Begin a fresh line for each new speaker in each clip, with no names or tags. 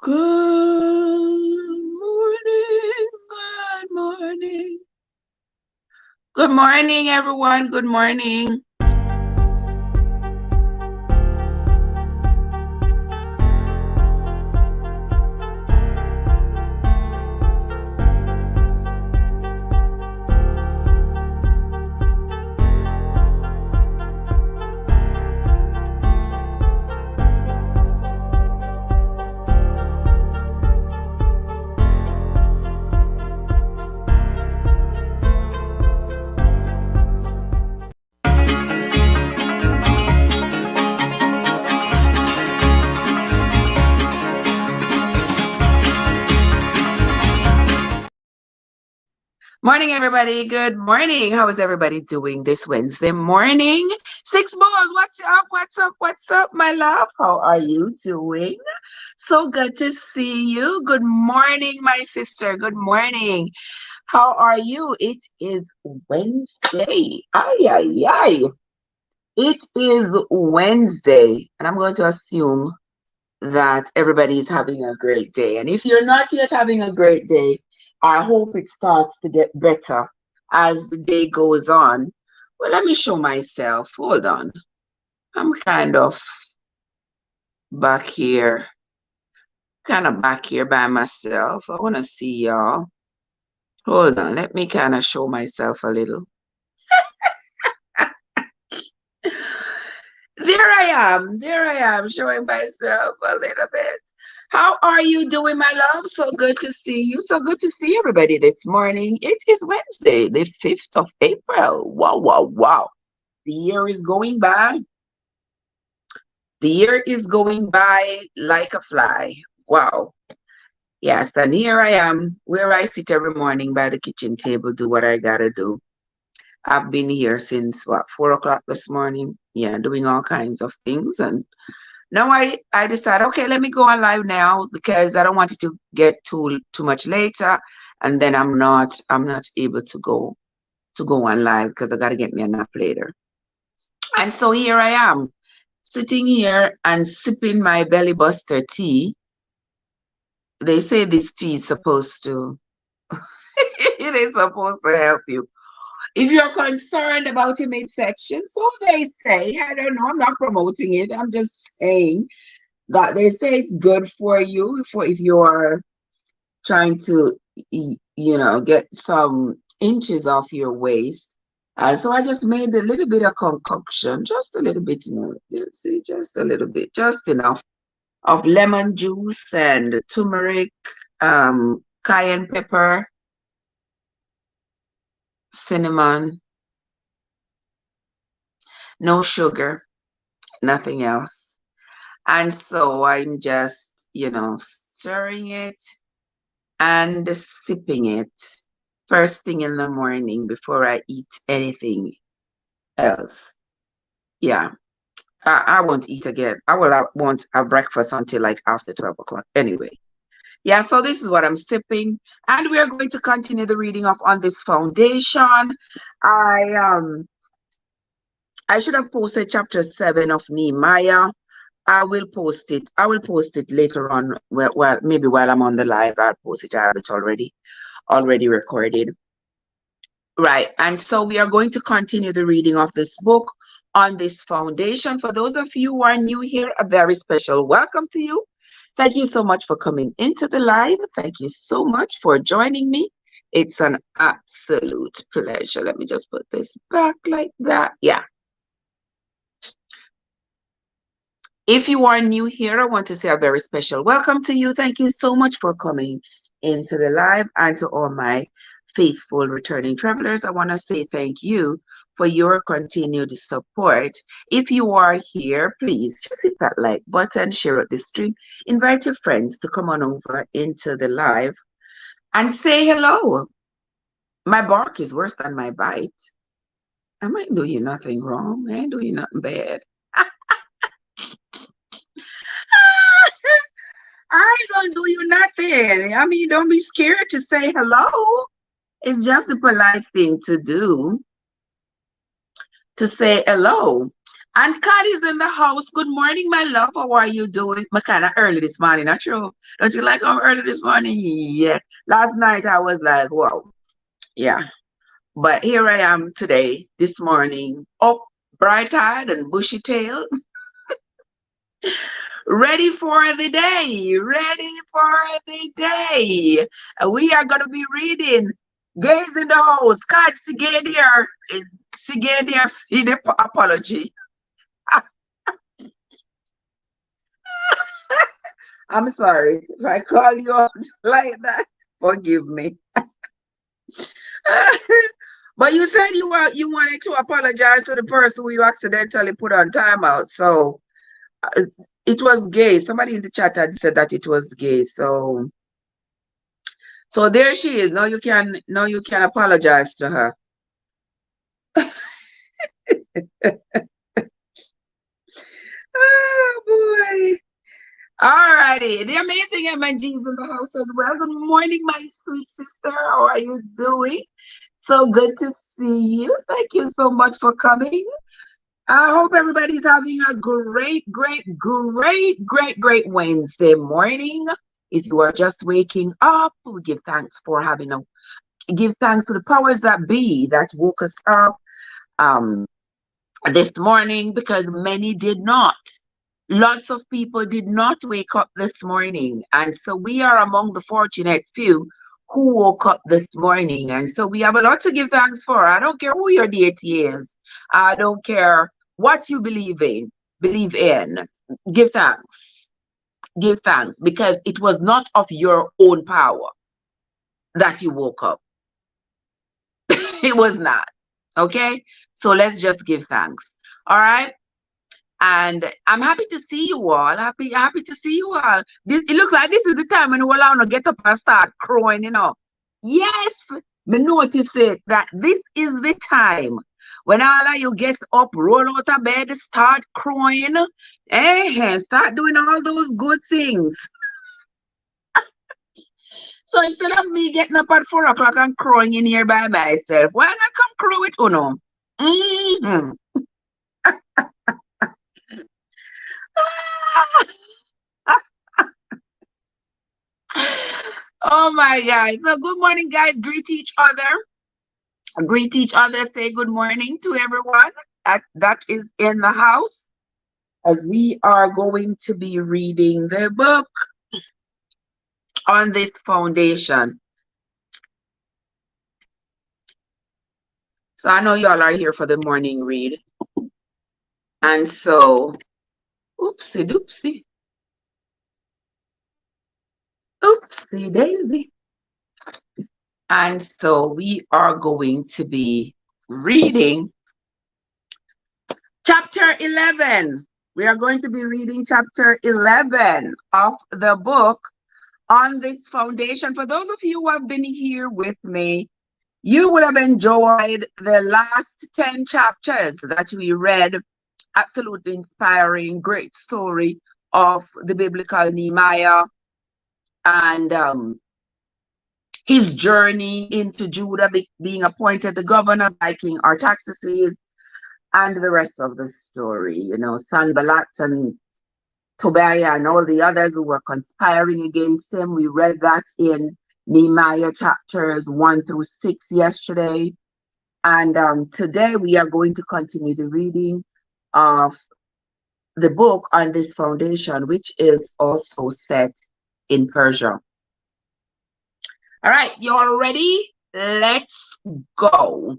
Good morning, good morning. Good morning, everyone. Good morning. Morning, everybody. Good morning. How is everybody doing this Wednesday morning? Six Balls, what's up? What's up? What's up, my love? How are you doing? So good to see you. Good morning, my sister. Good morning. How are you? It is Wednesday. Ay, ay, ay. It is Wednesday, and I'm going to assume that everybody is having a great day. And if you're not yet having a great day, I hope it starts to get better as the day goes on. Well, let me show myself. Hold on. I'm back here, kind of back here by myself. I want to see y'all. Hold on. Let me kind of show myself a little. There I am, showing myself a little bit. How are you doing, my love? So good to see you. So good to see everybody this morning. It is Wednesday, the 5th of April. Wow, wow, wow. The year is going by. The year is going by like a fly. Wow. Yes, and here I am, where I sit every morning by the kitchen table, do what I gotta do. I've been here since what, 4 o'clock this morning. Yeah, doing all kinds of things. And now I decided, okay, let me go on live now because I don't want it to get too much later. And then I'm not able to go on live because I gotta get me a nap later. And so here I am, sitting here and sipping my belly buster tea. They say this tea is supposed to it is supposed to help you if you're concerned about your midsection. So they say, I don't know, I'm not promoting it. I'm just saying that they say it's good for you for if you're trying to, get some inches off your waist. So I just made a little bit of concoction, just a little bit, see, just a little bit, just enough of lemon juice and turmeric, cayenne pepper, cinnamon, no sugar, nothing else. And so I'm just, stirring it and sipping it first thing in the morning before I eat anything else. Yeah, I won't eat again. I won't have breakfast until like after 12 o'clock anyway. Yeah, so this is what I'm sipping. And we are going to continue the reading of On This Foundation. I should have posted chapter 7 of Nehemiah. I will post it. I will post it later on. Well, maybe while I'm on the live, I'll post it. I have it already recorded. Right. And so we are going to continue the reading of this book, On This Foundation. For those of you who are new here, a very special welcome to you. Thank you so much for coming into the live. Thank you so much for joining me. It's an absolute pleasure. Let me just put this back like that. Yeah. If you are new here, I want to say a very special welcome to you. Thank you so much for coming into the live, and to all my faithful returning travelers, I want to say thank you for your continued support. If you are here, please just hit that like button, share out the stream, invite your friends to come on over into the live and say hello. My bark is worse than my bite. I might do you nothing wrong. I ain't do you nothing bad. I ain't gonna do you nothing. I mean, don't be scared to say hello. It's just a polite thing to do, to say hello. And Kat is in the house. Good morning, my love. How are you doing? I'm kind of early this morning, not true? Don't you like how early this morning? Yeah. Last night I was like, wow. Yeah. But here I am today, this morning, up bright-eyed and bushy-tailed, ready for the day, ready for the day. We are going to be reading Gays in the House. God, she gave their apology. I'm sorry if I call you out like that. Forgive me. But you said you wanted to apologize to the person who you accidentally put on timeout. So uh, it was gay. Somebody in the chat had said that it was gay. So there she is. Now you can apologize to her. Oh boy. Alrighty. The amazing MNG's in the house as well. Good morning, my sweet sister. How are you doing? So good to see you. Thank you so much for coming. I hope everybody's having a great Wednesday morning. If you are just waking up, we give thanks for give thanks to the powers that be that woke us up um this morning, because many did not. Lots of people did not wake up this morning. And so we are among the fortunate few who woke up this morning. And so we have a lot to give thanks for. I don't care who your deity is. I don't care what you believe in. Believe in. Give thanks. Give thanks, because it was not of your own power that you woke up. It was not. Okay? So let's just give thanks. All right? And I'm happy to see you all. Happy to see you all. It looks like this is the time when we're allowed to get up and start crowing. Yes, me notice it that this is the time when all of you get up, roll out of bed, start crowing, start doing all those good things. So instead of me getting up at 4 o'clock and crowing in here by myself, why not come crow with Uno? Mm-hmm. Oh my God. So good morning, guys. Greet each other. Greet each other. Say good morning to everyone that is in the house, as we are going to be reading the book on this foundation. So I know y'all are here for the morning read. And so, oopsie doopsie. Oopsie daisy. And so we are going to be reading chapter 11. We are going to be reading chapter 11 of the book on this foundation. For those of you who have been here with me, you would have enjoyed the last 10 chapters that we read. Absolutely inspiring, great story of the biblical Nehemiah and his journey into Judah, being appointed the governor by King Artaxerxes, and the rest of the story. Sanballat and Tobiah and all the others who were conspiring against him. We read that in Nehemiah chapters 1 through 6 yesterday. And today we are going to continue the reading of the book on this foundation, which is also set in Persia. All right, you all ready? Let's go.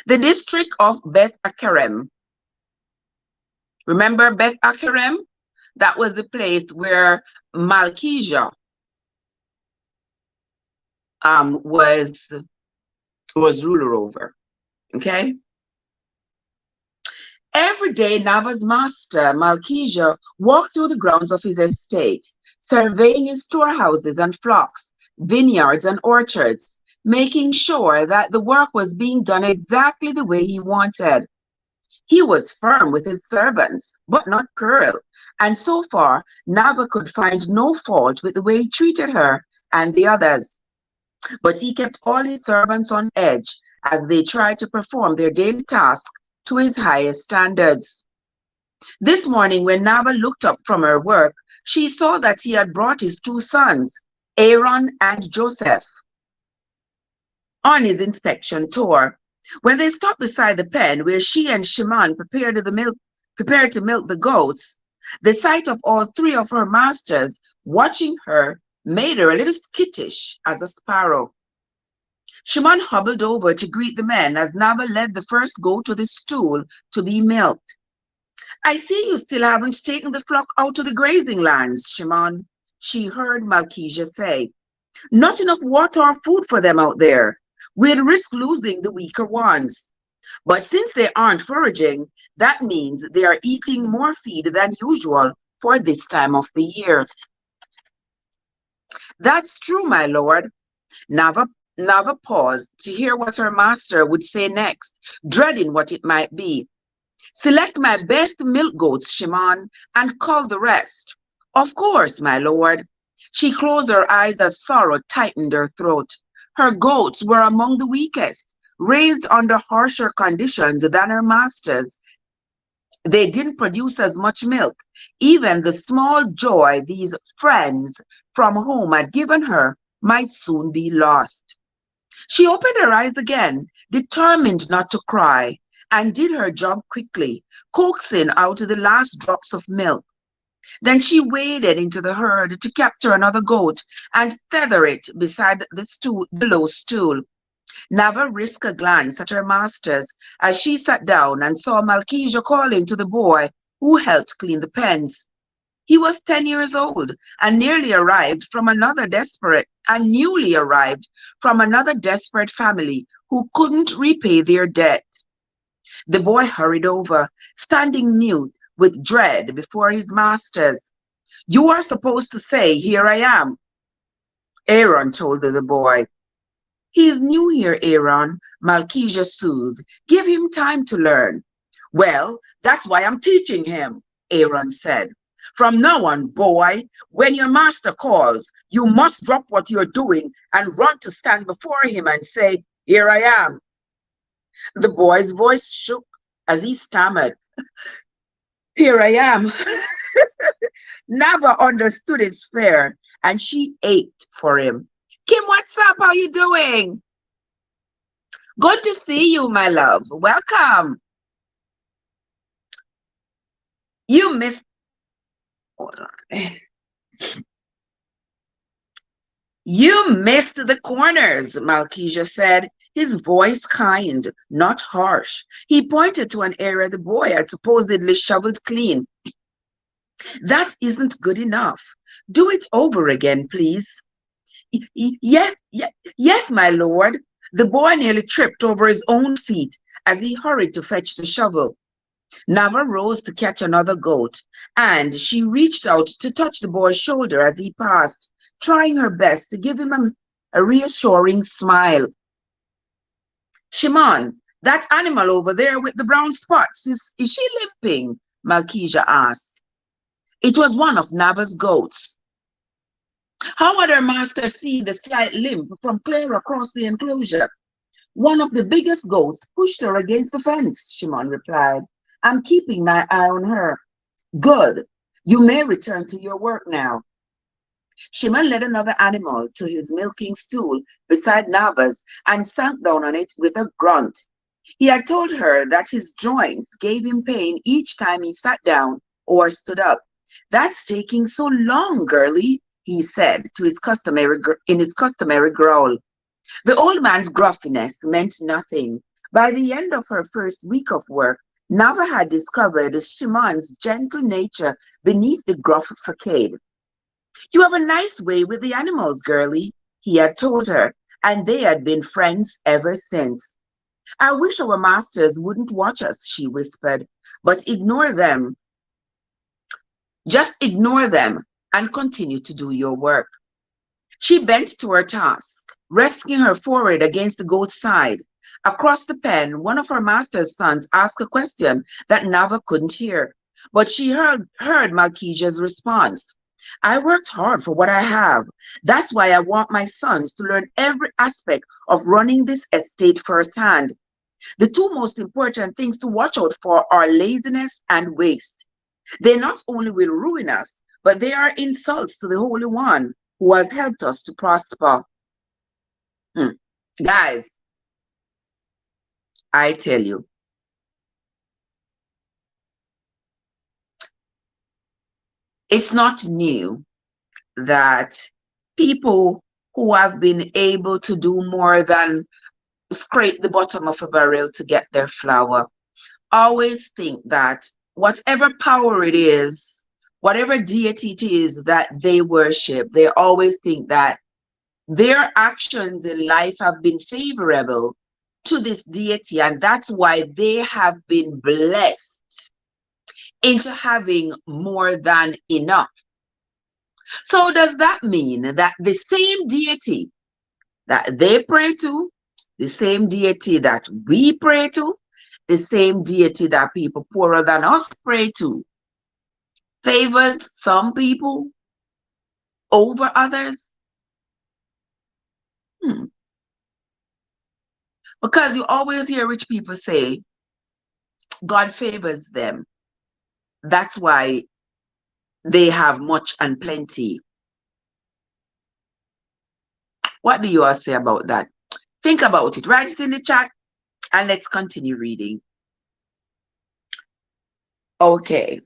The district of Beth Akarem. Remember Beth Akarem? That was the place where Malchijah was ruler over. Okay. Every day, Nava's master, Malchijah, walked through the grounds of his estate, surveying his storehouses and flocks, vineyards and orchards, making sure that the work was being done exactly the way he wanted. He was firm with his servants, but not cruel, and so far, Nava could find no fault with the way he treated her and the others. But he kept all his servants on edge as they tried to perform their daily task to his highest standards. This morning, when Nava looked up from her work, she saw that he had brought his two sons, Aaron and Joseph, on his inspection tour. When they stopped beside the pen where she and Shimon prepared to milk the goats, the sight of all three of her masters watching her made her a little skittish as a sparrow. Shimon hobbled over to greet the men as Nava led the first goat to the stool to be milked. I see you still haven't taken the flock out to the grazing lands, Shimon, she heard Malkesia say. Not enough water or food for them out there. We'd risk losing the weaker ones. But since they aren't foraging, that means they are eating more feed than usual for this time of the year. That's true, my lord. Nava paused to hear what her master would say next, dreading what it might be. Select my best milk goats, Shimon, and cull the rest. Of course, my lord. She closed her eyes as sorrow tightened her throat. Her goats were among the weakest, raised under harsher conditions than her masters. They didn't produce as much milk. Even the small joy these friends from home had given her might soon be lost. She opened her eyes again, determined not to cry, and did her job quickly, coaxing out the last drops of milk. Then she waded into the herd to capture another goat and tether it beside the low stool. Nava risked a glance at her masters as she sat down and saw Malkesia calling to the boy who helped clean the pens. He was 10 years old and newly arrived from another desperate family who couldn't repay their debt. The boy hurried over, standing mute with dread before his masters. You are supposed to say, here I am, Aaron told the boy. He is new here, Aaron, Malkesia soothed. Give him time to learn. Well, that's why I'm teaching him, Aaron said. From now on, boy, when your master calls, you must drop what you're doing and run to stand before him and say, here I am. The boy's voice shook as he stammered, here I am. Nava understood his fear and she ached for him. Kim, what's up? How you doing? Good to see you, my love. Welcome. You missed. Hold on. You missed the corners, Malkesia said, his voice kind, not harsh. He pointed to an area the boy had supposedly shoveled clean. That isn't good enough. Do it over again, please. Yes, my lord. The boy nearly tripped over his own feet as he hurried to fetch the shovel. Nava rose to catch another goat, and she reached out to touch the boy's shoulder as he passed, trying her best to give him a reassuring smile. Shimon, that animal over there with the brown spots, is she limping? Malkesia asked. It was one of Nava's goats. How had her master seen the slight limp from clear across the enclosure? One of the biggest goats pushed her against the fence, Shimon replied. I'm keeping my eye on her. Good. You may return to your work now. Shimon led another animal to his milking stool beside Nava's and sank down on it with a grunt. He had told her that his joints gave him pain each time he sat down or stood up. That's taking so long, girlie, he said in his customary growl. The old man's gruffiness meant nothing. By the end of her first week of work, Nava had discovered Shimon's gentle nature beneath the gruff facade. You have a nice way with the animals, girlie, he had told her, and they had been friends ever since. I wish our masters wouldn't watch us, she whispered, but ignore them. Just ignore them and continue to do your work. She bent to her task, resting her forehead against the goat's side. Across the pen, one of her master's sons asked a question that Nava couldn't hear, but she heard Malkesia's response. I worked hard for what I have. That's why I want my sons to learn every aspect of running this estate firsthand. The two most important things to watch out for are laziness and waste. They not only will ruin us, but they are insults to the Holy One who has helped us to prosper. Hmm. Guys, I tell you, it's not new that people who have been able to do more than scrape the bottom of a barrel to get their flour always think that whatever power it is, whatever deity it is that they worship, they always think that their actions in life have been favorable to this deity, and that's why they have been blessed into having more than enough. So does that mean that the same deity that they pray to, the same deity that we pray to, the same deity that people poorer than us pray to, favors some people over others? Because you always hear rich people say, God favors them. That's why they have much and plenty. What do you all say about that? Think about it. Write it in the chat and let's continue reading. Okay.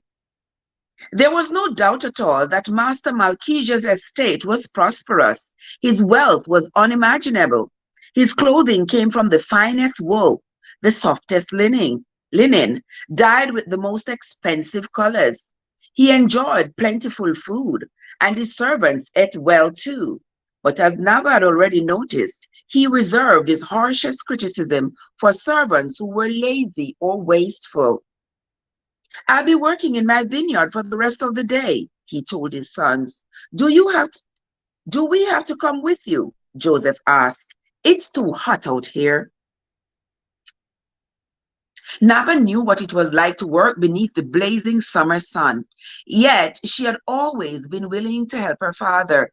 There was no doubt at all that Master Malchijah's estate was prosperous. His wealth was unimaginable. His clothing came from the finest wool, the softest linen, dyed with the most expensive colors. He enjoyed plentiful food, and his servants ate well too. But as Nava had already noticed, he reserved his harshest criticism for servants who were lazy or wasteful. I'll be working in my vineyard for the rest of the day, he told his sons. Do we have to come with you? Joseph asked. It's too hot out here. Nava knew what it was like to work beneath the blazing summer sun, yet she had always been willing to help her father.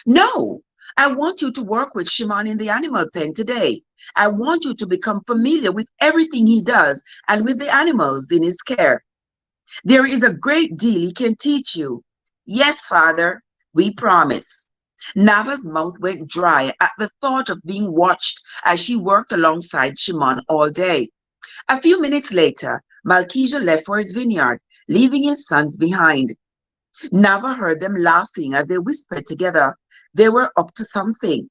No, I want you to work with Shimon in the animal pen today. I want you to become familiar with everything he does and with the animals in his care. There is a great deal he can teach you. Yes, Father, we promise. Nava's mouth went dry at the thought of being watched as she worked alongside Shimon all day. A few minutes later, Malchijah left for his vineyard, leaving his sons behind. Nava heard them laughing as they whispered together. They were up to something.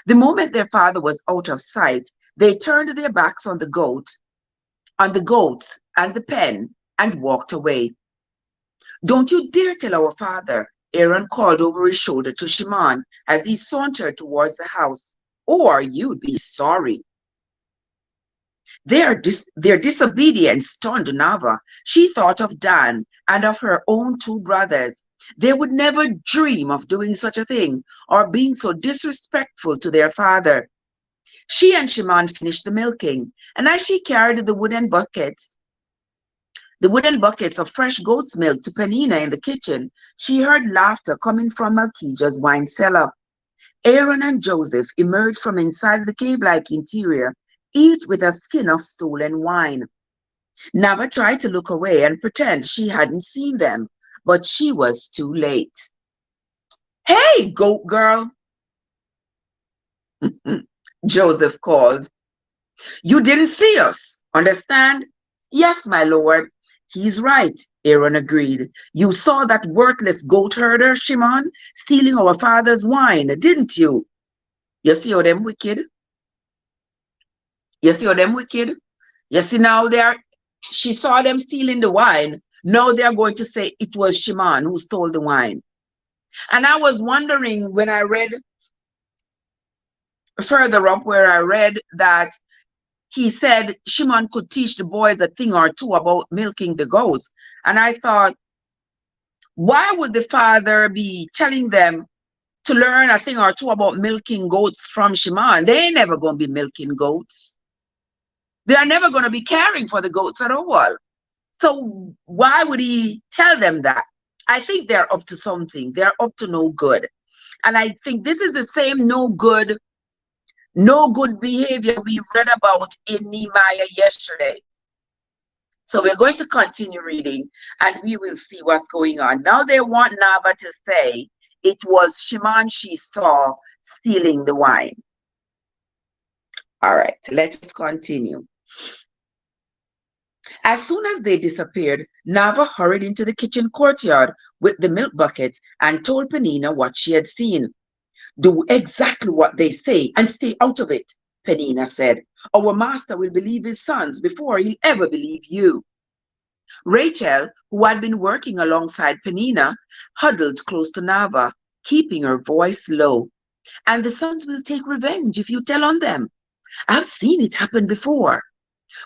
The moment their father was out of sight, they turned their backs on the goats and the pen, and walked away. Don't you dare tell our father, Aaron called over his shoulder to Shimon as he sauntered towards the house, or you'd be sorry. Their disobedience stunned Nava. She thought of Dan and of her own two brothers. They would never dream of doing such a thing or being so disrespectful to their father. She and Shimon finished the milking, and as she carried the wooden buckets of fresh goat's milk to Penina in the kitchen, she heard laughter coming from Malchijah's wine cellar. Aaron and Joseph emerged from inside the cave-like interior, each with a skin of stolen wine. Nava tried to look away and pretend she hadn't seen them, but she was too late. Hey, goat girl, Joseph called. You didn't see us, understand? Yes, my lord. He's right, Aaron agreed. You saw that worthless goat herder, Shimon, stealing our father's wine, didn't you? You see how them wicked? You see how them wicked? You see now she saw them stealing the wine. Now they're going to say it was Shimon who stole the wine. And I was wondering when I read further up where I read that he said Shimon could teach the boys a thing or two about milking the goats. And I thought, why would the father be telling them to learn a thing or two about milking goats from Shimon? They ain't never going to be milking goats. They are never going to be caring for the goats at all. So why would he tell them that? I think they're up to something. They're up to no good. And I think this is the same no good No good behavior we read about in Nehemiah yesterday. So we're going to continue reading and we will see what's going on. Now they want Nava to say it was Shimon she saw stealing the wine. All right, let's continue. As soon as they disappeared, Nava hurried into the kitchen courtyard with the milk buckets and told Penina what she had seen. Do exactly what they say and stay out of it, Penina said. Our master will believe his sons before he'll ever believe you. Rachel, who had been working alongside Penina, huddled close to Nava, keeping her voice low. And the sons will take revenge if you tell on them. I've seen it happen before.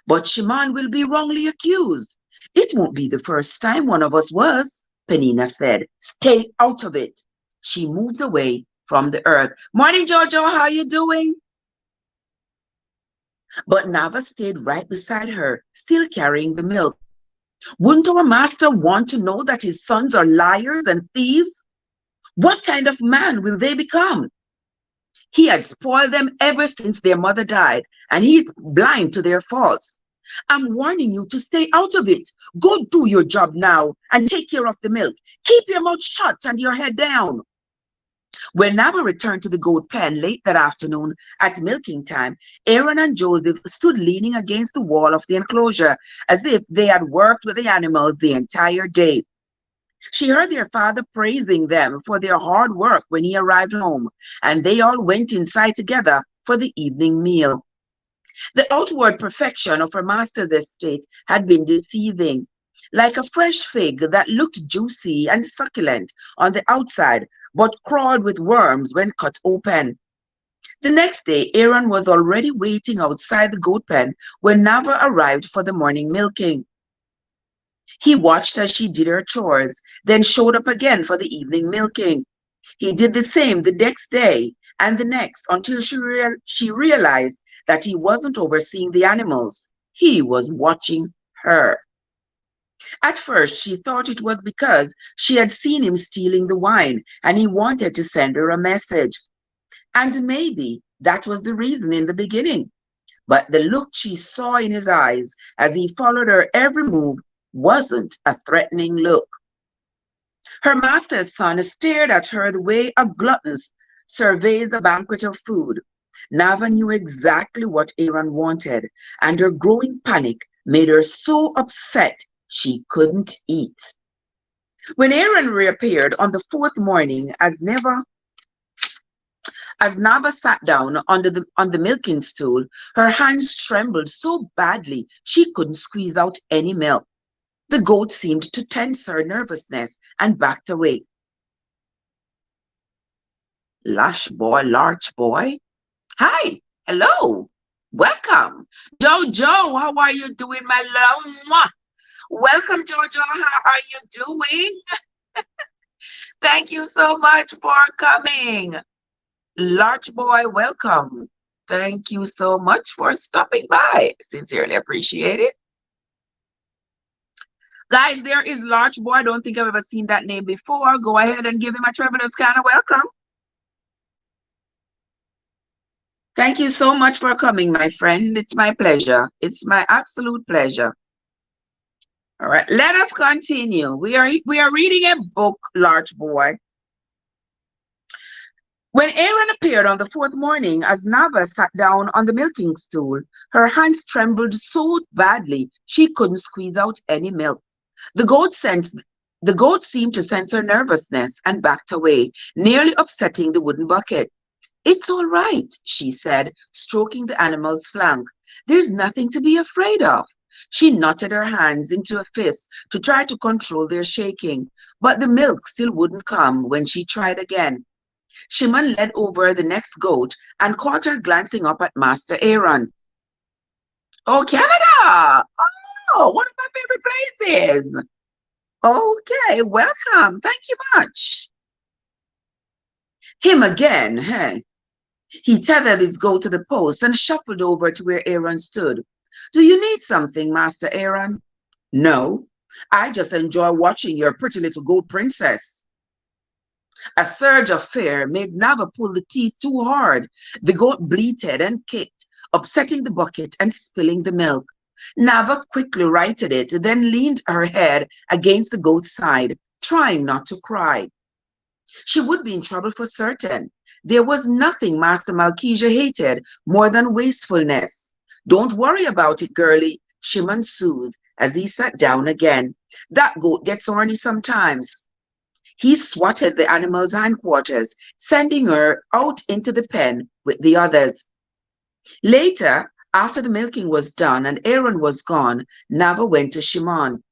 But Shimon will be wrongly accused. It won't be the first time one of us was, Penina said. Stay out of it. She moved away from the earth. Morning, Jojo, how you doing? But Nava stayed right beside her, still carrying the milk. Wouldn't our master want to know that his sons are liars and thieves? What kind of man will they become? He had spoiled them ever since their mother died, and he's blind to their faults. I'm warning you to stay out of it. Go do your job now and take care of the milk. Keep your mouth shut and your head down. When Nava returned to the goat pen late that afternoon at milking time, Aaron and Joseph stood leaning against the wall of the enclosure as if they had worked with the animals the entire day. She heard their father praising them for their hard work when he arrived home, and they all went inside together for the evening meal. The outward perfection of her master's estate had been deceiving. Like a fresh fig that looked juicy and succulent on the outside, but crawled with worms when cut open. The next day, Aaron was already waiting outside the goat pen when Nava arrived for the morning milking. He watched as she did her chores, then showed up again for the evening milking. He did the same the next day and the next until she realized that he wasn't overseeing the animals. He was watching her. At first, she thought it was because she had seen him stealing the wine and he wanted to send her a message. And maybe that was the reason in the beginning. But the look she saw in his eyes as he followed her every move wasn't a threatening look. Her master's son stared at her the way a glutton surveys a banquet of food. Nava knew exactly what Aaron wanted, and her growing panic made her so upset she couldn't eat. When Aaron reappeared on the fourth morning, as Nava sat down on the milking stool, her hands trembled so badly she couldn't squeeze out any milk. The goat seemed to tense her nervousness and backed away. Lush boy, large boy. Hi, hello, welcome. Jojo, how are you doing, my love? Welcome, Jojo, how are you doing? Thank you so much for coming. Large boy, welcome. Thank you so much for stopping by. Sincerely appreciate it. Guys, there is Large Boy. I don't think I've ever seen that name before. Go ahead and give him a Trevessence kind of welcome. Thank you so much for coming, my friend. It's my pleasure. It's my absolute pleasure. All right, let us continue. We are reading a book, Large Boy. When Aaron appeared on the fourth morning, as Nava sat down on the milking stool, her hands trembled so badly she couldn't squeeze out any milk. The goat seemed to sense her nervousness and backed away, nearly upsetting the wooden bucket. It's all right, she said, stroking the animal's flank. There's nothing to be afraid of. She knotted her hands into a fist to try to control their shaking, but the milk still wouldn't come when she tried again. Shimon led over the next goat and caught her glancing up at Master Aaron. Oh, Canada! Oh, one of my favorite places. Okay, welcome. Thank you much. Him again, huh? He tethered his goat to the post and shuffled over to where Aaron stood. Do you need something, Master Aaron? No, I just enjoy watching your pretty little goat princess. A surge of fear made Nava pull the teeth too hard. The goat bleated and kicked, upsetting the bucket and spilling the milk. Nava quickly righted it, then leaned her head against the goat's side, trying not to cry. She would be in trouble for certain. There was nothing Master Malkesia hated more than wastefulness. Don't worry about it, girlie, Shimon soothed as he sat down again. That goat gets horny sometimes. He swatted the animal's hindquarters, sending her out into the pen with the others. Later, after the milking was done and Aaron was gone, Nava went to Shimon.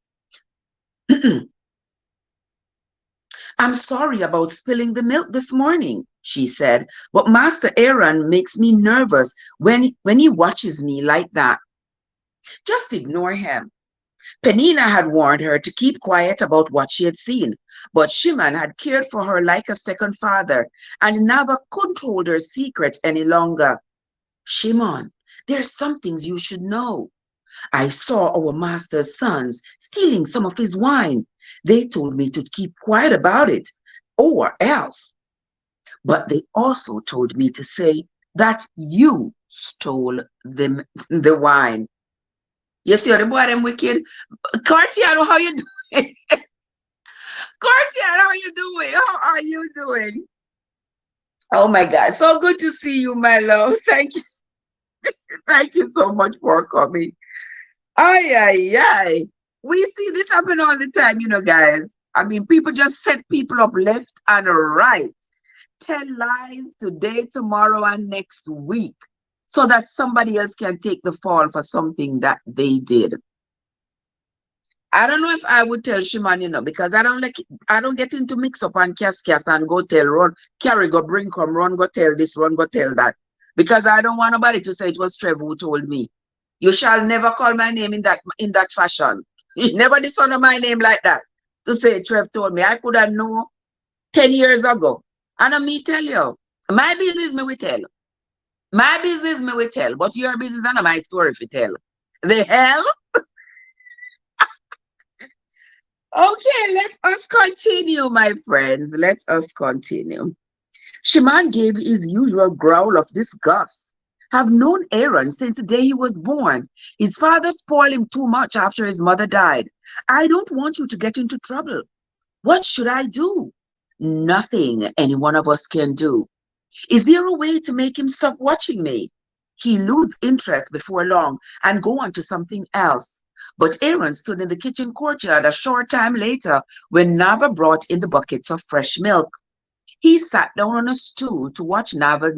I'm sorry about spilling the milk this morning, she said, but Master Aaron makes me nervous when he watches me like that. Just ignore him. Penina had warned her to keep quiet about what she had seen, but Shimon had cared for her like a second father, and Nava couldn't hold her secret any longer. Shimon, there's some things you should know. I saw our master's sons stealing some of his wine. They told me to keep quiet about it, or else. But they also told me to say that you stole the wine. You see how the boy them wicked? Cartier, how you doing? Cartier, how you doing? How are you doing? Oh my God, so good to see you, my love. Thank you. Thank you so much for coming. Ay, ay, ay. We see this happen all the time, guys. I mean, people just set people up left and right. Tell lies today, tomorrow, and next week so that somebody else can take the fall for something that they did. I don't know if I would tell Shimon, because I don't get into mix up and cast and go tell run, carry go bring come, run go tell this, run go tell that. Because I don't want nobody to say it was Trev who told me. You shall never call my name in that fashion. You never dishonor my name like that. To say Trev told me. I could have known 10 years ago. And me tell you, my business me will tell. My business me will tell. But your business and my story if you tell. The hell? Okay, let us continue, my friends. Let us continue. Shimon gave his usual growl of disgust. Have known Aaron since the day he was born. His father spoiled him too much after his mother died. I don't want you to get into trouble. What should I do? Nothing any one of us can do. Is there a way to make him stop watching me? He'll lose interest before long and go on to something else. But Aaron stood in the kitchen courtyard a short time later when Nava brought in the buckets of fresh milk. He sat down on a stool to watch Nava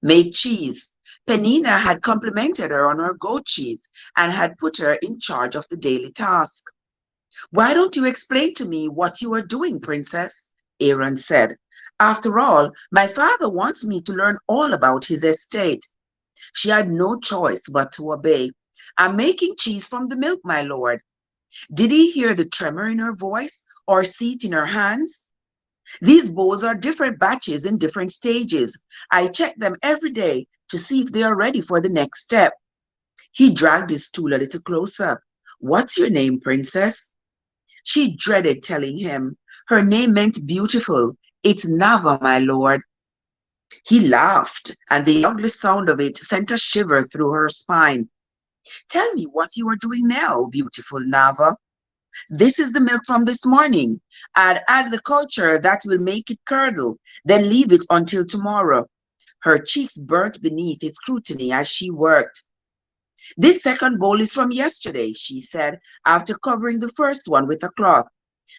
make cheese. Penina had complimented her on her goat cheese and had put her in charge of the daily task. Why don't you explain to me what you are doing, princess? Aaron said. After all, my father wants me to learn all about his estate. She had no choice but to obey. I'm making cheese from the milk, my lord. Did he hear the tremor in her voice or see it in her hands? These bowls are different batches in different stages. I check them every day to see if they are ready for the next step. He dragged his stool a little closer. What's your name, princess? She dreaded telling him. Her name meant beautiful. It's Nava, my lord. He laughed, and the ugly sound of it sent a shiver through her spine. Tell me what you are doing now, beautiful Nava. This is the milk from this morning. I'd add the culture that will make it curdle, then leave it until tomorrow. Her cheeks burnt beneath his scrutiny as she worked. This second bowl is from yesterday, she said, after covering the first one with a cloth.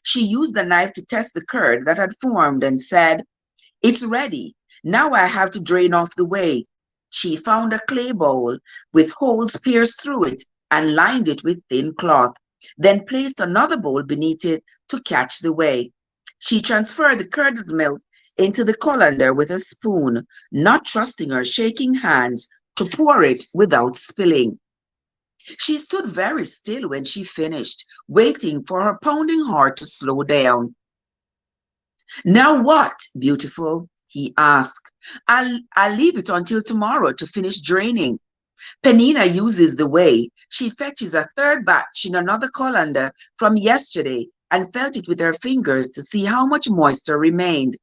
She used the knife to test the curd that had formed and said, It's ready. Now I have to drain off the whey. She found a clay bowl with holes pierced through it and lined it with thin cloth, then placed another bowl beneath it to catch the whey. She transferred the curdled milk into the colander with a spoon, not trusting her shaking hands to pour it without spilling. She stood very still when she finished, waiting for her pounding heart to slow down. Now what, beautiful? He asked. I'll leave it until tomorrow to finish draining. Penina uses the whey. She fetches a third batch in another colander from yesterday and felt it with her fingers to see how much moisture remained.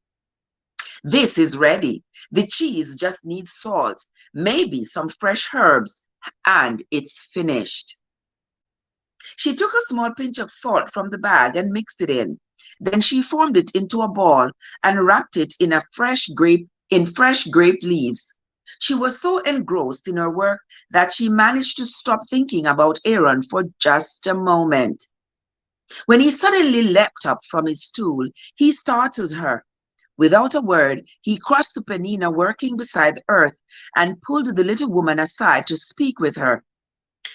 This is ready. The cheese just needs salt, maybe some fresh herbs, and it's finished. She took a small pinch of salt from the bag and mixed it in. Then she formed it into a ball and wrapped it in fresh grape leaves. She was so engrossed in her work that she managed to stop thinking about Aaron for just a moment. When he suddenly leapt up from his stool, he startled her. Without a word, he crossed to Penina working beside the earth and pulled the little woman aside to speak with her.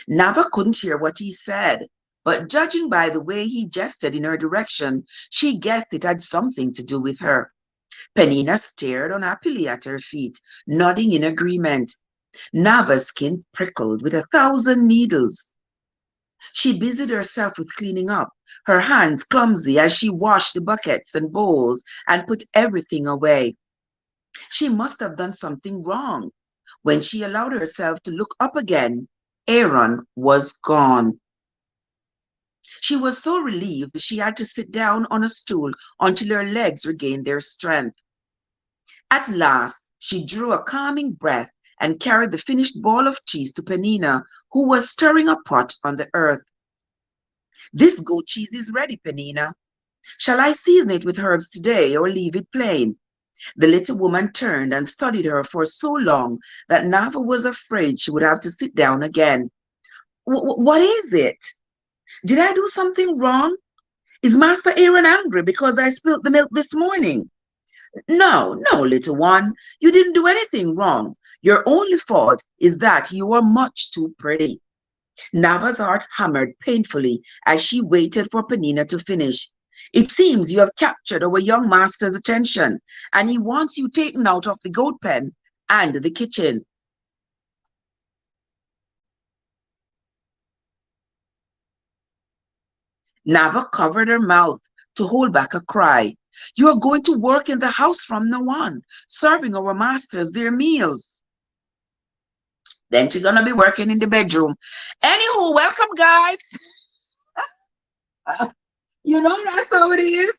Nava couldn't hear what he said, but judging by the way he gestured in her direction, she guessed it had something to do with her. Penina stared unhappily at her feet, nodding in agreement. Nava's skin prickled with 1,000 needles. She busied herself with cleaning up, her hands clumsy as she washed the buckets and bowls and put everything away. She must have done something wrong. When she allowed herself to look up again, Aaron was gone. She was so relieved she had to sit down on a stool until her legs regained their strength. At last, she drew a calming breath and carried the finished ball of cheese to Penina, who was stirring a pot on the earth. This goat cheese is ready, Penina. Shall I season it with herbs today or leave it plain? The little woman turned and studied her for so long that Nava was afraid she would have to sit down again. What is it? Did I do something wrong? Is Master Aaron angry because I spilt the milk this morning? No, no, little one. You didn't do anything wrong. Your only fault is that you are much too pretty. Nava's heart hammered painfully as she waited for Penina to finish. It seems you have captured our young master's attention, and he wants you taken out of the goat pen and the kitchen. Nava covered her mouth to hold back a cry. You are going to work in the house from now on, serving our masters their meals. Then she's gonna be working in the bedroom. Anywho, welcome guys. You know that's how it is.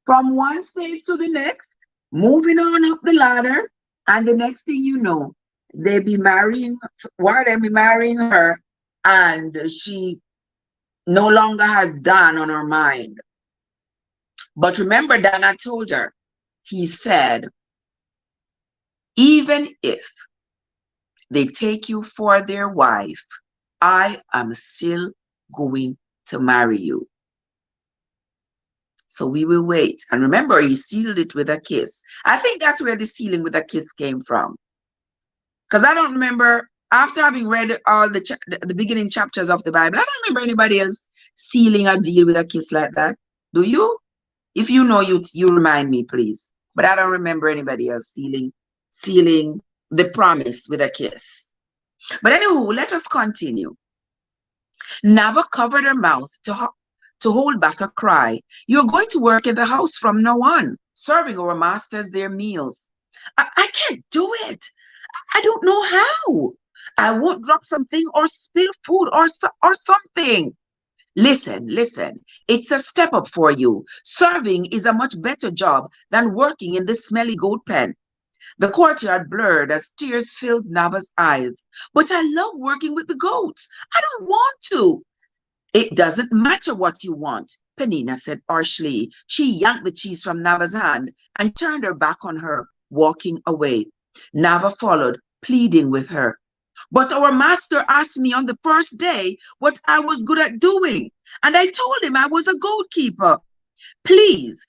From one stage to the next, moving on up the ladder, and the next thing you know, they be marrying, why they be marrying her, and she no longer has Dan on her mind. But remember, Dana told her, he said, even if they take you for their wife, I am still going to marry you. So we will wait. And remember, he sealed it with a kiss. I think that's where the sealing with a kiss came from. Because I don't remember, after having read all the beginning chapters of the Bible, I don't remember anybody else sealing a deal with a kiss like that. Do you? If you know, you remind me, please. But I don't remember anybody else sealing the promise with a kiss. But anywho, let us continue. Nava covered her mouth to hold back a cry. You're going to work in the house from now on, serving our masters their meals. I can't do it. I don't know how. I won't drop something or spill food or something. Listen. It's a step up for you. Serving is a much better job than working in the smelly goat pen. The courtyard blurred as tears filled Nava's eyes. But I love working with the goats. I don't want to. It doesn't matter what you want, Penina said harshly. She yanked the cheese from Nava's hand and turned her back on her, walking away. Nava followed, pleading with her. But our master asked me on the first day what I was good at doing, and I told him I was a goat keeper. Please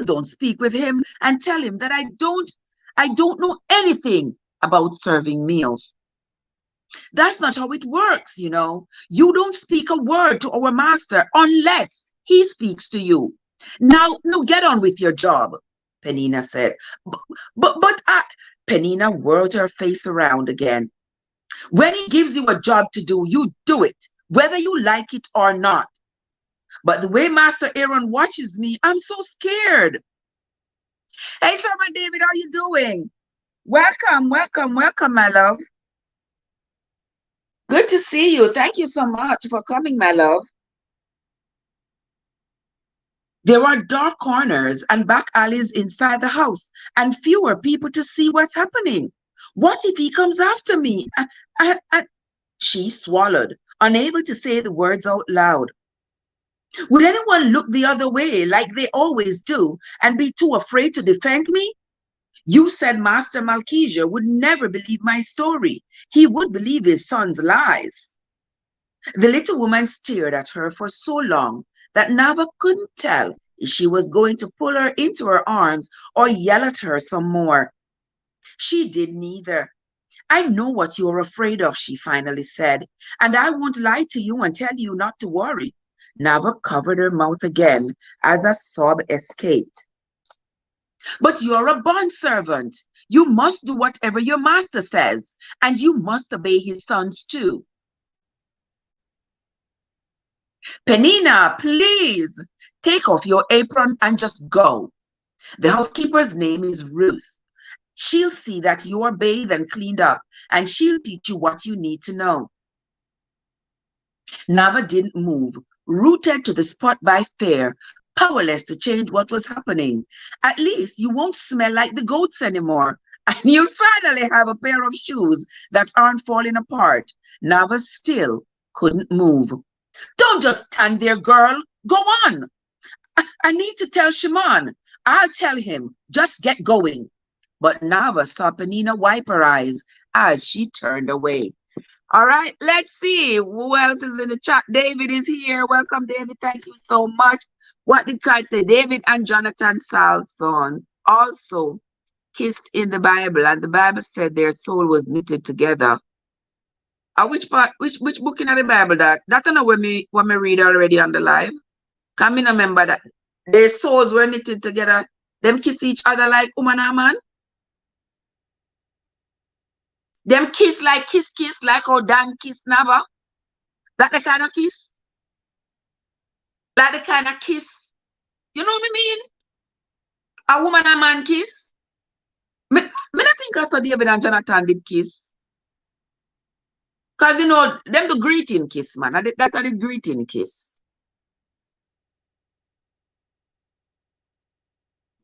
don't speak with him and tell him that I don't know anything about serving meals. That's not how it works, you know. You don't speak a word to our master unless he speaks to you. Now get on with your job, Penina said. But Penina whirled her face around again. When he gives you a job to do, you do it, whether you like it or not. But the way Master Aaron watches me, I'm so scared. Hey, Servant David, how are you doing? Welcome, my love. Good to see you. Thank you so much for coming, my love. There are dark corners and back alleys inside the house, and fewer people to see what's happening. What if he comes after me? She swallowed, unable to say the words out loud. Would anyone look the other way like they always do and be too afraid to defend me? You said Master Malkesia would never believe my story. He would believe his son's lies. The little woman stared at her for so long that Nava couldn't tell if she was going to pull her into her arms or yell at her some more. She did neither. I know what you're afraid of, she finally said, and I won't lie to you and tell you not to worry. Nava covered her mouth again as a sob escaped. But you're a bondservant. You must do whatever your master says, and you must obey his sons too. Penina, please take off your apron and just go. The housekeeper's name is Ruth. She'll see that you are bathed and cleaned up, and she'll teach you what you need to know. Nava didn't move, rooted to the spot by fear, powerless to change what was happening. At least you won't smell like the goats anymore, and you'll finally have a pair of shoes that aren't falling apart. Nava still couldn't move. Don't just stand there, girl. Go on. I need to tell Shimon. I'll tell him. Just get going. But Nava saw Penina wipe her eyes as she turned away. All right, let's see who else is in the chat. David is here. Welcome, David. Thank you so much. What did Christ say? David and Jonathan Salson also kissed in the Bible, and the Bible said their soul was knitted together. Which part? Which book in the Bible that? That's not when me read already on the live. Can me remember that their souls were knitted together. Them kiss each other like woman and man. Them kiss, like how Dan kiss Nava. That the kind of kiss. Like the kind of kiss. You know what I mean? A woman and man kiss. Me not think I saw David and Jonathan did kiss. Because, you know, them the greeting kiss, man. That's the greeting kiss.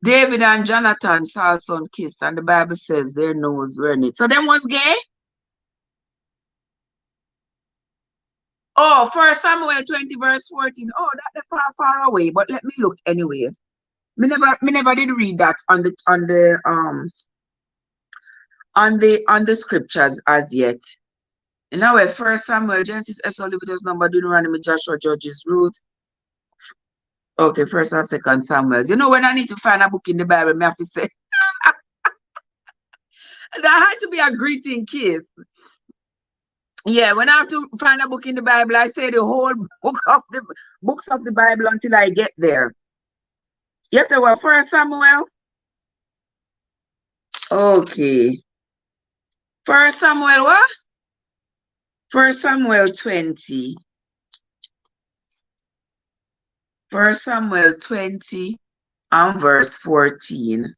David and Jonathan Salson kissed, and the Bible says their nose were knit. So them was gay? Oh, 1 Samuel 20, verse 14. Oh, that's far away. But let me look anyway. Me never did read that on the scriptures as yet. And now 1 Samuel, Genesis, Exodus, Leviticus, Number, Deuteronomy, Joshua, Judges, Ruth. Okay, 1st and 2nd Samuel. You know when I need to find a book in the Bible, me have to say that had to be a greeting kiss. Yeah, when I have to find a book in the Bible, I say the whole books of the Bible until I get there. Yes, there were 1 Samuel. Okay. 1 Samuel what? 1 Samuel 20. 1 Samuel 20 and verse 14.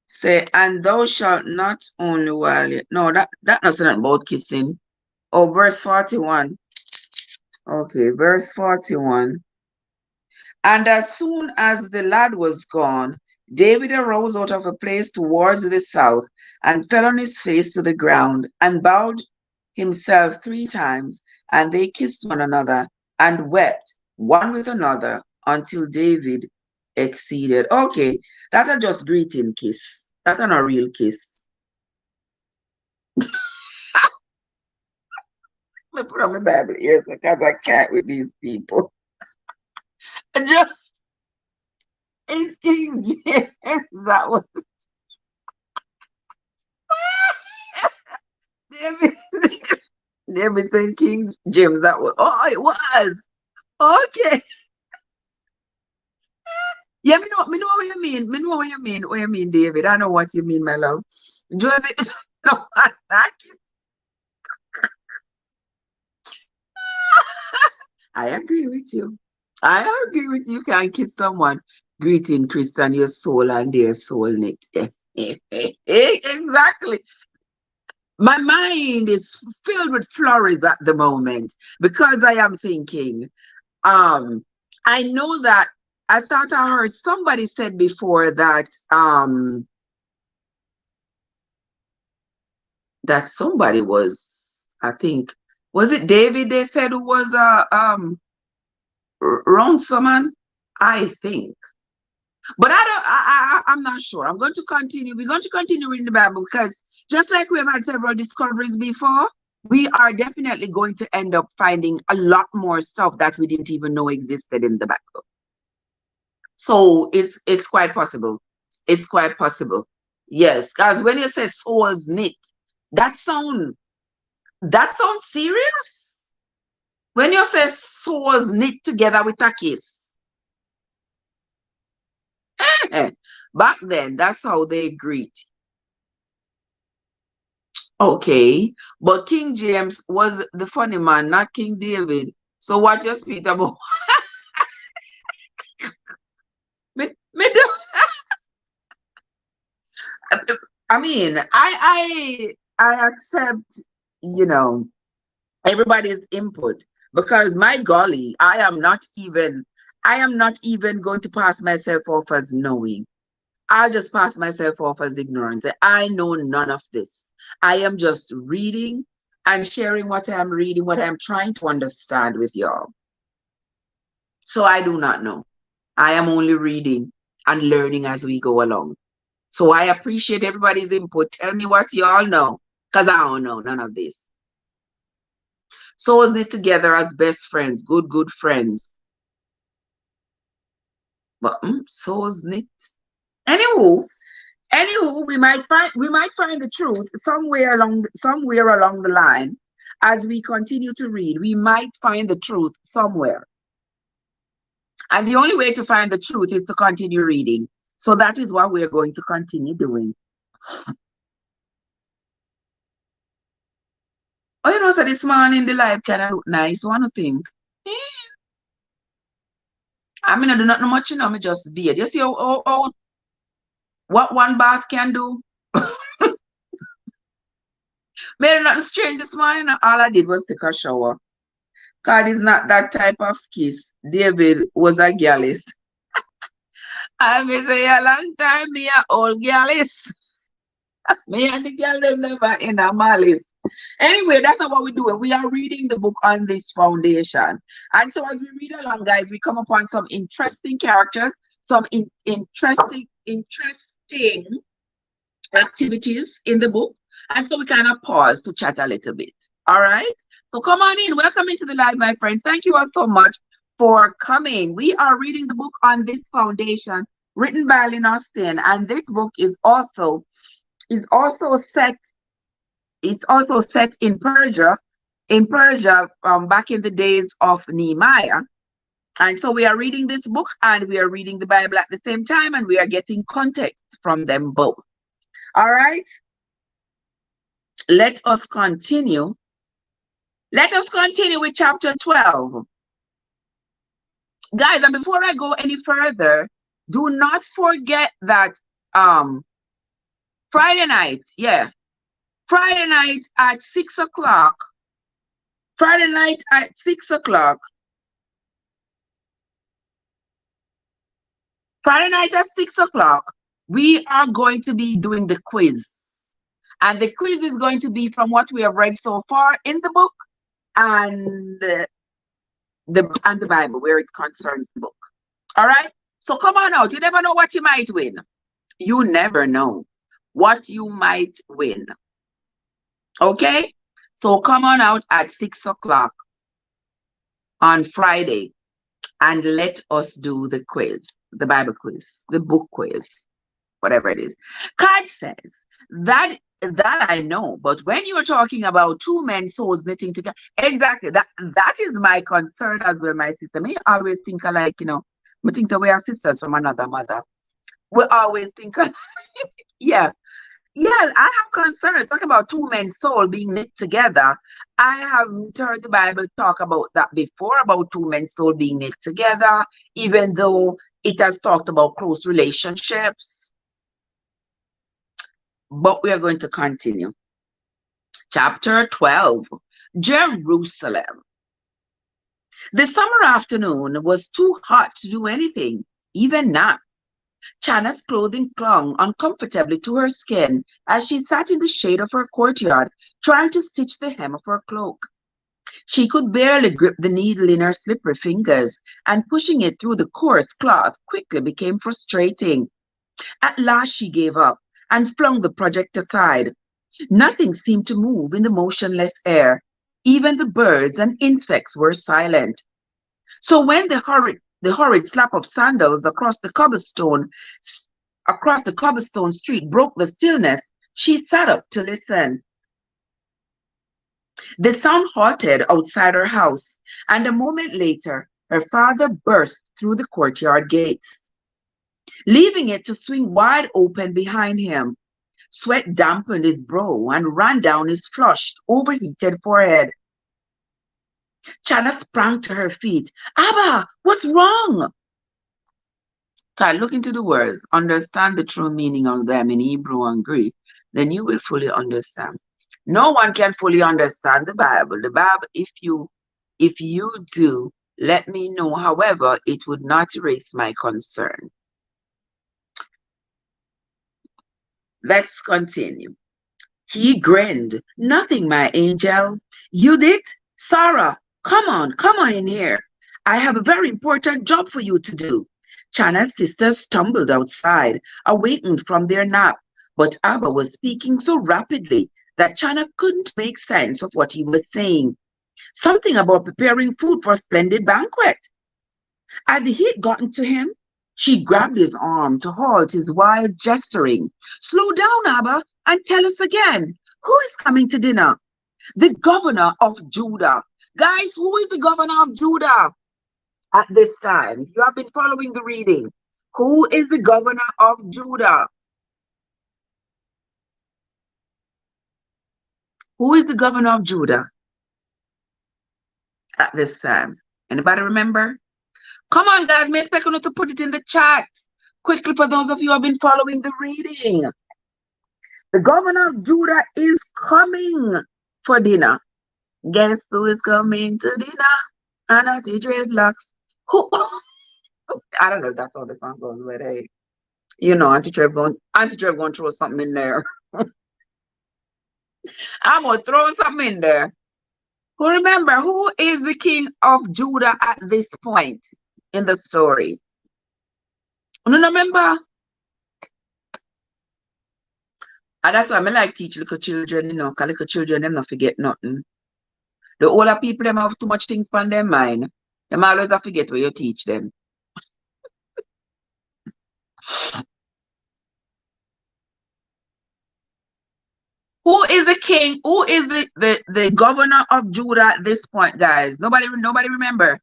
Say, and thou shalt not only while you... No, that doesn't about kissing. Oh, verse 41. Okay, verse 41. And as soon as the lad was gone, David arose out of a place towards the south and fell on his face to the ground and bowed himself 3 times, and they kissed one another and wept one with another until David exceeded. Okay, that's a just greeting kiss. That's not a real kiss. I put on my Bible ears because I can't with these people. Just it's King James, that was David saying King James, that was it was okay. Yeah, me know what you mean. Me know what you mean. What you mean, David? I know what you mean, my love. Josie, no, I agree with you. I agree with you. You can't kiss someone. Greeting Christian, your soul and their soul knit. Exactly. My mind is filled with flurries at the moment because I am thinking, I know that I thought I heard somebody said before that that somebody was, I think, was it David they said who was a ransomer? I think. But I'm not sure. I'm going to continue. We're going to continue reading the Bible because just like we have had several discoveries before, we are definitely going to end up finding a lot more stuff that we didn't even know existed in the Bible. So it's quite possible. It's quite possible. Yes, because when you say souls knit, that sounds serious. When you say souls knit together with a kiss. Back then, that's how they greet. Okay, but King James was the funny man, not King David. So what you speak about? I mean, I accept, you know, everybody's input because my golly, I am not even going to pass myself off as knowing. I'll just pass myself off as ignorant. I know none of this. I am just reading and sharing what I'm reading, what I'm trying to understand with y'all. So I do not know. I am only reading and learning as we go along. So I appreciate everybody's input. Tell me what y'all know, because I don't know none of this. Souls knit together as best friends, good friends. But souls knit. Anywho, we might find the truth somewhere along the line as we continue to read. We might find the truth somewhere. And the only way to find the truth is to continue reading. So that is what we're going to continue doing. Oh, you know, so this morning the live kind of look nice. One think. I mean, I do not know much, you know, me just beard. You see how what one bath can do? Made nothing strange this morning. All I did was take a shower. God is not that type of kiss. David was a gallus. I may say a long time, me a old gallus. Me and the girl them never in a malice. Anyway, that's not what we're doing. We are reading the book on this foundation. And so as we read along, guys, we come upon some interesting characters, some interesting activities in the book. And so we kind of pause to chat a little bit. All right. So come on in. Welcome into the live, my friends. Thank you all so much for coming. We are reading the book on this foundation written by Lynn Austin. And this book is also set in Persia, back in the days of Nehemiah. And so we are reading this book and we are reading the Bible at the same time, and we are getting context from them both. All right. Let us continue. Let us continue with chapter 12. Guys, and before I go any further, do not forget that Friday night at 6 o'clock. Friday night at 6 o'clock. Friday night at 6 o'clock, we are going to be doing the quiz. And the quiz is going to be from what we have read so far in the book and the Bible, where it concerns the book. All right? So come on out. You never know what you might win. You never know what you might win. Okay? So come on out at 6 o'clock on Friday and let us do the quiz, the Bible quiz, the book quiz, whatever it is. God says that I know, but when you're talking about two men souls knitting together, exactly, that is my concern as well, my sister. Me always think alike, you know, we think that we are sisters from another mother. We always think, yeah, I have concerns. Talk about two men's soul being knit together. I have heard the Bible talk about that before, about two men's soul being knit together, even though it has talked about close relationships. But we are going to continue. Chapter 12, Jerusalem. The summer afternoon was too hot to do anything, even now. Chana's clothing clung uncomfortably to her skin as she sat in the shade of her courtyard, trying to stitch the hem of her cloak. She could barely grip the needle in her slippery fingers, and pushing it through the coarse cloth quickly became frustrating. At last she gave up and flung the project aside. Nothing seemed to move in the motionless air. Even the birds and insects were silent. So when the horrid slap of sandals across the cobblestone street broke the stillness, she sat up to listen. The sound halted outside her house, and a moment later her father burst through the courtyard gates, leaving it to swing wide open behind him. Sweat dampened his brow and ran down his flushed, overheated forehead. Chana sprang to her feet. Abba, what's wrong? God, look into the words, understand the true meaning of them in Hebrew and Greek, then you will fully understand. No one can fully understand the Bible. The Bible, if you do, let me know. However, it would not erase my concern. Let's continue. He grinned. Nothing, my angel. You did? Sarah, come on in here. I have a very important job for you to do. Chana's sisters stumbled outside, awakened from their nap, but Abba was speaking so rapidly that Chana couldn't make sense of what he was saying. Something about preparing food for a splendid banquet. Had the heat gotten to him? She grabbed his arm to halt his wild gesturing. Slow down, Abba, and tell us again. Who is coming to dinner? The governor of Judah. Guys, who is the governor of Judah at this time? You have been following the reading. Who is the governor of Judah? Who is the governor of Judah at this time? Anybody remember? Come on, guys, may I expect you to put it in the chat quickly for those of you who have been following the reading. The governor of Judah is coming for dinner. Guess who is coming to dinner? Auntie Dreadlocks. Who? I don't know if that's how the song goes, but hey, Auntie Trev going to throw something in there. I'm gonna throw something in there. Who remember who is the king of Judah at this point in the story? You remember? And that's why I like teach little children, because little children them not forget nothing. The older people them have too much things on their mind. Them always have forget what you teach them. Who is the king? Who is the governor of Judah at this point, guys? Nobody remember.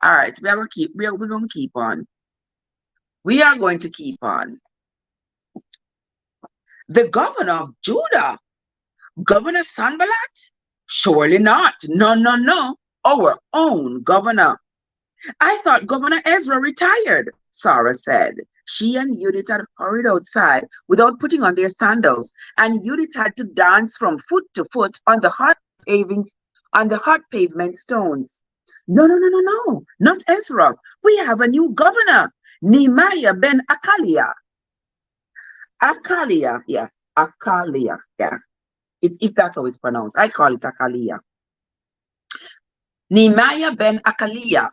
All right, we're gonna keep on. We are going to keep on. The governor of Judah, Governor Sanballat? Surely not. No. Our own governor. I thought Governor Ezra retired, Sarah said. She and Judith had hurried outside without putting on their sandals, and Judith had to dance from foot to foot on the hot pavement stones. No, not Ezra. We have a new governor, Nehemiah ben Akaliah. Akaliah, yeah. If that's how it's pronounced, I call it Akaliah. Nehemiah ben Akaliah.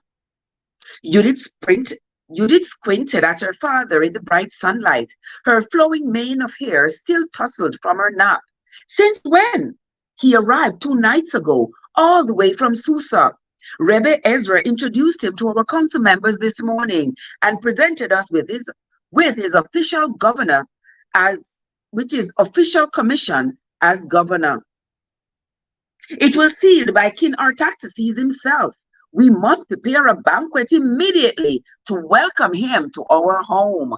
Judith squinted at her father in the bright sunlight, her flowing mane of hair still tousled from her nap. Since when? He arrived 2 nights ago, all the way from Susa. Rebbe Ezra introduced him to our council members this morning and presented us with his official governor which is official commission as governor. It was sealed by King Artaxerxes himself. We must prepare a banquet immediately to welcome him to our home.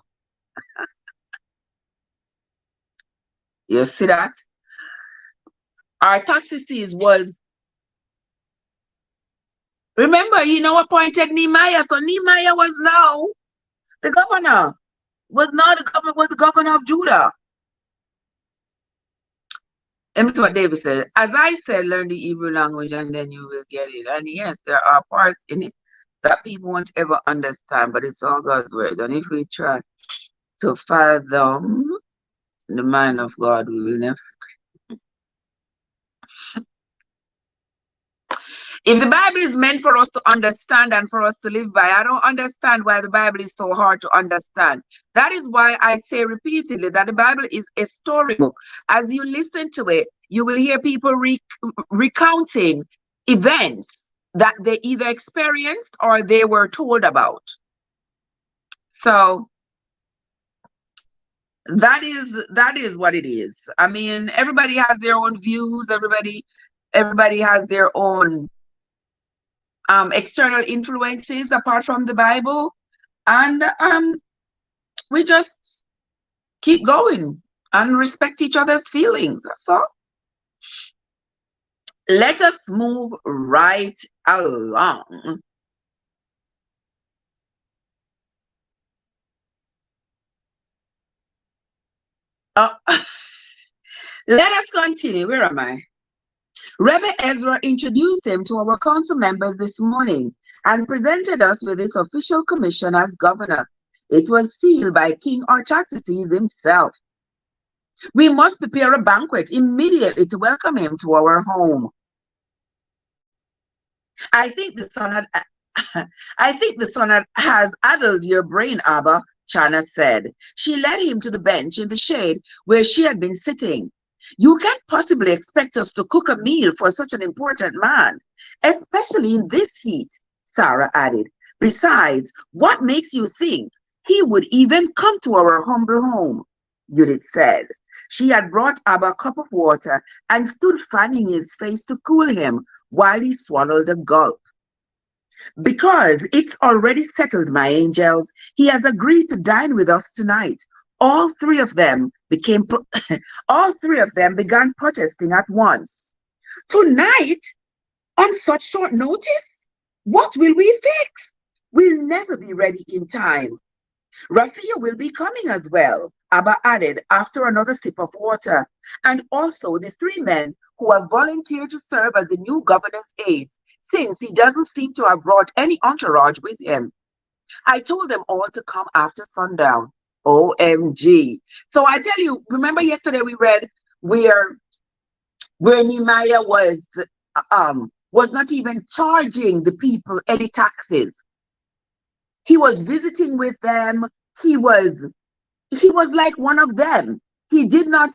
You see that? Artaxerxes was, remember, appointed Nehemiah. So Nehemiah was now the governor. Was the governor of Judah. Let me see what David said. As I said, learn the Hebrew language and then you will get it. And yes, there are parts in it that people won't ever understand, but it's all God's word. And if we try to fathom the mind of God, we will never. If the Bible is meant for us to understand and for us to live by, I don't understand why the Bible is so hard to understand. That is why I say repeatedly that the Bible is a storybook. As you listen to it, you will hear people recounting events that they either experienced or they were told about. So that is what it is. I mean, everybody has their own views. Everybody has their own external influences apart from the Bible, and we just keep going and respect each other's feelings. That's all. Let us move right along. Let us continue. Where am I? Rebbe Ezra introduced him to our council members this morning and presented us with his official commission as governor. It was sealed by King Artaxerxes himself. We must prepare a banquet immediately to welcome him to our home. I think the son has addled your brain, Abba, Chana said. She led him to the bench in the shade where she had been sitting. You can't possibly expect us to cook a meal for such an important man, especially in this heat, Sarah added. Besides, what makes you think he would even come to our humble home? Judith said. She had brought Abba a cup of water and stood fanning his face to cool him while he swallowed a gulp. Because it's already settled, my angels. He has agreed to dine with us tonight. All three of them began protesting at once. Tonight, on such short notice? What will we fix? We'll never be ready in time. Rafia will be coming as well, Abba added after another sip of water, and also the three men who have volunteered to serve as the new governor's aides, since he doesn't seem to have brought any entourage with him. I told them all to come after sundown. OMG. So I tell you, remember yesterday we read where Nehemiah was not even charging the people any taxes. He was visiting with them. He was like one of them. He did not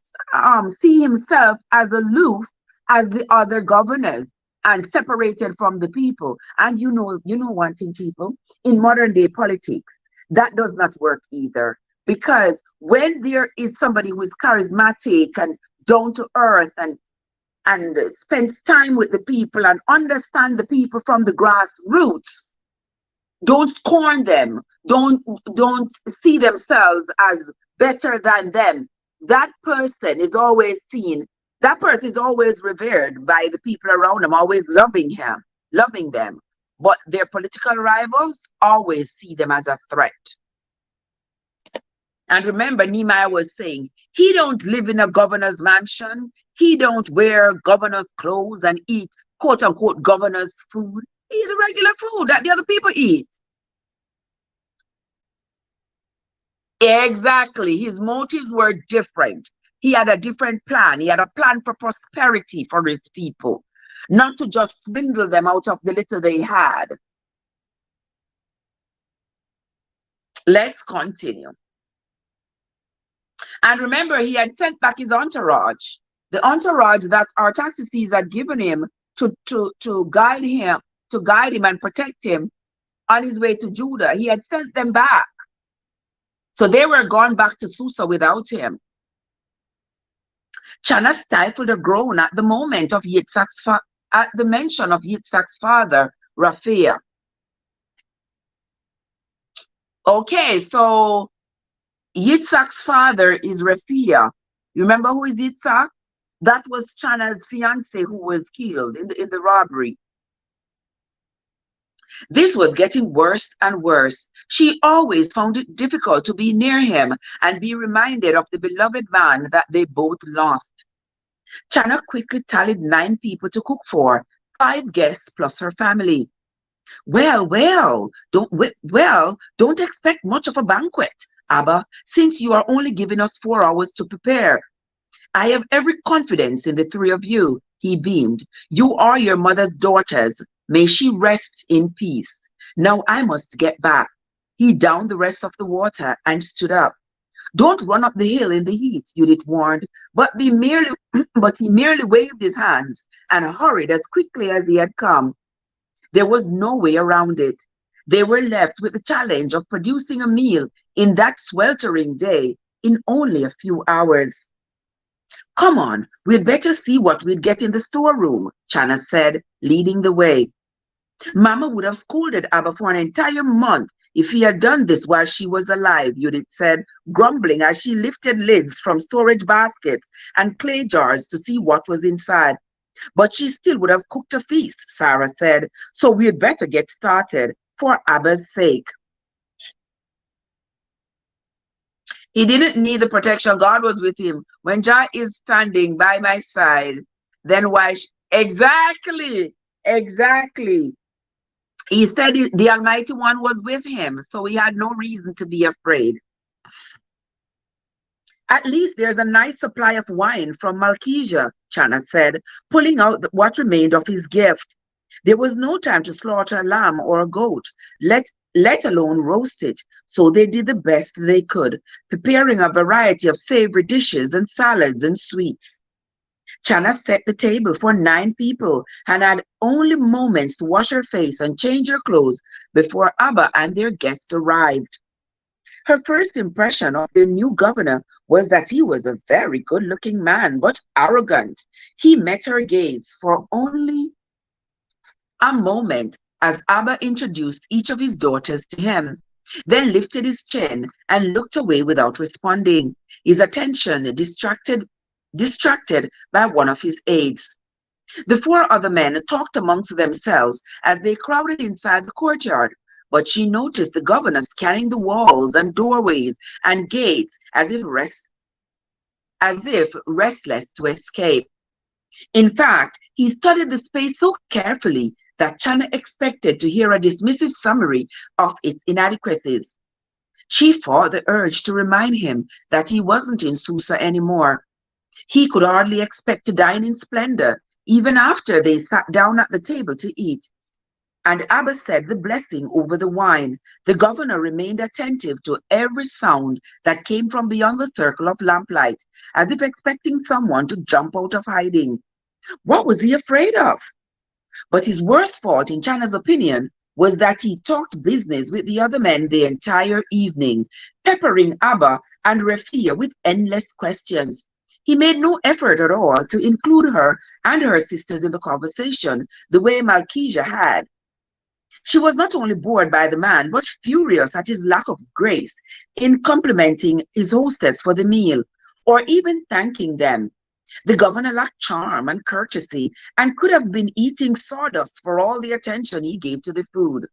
see himself as aloof as the other governors and separated from the people. And you know one thing, people, in modern day politics, that does not work either. Because when there is somebody who is charismatic and down to earth and spends time with the people and understand the people from the grassroots, don't scorn them, don't see themselves as better than them. That person is always revered by the people around him, always loving them. But their political rivals always see them as a threat. And remember, Nehemiah was saying, he don't live in a governor's mansion. He don't wear governor's clothes and eat quote unquote governor's food. He eats the regular food that the other people eat. Exactly. His motives were different. He had a different plan. He had a plan for prosperity for his people, not to just swindle them out of the little they had. Let's continue. And remember, he had sent back his entourage, the entourage that Artaxerxes had given him to guide him and protect him on his way to Judah. He had sent them back. So they were gone back to Susa without him. Chana stifled a groan at the mention of Yitzhak's father, Rafia. Okay, so Yitzhak's father is Rafia. You remember who is Yitzhak? That was Chana's fiance who was killed in the robbery. This was getting worse and worse. She always found it difficult to be near him and be reminded of the beloved man that they both lost. Chana quickly tallied 9 people to cook for, 5 guests plus her family. Don't expect much of a banquet, Abba, since you are only giving us 4 hours to prepare. I have every confidence in the three of you, he beamed. You are your mother's daughters. May she rest in peace. Now I must get back. He downed the rest of the water and stood up. Don't run up the hill in the heat, Judith warned, but he merely waved his hands and hurried as quickly as he had come. There was no way around it. They were left with the challenge of producing a meal in that sweltering day in only a few hours. Come on, we'd better see what we'd get in the storeroom, Chana said, leading the way. Mama would have scolded Abba for an entire month if he had done this while she was alive, Judith said, grumbling as she lifted lids from storage baskets and clay jars to see what was inside. But she still would have cooked a feast, Sarah said, so we'd better get started, for Abba's sake. He didn't need the protection. God was with him. When Jah is standing by my side, then why? Exactly. He said the Almighty One was with him, so he had no reason to be afraid. At least there's a nice supply of wine from Malkesia, Chana said, pulling out what remained of his gift. There was no time to slaughter a lamb or a goat, let alone roast it, so they did the best they could, preparing a variety of savory dishes and salads and sweets. Chana set the table for 9 people and had only moments to wash her face and change her clothes before Abba and their guests arrived. Her first impression of their new governor was that he was a very good-looking man, but arrogant. He met her gaze for only a moment as Abba introduced each of his daughters to him, then lifted his chin and looked away without responding, his attention distracted by one of his aides. The 4 other men talked amongst themselves as they crowded inside the courtyard, but she noticed the governor scanning the walls and doorways and gates as if restless to escape. In fact, he studied the space so carefully that Chana expected to hear a dismissive summary of its inadequacies. She fought the urge to remind him that he wasn't in Susa anymore. He could hardly expect to dine in splendor, even after they sat down at the table to eat. And Abba said the blessing over the wine. The governor remained attentive to every sound that came from beyond the circle of lamplight, as if expecting someone to jump out of hiding. What was he afraid of? But his worst fault, in Chana's opinion, was that he talked business with the other men the entire evening, peppering Abba and Refia with endless questions. He made no effort at all to include her and her sisters in the conversation the way Malkesia had. She was not only bored by the man, but furious at his lack of grace in complimenting his hostess for the meal, or even thanking them. The governor lacked charm and courtesy and could have been eating sawdust for all the attention he gave to the food.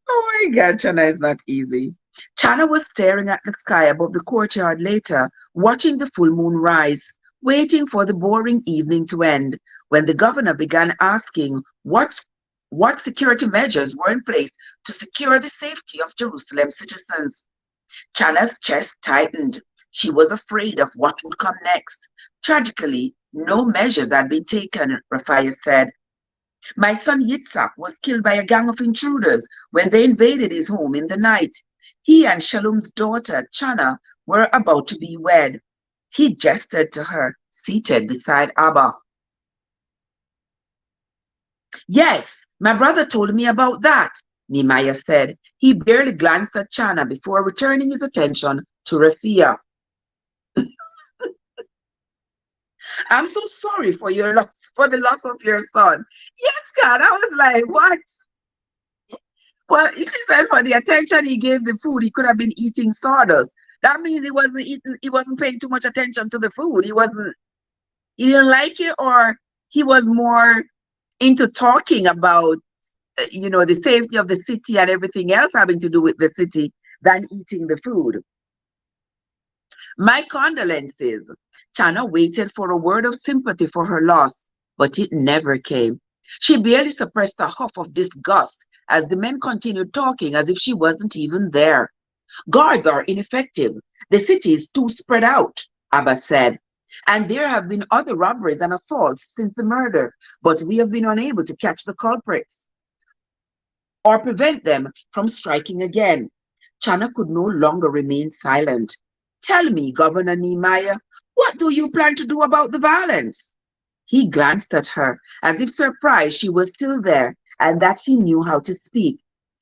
Oh my God, Chana is not easy. Chana was staring at the sky above the courtyard later, watching the full moon rise, waiting for the boring evening to end, when the governor began asking what security measures were in place to secure the safety of Jerusalem citizens. Chana's chest tightened. She was afraid of what would come next. Tragically, no measures had been taken, Raphael said. My son Yitzhak was killed by a gang of intruders when they invaded his home in the night. He and Shalom's daughter, Chana, were about to be wed. He gestured to her, seated beside Abba. Yes, my brother told me about that, Nehemiah said. He barely glanced at Chana before returning his attention to Refia. I'm so sorry for your loss, for the loss of your son. Yes, God. I was like, what? Well, if he said for the attention he gave the food, he could have been eating sawdust. That means he wasn't paying too much attention to the food. He didn't like it, or he was more into talking about, the safety of the city and everything else having to do with the city than eating the food. My condolences. Chana waited for a word of sympathy for her loss, but it never came. She barely suppressed a huff of disgust as the men continued talking as if she wasn't even there. Guards are ineffective. The city is too spread out, Abba said. And there have been other robberies and assaults since the murder, but we have been unable to catch the culprits or prevent them from striking again. Chana could no longer remain silent. Tell me, Governor Nehemiah, what do you plan to do about the violence? He glanced at her, as if surprised she was still there and that she knew how to speak.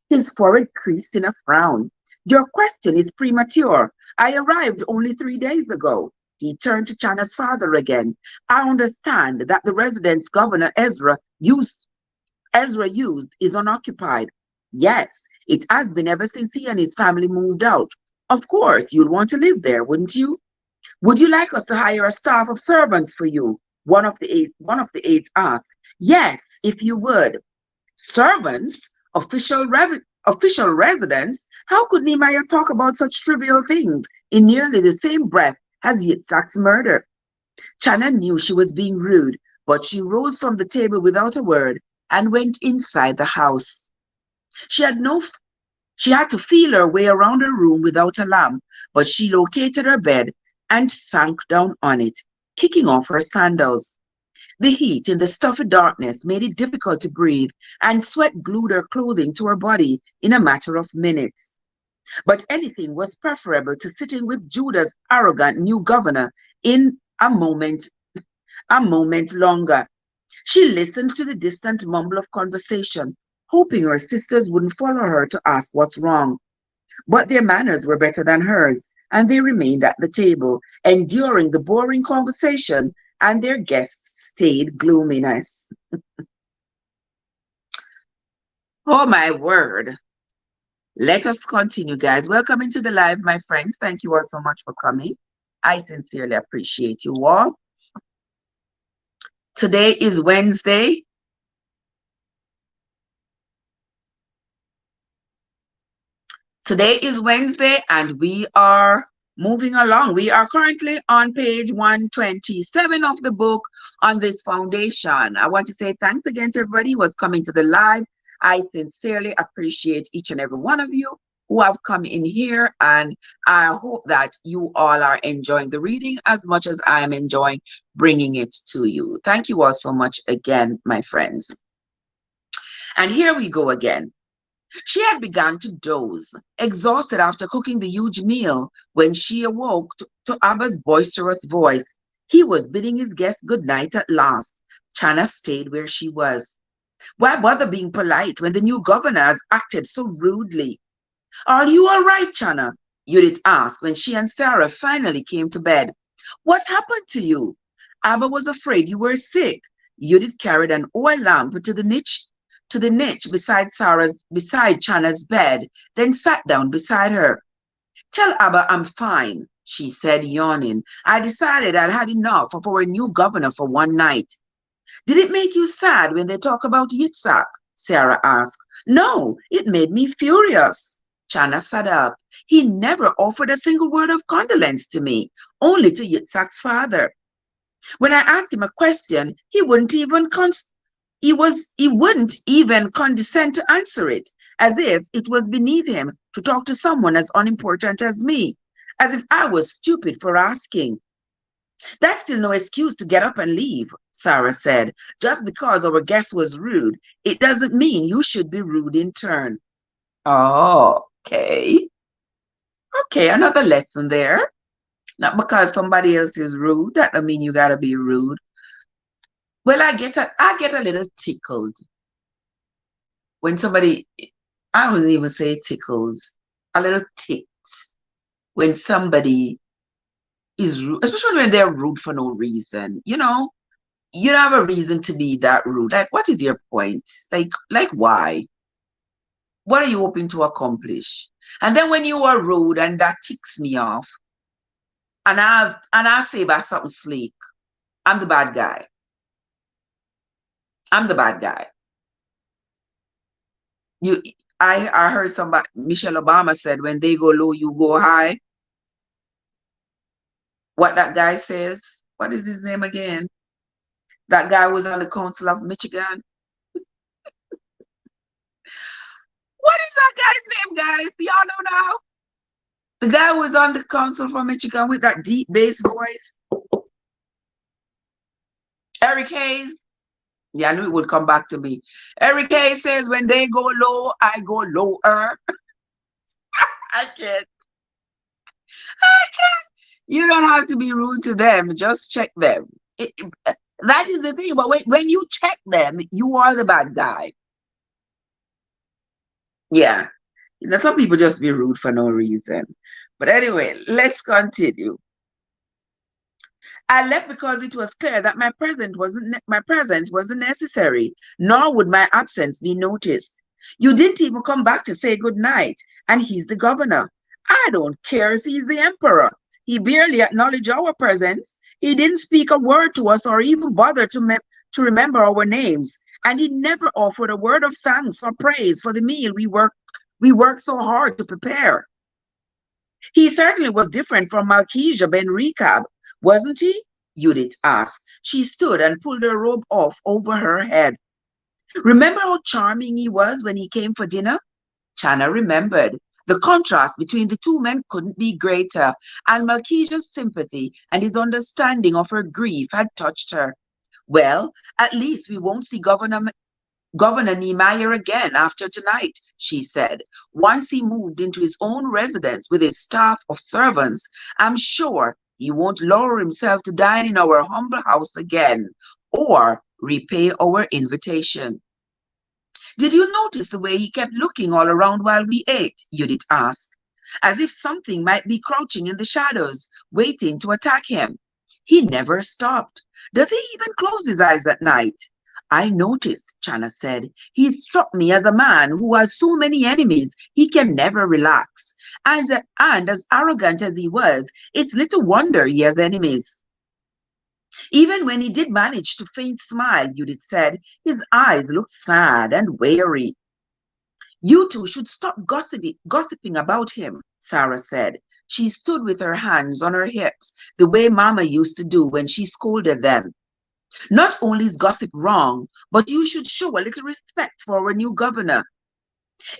His forehead creased in a frown. Your question is premature. I arrived only 3 days ago. He turned to Chana's father again. I understand that the residence Governor Ezra used is unoccupied. Yes, it has been ever since he and his family moved out. Of course, you'd want to live there, wouldn't you? Would you like us to hire a staff of servants for you? One of the aides asked. Yes, if you would. Servants? Official residents? How could Nehemiah talk about such trivial things in nearly the same breath as Yitzhak's murder? Chana knew she was being rude, but she rose from the table without a word and went inside the house. She had no she had to feel her way around her room without a lamp, but she located her bed and sank down on it, kicking off her sandals. The heat in the stuffy darkness made it difficult to breathe, and sweat glued her clothing to her body in a matter of minutes. But anything was preferable to sitting with Judah's arrogant new governor in a moment longer. She listened to the distant mumble of conversation, hoping her sisters wouldn't follow her to ask what's wrong. But their manners were better than hers, and they remained at the table, enduring the boring conversation, and their guests stayed gloominess. Oh my word. Let us continue, guys. Welcome into the live, my friends. Thank you all so much for coming. I sincerely appreciate you all. Today is Wednesday. Today is Wednesday, and we are moving along. We are currently on page 127 of the book on this foundation. I want to say thanks again to everybody who has coming to the live. I sincerely appreciate each and every one of you who have come in here, and I hope that you all are enjoying the reading as much as I am enjoying bringing it to you. Thank you all so much again, my friends. And here we go again. She had begun to doze, exhausted after cooking the huge meal, when she awoke to Abba's boisterous voice. He was bidding his guests good night at last. Chana stayed where she was. Why bother being polite when the new governor has acted so rudely? Are you all right, Chana? Judith asked when she and Sarah finally came to bed. What happened to you? Abba was afraid you were sick. Judith carried an oil lamp to the niche beside Chana's bed, then sat down beside her. Tell Abba I'm fine, she said, yawning. I decided I'd had enough of our new governor for one night. Did it make you sad when they talk about Yitzhak? Sarah asked. No, it made me furious. Chana sat up. He never offered a single word of condolence to me, only to Yitzhak's father. When I asked him a question, he wouldn't even condescend to answer it, as if it was beneath him to talk to someone as unimportant as me, as if I was stupid for asking. That's still no excuse to get up and leave, Sarah said. Just because our guest was rude, it doesn't mean you should be rude in turn. Oh, okay. Okay, another lesson there. Not because somebody else is rude, that don't mean you gotta be rude. Well, I get a little tickled when somebody, I wouldn't even say tickled, a little ticked when somebody is rude, especially when they're rude for no reason. You don't have a reason to be that rude. Like, what is your point? Like why? What are you hoping to accomplish? And then when you are rude and that ticks me off, and I say about something sleek, I'm the bad guy. I'm the bad guy. I heard somebody, Michelle Obama said, when they go low, you go high. What that guy says, what is his name again? That guy was on the Council of Michigan. What is that guy's name, guys? Do y'all know now? The guy who was on the council from Michigan with that deep bass voice. Eric Hayes. Yeah, I knew it would come back to me. Eric Hayes says, when they go low, I go lower. I can't. I can't. You don't have to be rude to them. Just check them. That is the thing. But when you check them, you are the bad guy. Yeah. You know, some people just be rude for no reason. But anyway, let's continue. I left because it was clear that my presence wasn't necessary, nor would my absence be noticed. You didn't even come back to say good night, and he's the governor. I don't care if he's the emperor. He barely acknowledged our presence. He didn't speak a word to us or even bother to remember our names. And he never offered a word of thanks or praise for the meal we worked so hard to prepare. He certainly was different from Malkesia Ben Recab, wasn't he? Judith asked. She stood and pulled her robe off over her head. Remember how charming he was when he came for dinner? Chana remembered. The contrast between the two men couldn't be greater, and Malkesia's sympathy and his understanding of her grief had touched her. Well, at least we won't see Governor Niemeyer again after tonight, she said. Once he moved into his own residence with his staff of servants, I'm sure he won't lower himself to dine in our humble house again or repay our invitation. Did you notice the way he kept looking all around while we ate? Judith asked, as if something might be crouching in the shadows, waiting to attack him. He never stopped. Does he even close his eyes at night? I noticed, Chana said. He struck me as a man who has so many enemies he can never relax. And as arrogant as he was, it's little wonder he has enemies. Even when he did manage to faint smile, Judith said, his eyes looked sad and weary. You two should stop gossiping about him, Sarah said. She stood with her hands on her hips, the way Mama used to do when she scolded them. Not only is gossip wrong, but you should show a little respect for our new governor.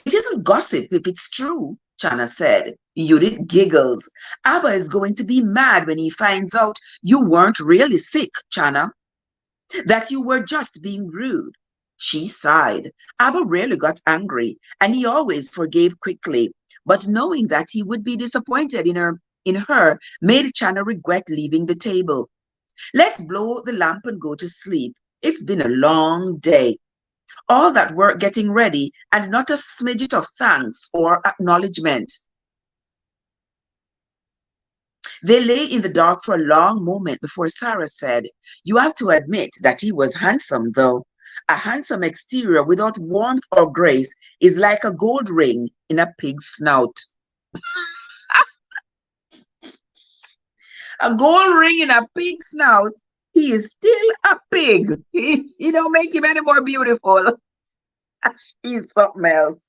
It isn't gossip if it's true, Chana said. Judith giggles. Abba is going to be mad when he finds out you weren't really sick, Chana. That you were just being rude. She sighed. Abba rarely got angry, and he always forgave quickly. But knowing that he would be disappointed in her made Chana regret leaving the table. Let's blow the lamp and go to sleep. It's been a long day. All that work getting ready and not a smidget of thanks or acknowledgement. They lay in the dark for a long moment before Sarah said, you have to admit that he was handsome, though. A handsome exterior without warmth or grace is like a gold ring in a pig's snout. A gold ring in a pig's snout, he is still a pig. He don't make him any more beautiful. He's something else.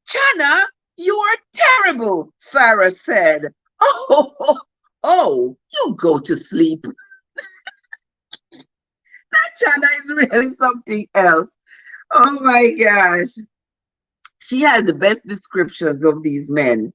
Chana, you are terrible, Sarah said. Oh, you go to sleep. That Chana is really something else. Oh my gosh. She has the best descriptions of these men.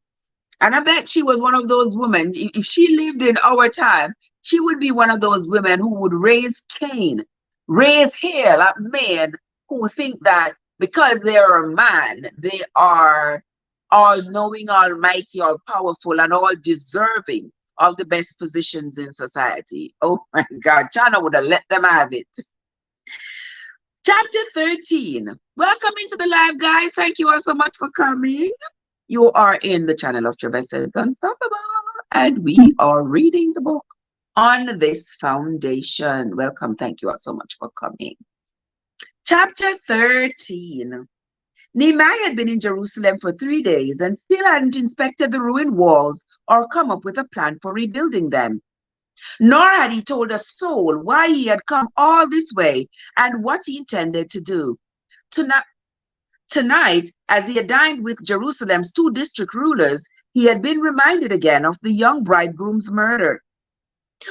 And I bet she was one of those women, if she lived in our time, she would be one of those women who would raise Cain, raise hell at men who think that because they are a man, they are all-knowing, almighty, all-powerful, and all-deserving of the best positions in society. Oh my God, Chana would have let them have it. Chapter 13. Welcome into the live, guys. Thank you all so much for coming. You are in the channel of Trevessence Unstoppable, and we are reading the book On This Foundation. Welcome. Thank you all so much for coming. Chapter 13. Nehemiah had been in Jerusalem for 3 days and still hadn't inspected the ruined walls or come up with a plan for rebuilding them. Nor had he told a soul why he had come all this way and what he intended to do. Tonight, as he had dined with Jerusalem's 2 district rulers, he had been reminded again of the young bridegroom's murder.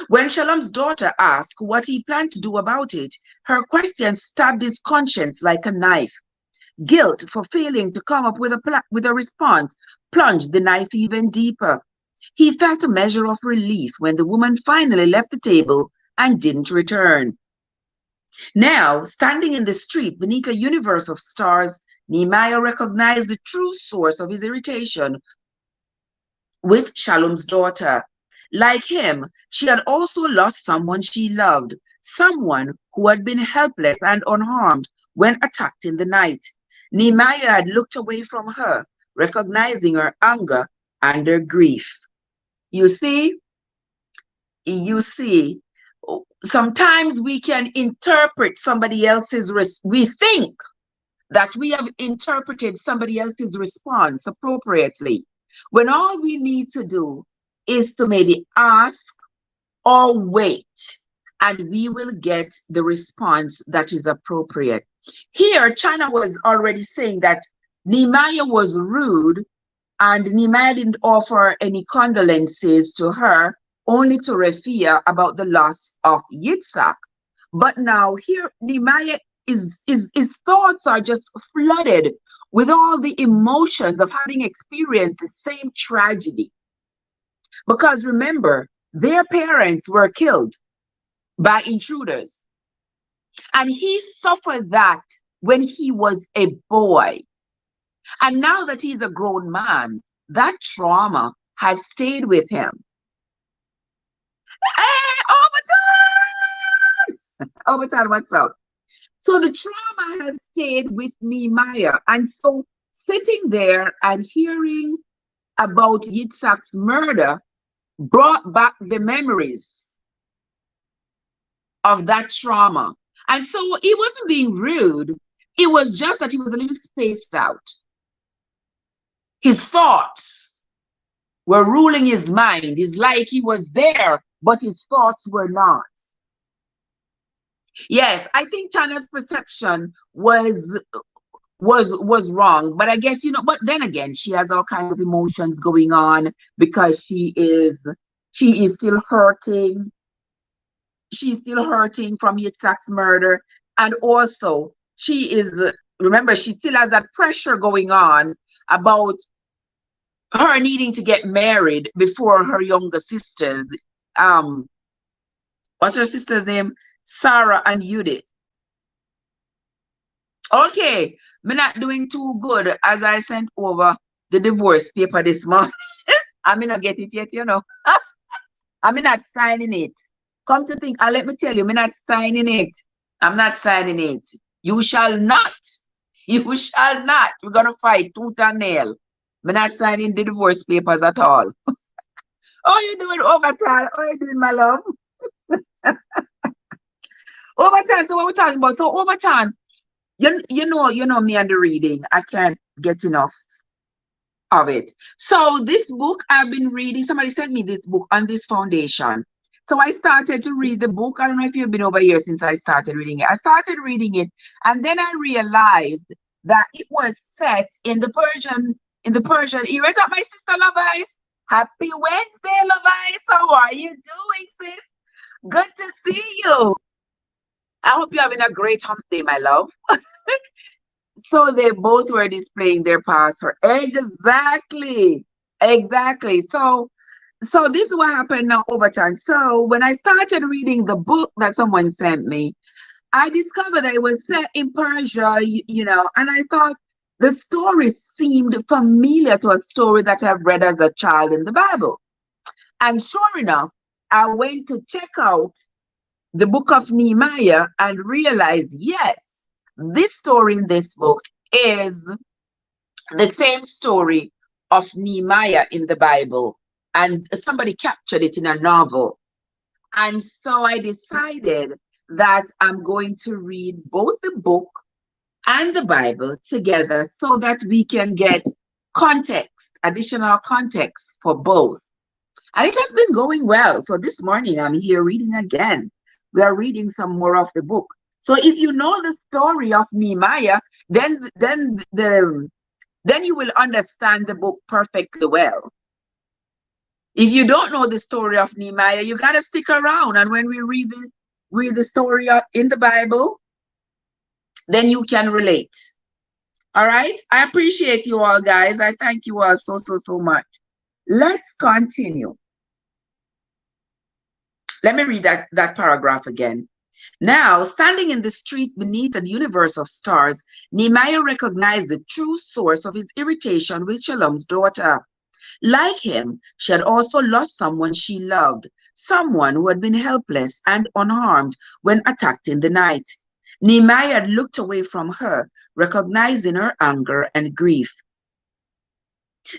When Shalom's daughter asked what he planned to do about it, her question stabbed his conscience like a knife. Guilt for failing to come up with a response plunged the knife even deeper. He felt a measure of relief when the woman finally left the table and didn't return. Now, standing in the street beneath a universe of stars, Nehemiah recognized the true source of his irritation with Shalom's daughter. Like him, she had also lost someone she loved, someone who had been helpless and unharmed when attacked in the night. Nehemiah had looked away from her, recognizing her anger and her grief. You see, sometimes we can interpret somebody else's, we think that we have interpreted somebody else's response appropriately, when all we need to do is to maybe ask or wait, and we will get the response that is appropriate. Here, China was already saying that Nehemiah was rude, and Nehemiah didn't offer any condolences to her, only to Rephia about the loss of Yitzhak. But now here, Nehemiah his thoughts are just flooded with all the emotions of having experienced the same tragedy. Because remember, their parents were killed by intruders. And he suffered that when he was a boy. And now that he's a grown man, that trauma has stayed with him. Hey, Overton! Overton, what's up? So the trauma has stayed with Nehemiah. And so sitting there and hearing about Yitzhak's murder brought back the memories of that trauma. And so he wasn't being rude. It was just that he was a little spaced out. His thoughts were ruling his mind. It's like he was there, but his thoughts were not. Yes, I think Tana's perception was wrong, but I guess, but then again, she has all kinds of emotions going on because she is still hurting. She's still hurting from Yitzhak's murder, and also remember, she still has that pressure going on about her needing to get married before her younger sisters. What's her sister's name? Sarah and Judith. Okay, I'm not doing too good as I sent over the divorce paper this morning. I'm not get it yet, I'm not signing it. Come to think, let me tell you, I'm not signing it. I'm not signing it. You shall not. You shall not. We're going to fight tooth and nail. I'm not signing the divorce papers at all. Oh, you doing Overton? Oh, you doing, my love? Overton, so what we're talking about? So Overton, you know me and the reading. I can't get enough of it. So this book I've been reading, somebody sent me this book on this foundation. So I started to read the book. I don't know if you've been over here since I started reading it. I started reading it, and then I realized that it was set in the Persian era. Is that my sister Lovice? Happy Wednesday, Lovice. How are you doing, sis? Good to see you. I hope you're having a great hump day, my love. So they both were displaying their passport. Exactly. So this is what happened now over time. So when I started reading the book that someone sent me, I discovered that it was set in Persia, and I thought the story seemed familiar to a story that I've read as a child in the Bible. And sure enough, I went to check out the book of Nehemiah and realized, yes, this story in this book is the same story of Nehemiah in the Bible, and somebody captured it in a novel. And so I decided that I'm going to read both the book and the Bible together so that we can get additional context for both. And it has been going well. So this morning I'm here reading again. We are reading some more of the book. So if you know the story of Nehemiah, then you will understand the book perfectly well. If you don't know the story of Nehemiah, you got to stick around. And when we read the story in the Bible, then you can relate. All right. I appreciate you all, guys. I thank you all so much. Let's continue. Let me read that paragraph again. Now, standing in the street beneath a universe of stars, Nehemiah recognized the true source of his irritation with Shalom's daughter. Like him, she had also lost someone she loved, someone who had been helpless and unharmed when attacked in the night. Nehemiah had looked away from her, recognizing her anger and grief.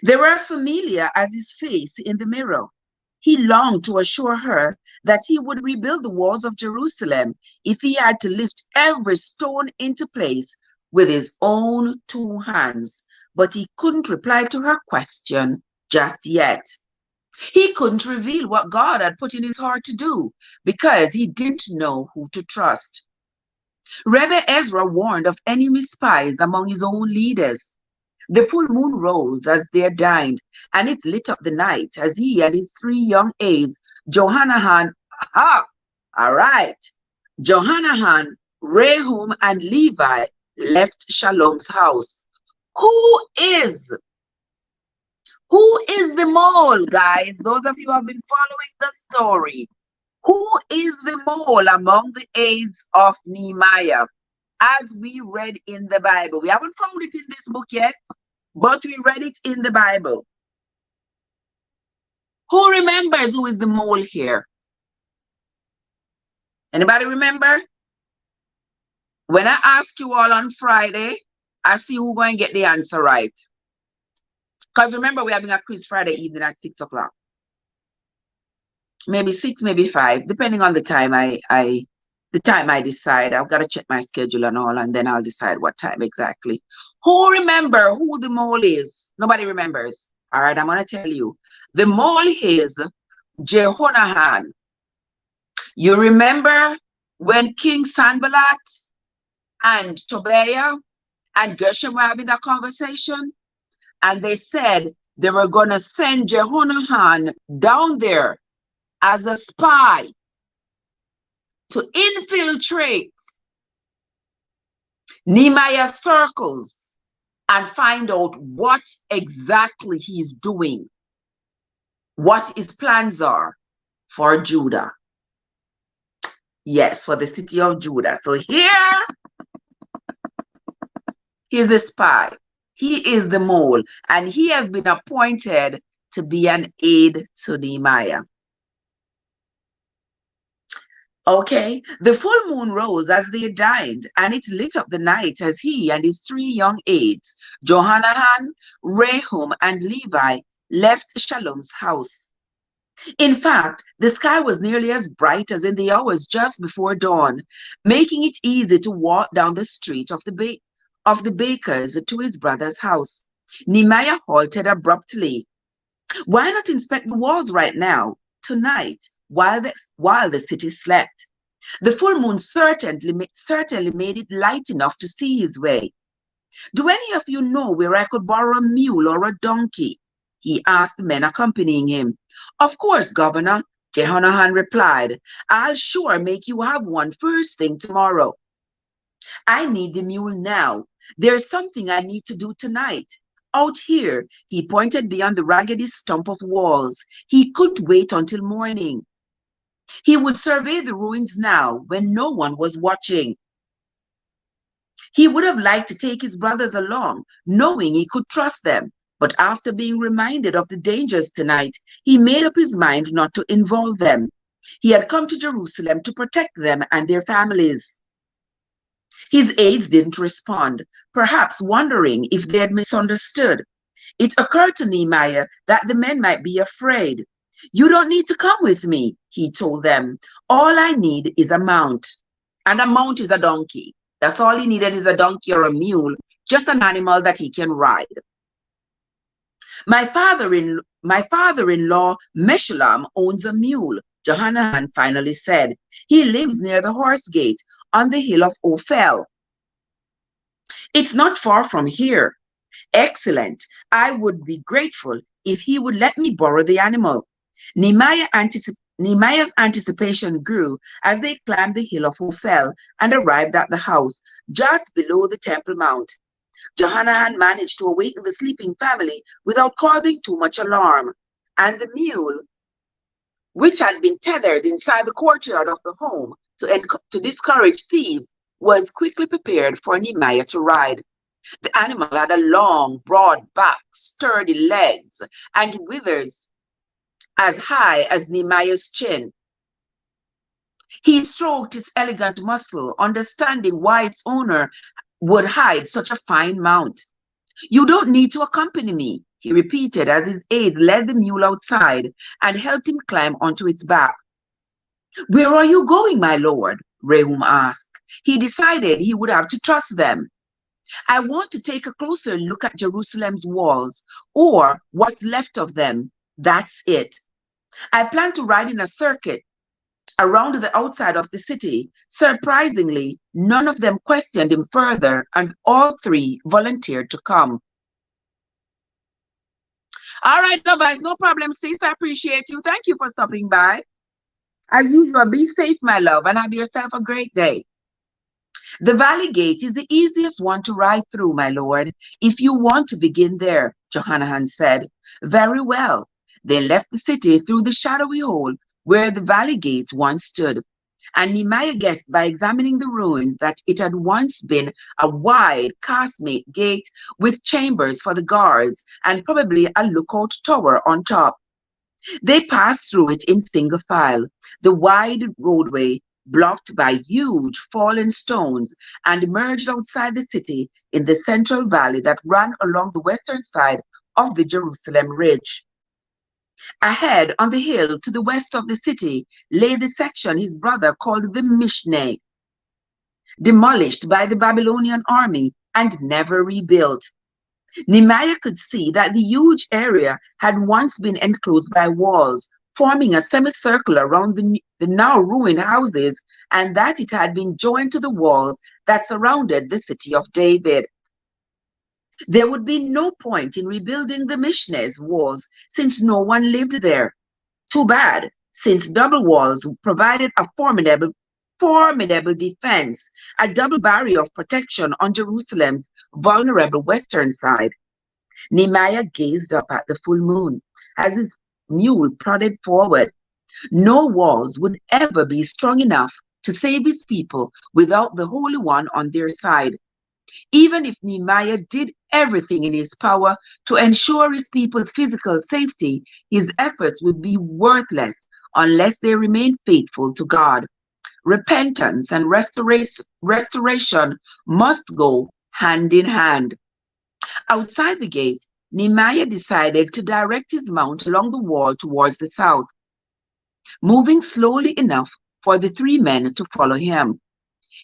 They were as familiar as his face in the mirror. He longed to assure her that he would rebuild the walls of Jerusalem if he had to lift every stone into place with his own two hands. But he couldn't reply to her question just yet. He couldn't reveal what God had put in his heart to do because he didn't know who to trust. Rebbe Ezra warned of enemy spies among his own leaders. The full moon rose as they dined, and it lit up the night as he and his three young aides, Johanan, Johanan, Rehum, and Levi, left Shalom's house. Who is the mole, guys? Those of you who have been following the story. Who is the mole among the aides of Nehemiah? As we read in the Bible. We haven't found it in this book yet, but we read it in the Bible. Who remembers who is the mole here? Anybody remember? When I ask you all on Friday, I see who's going to get the answer right. Because remember, we're having a quiz Friday evening at 6 o'clock. Maybe 6, maybe 5, depending on the time I decide. I've got to check my schedule and all, and then I'll decide what time exactly. Who remember who the mole is? Nobody remembers. All right, I'm going to tell you. The mole is Jehonahan. You remember when King Sanballat and Tobiah and Gershom were having that conversation? And they said they were going to send Jehonahan down there as a spy to infiltrate Nehemiah's circles and find out what exactly he's doing, what his plans are for Judah. Yes, for the city of Judah. So here, he's the spy. He is the mole, and he has been appointed to be an aide to Nehemiah. Okay, the full moon rose as they dined, and it lit up the night as he and his three young aides, Johanan, Rehum, and Levi, left Shalom's house. In fact, the sky was nearly as bright as in the hours just before dawn, making it easy to walk down the street of the bakers to his brother's house. Nehemiah halted abruptly. Why not inspect the walls right now, tonight, while the city slept? The full moon certainly made it light enough to see his way. Do any of you know where I could borrow a mule or a donkey? He asked the men accompanying him. Of course, Governor, Jehonahan replied. I'll sure make you have one first thing tomorrow. I need the mule now. There's something I need to do tonight. Out here, he pointed beyond the raggedy stump of walls. He couldn't wait until morning. He would survey the ruins now when no one was watching. He would have liked to take his brothers along, knowing he could trust them. But after being reminded of the dangers tonight, he made up his mind not to involve them. He had come to Jerusalem to protect them and their families. His aides didn't respond, perhaps wondering if they had misunderstood. It occurred to Nehemiah that the men might be afraid. You don't need to come with me, he told them. All I need is a mount. And a mount is a donkey. That's all he needed, is a donkey or a mule, just an animal that he can ride. My father-in-law, Meshullam, owns a mule, Johanan finally said. He lives near the horse gate on the hill of Ophel. It's not far from here. Excellent. I would be grateful if he would let me borrow the animal. Nehemiah's anticipation grew as they climbed the hill of Ophel and arrived at the house just below the Temple Mount. Johanan managed to awaken the sleeping family without causing too much alarm, and the mule, which had been tethered inside the courtyard of the home to discourage thieves, was quickly prepared for Nehemiah to ride. The animal had a long, broad back, sturdy legs, and withers as high as Nehemiah's chin. He stroked its elegant muscle, understanding why its owner would hide such a fine mount. "You don't need to accompany me," he repeated as his aide led the mule outside and helped him climb onto its back. "Where are you going, my lord?" Rehum asked. He decided he would have to trust them. "I want to take a closer look at Jerusalem's walls, or what's left of them. That's it. I plan to ride in a circuit around the outside of the city." Surprisingly, none of them questioned him further, and all three volunteered to come. All right, lovers, no problem, sis. I appreciate you. Thank you for stopping by. As usual, be safe, my love, and have yourself a great day. "The Valley Gate is the easiest one to ride through, my lord, if you want to begin there," Johanan said. Very well. They left the city through the shadowy hole where the Valley Gate once stood, and Nehemiah guessed by examining the ruins that it had once been a wide casemate gate with chambers for the guards and probably a lookout tower on top. They passed through it in single file, the wide roadway blocked by huge fallen stones, and emerged outside the city in the central valley that ran along the western side of the Jerusalem Ridge. Ahead, on the hill to the west of the city, lay the section his brother called the Mishneh, demolished by the Babylonian army and never rebuilt. Nehemiah could see that the huge area had once been enclosed by walls, forming a semicircle around the now ruined houses, and that it had been joined to the walls that surrounded the city of David. There would be no point in rebuilding the Mishneh's walls since no one lived there. Too bad, since double walls provided a formidable defense, a double barrier of protection on Jerusalem's vulnerable western side. Nehemiah gazed up at the full moon as his mule plodded forward. No walls would ever be strong enough to save his people without the Holy One on their side. Even if Nehemiah did everything in his power to ensure his people's physical safety, his efforts would be worthless unless they remained faithful to God. Repentance and restoration must go hand in hand. Outside the gate, Nehemiah decided to direct his mount along the wall towards the south, moving slowly enough for the three men to follow him.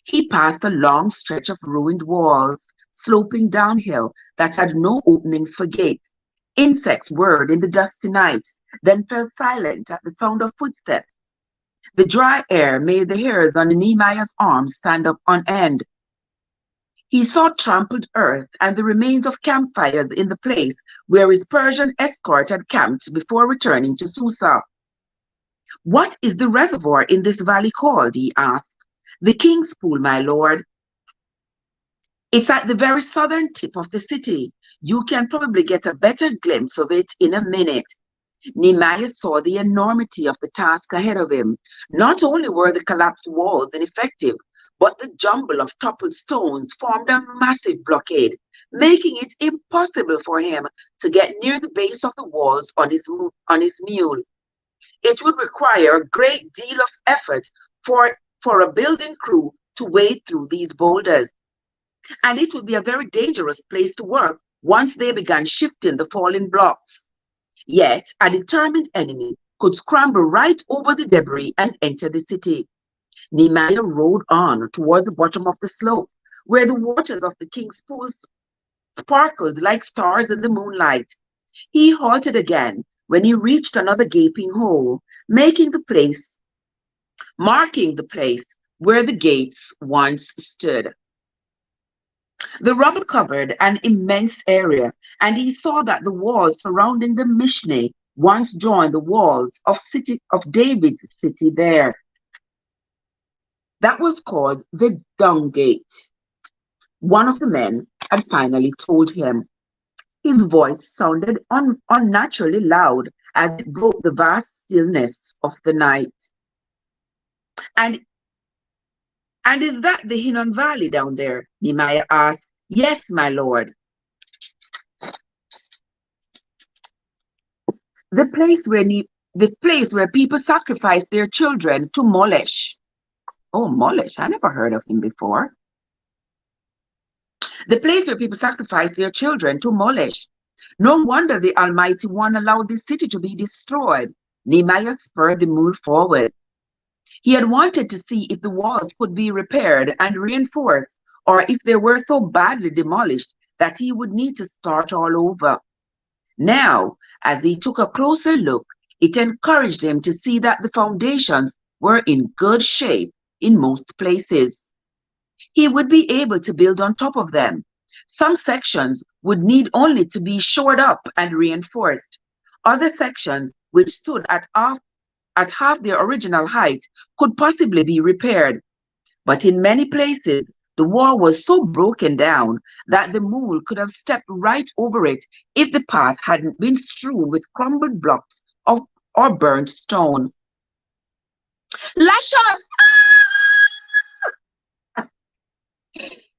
He passed a long stretch of ruined walls, sloping downhill that had no openings for gates. Insects whirred in the dusty night, then fell silent at the sound of footsteps. The dry air made the hairs on Nehemiah's arms stand up on end. He saw trampled earth and the remains of campfires in the place where his Persian escort had camped before returning to Susa. "What is the reservoir in this valley called?" he asked. "The King's Pool, my lord." "It's at the very southern tip of the city. You can probably get a better glimpse of it in a minute." Nehemiah saw the enormity of the task ahead of him. Not only were the collapsed walls ineffective, but the jumble of toppled stones formed a massive blockade, making it impossible for him to get near the base of the walls on his mule. It would require a great deal of effort for a building crew to wade through these boulders, and it would be a very dangerous place to work once they began shifting the fallen blocks. Yet a determined enemy could scramble right over the debris and enter the city. Nehemiah rode on towards the bottom of the slope, where the waters of the King's Pool sparkled like stars in the moonlight. He halted again when he reached another gaping hole, marking the place where the gates once stood. The rubble covered an immense area, and he saw that the walls surrounding the Mishneh once joined the walls of David's city there. That was called the Dung Gate. One of the men had finally told him. His voice sounded unnaturally loud as it broke the vast stillness of the night. And is that the Hinnon Valley down there? Nehemiah asked. Yes, my lord. The place where people sacrifice their children to Molech. Oh, Molech, I never heard of him before. The place where people sacrifice their children to Molech. No wonder the Almighty One allowed this city to be destroyed. Nehemiah spurred the move forward. He had wanted to see if the walls could be repaired and reinforced, or if they were so badly demolished that he would need to start all over. Now, as he took a closer look, it encouraged him to see that the foundations were in good shape in most places. He would be able to build on top of them. Some sections would need only to be shored up and reinforced. Other sections, which stood at half their original height, could possibly be repaired. But in many places, the wall was so broken down that the mule could have stepped right over it if the path hadn't been strewn with crumbled blocks or burnt stone. Lascious!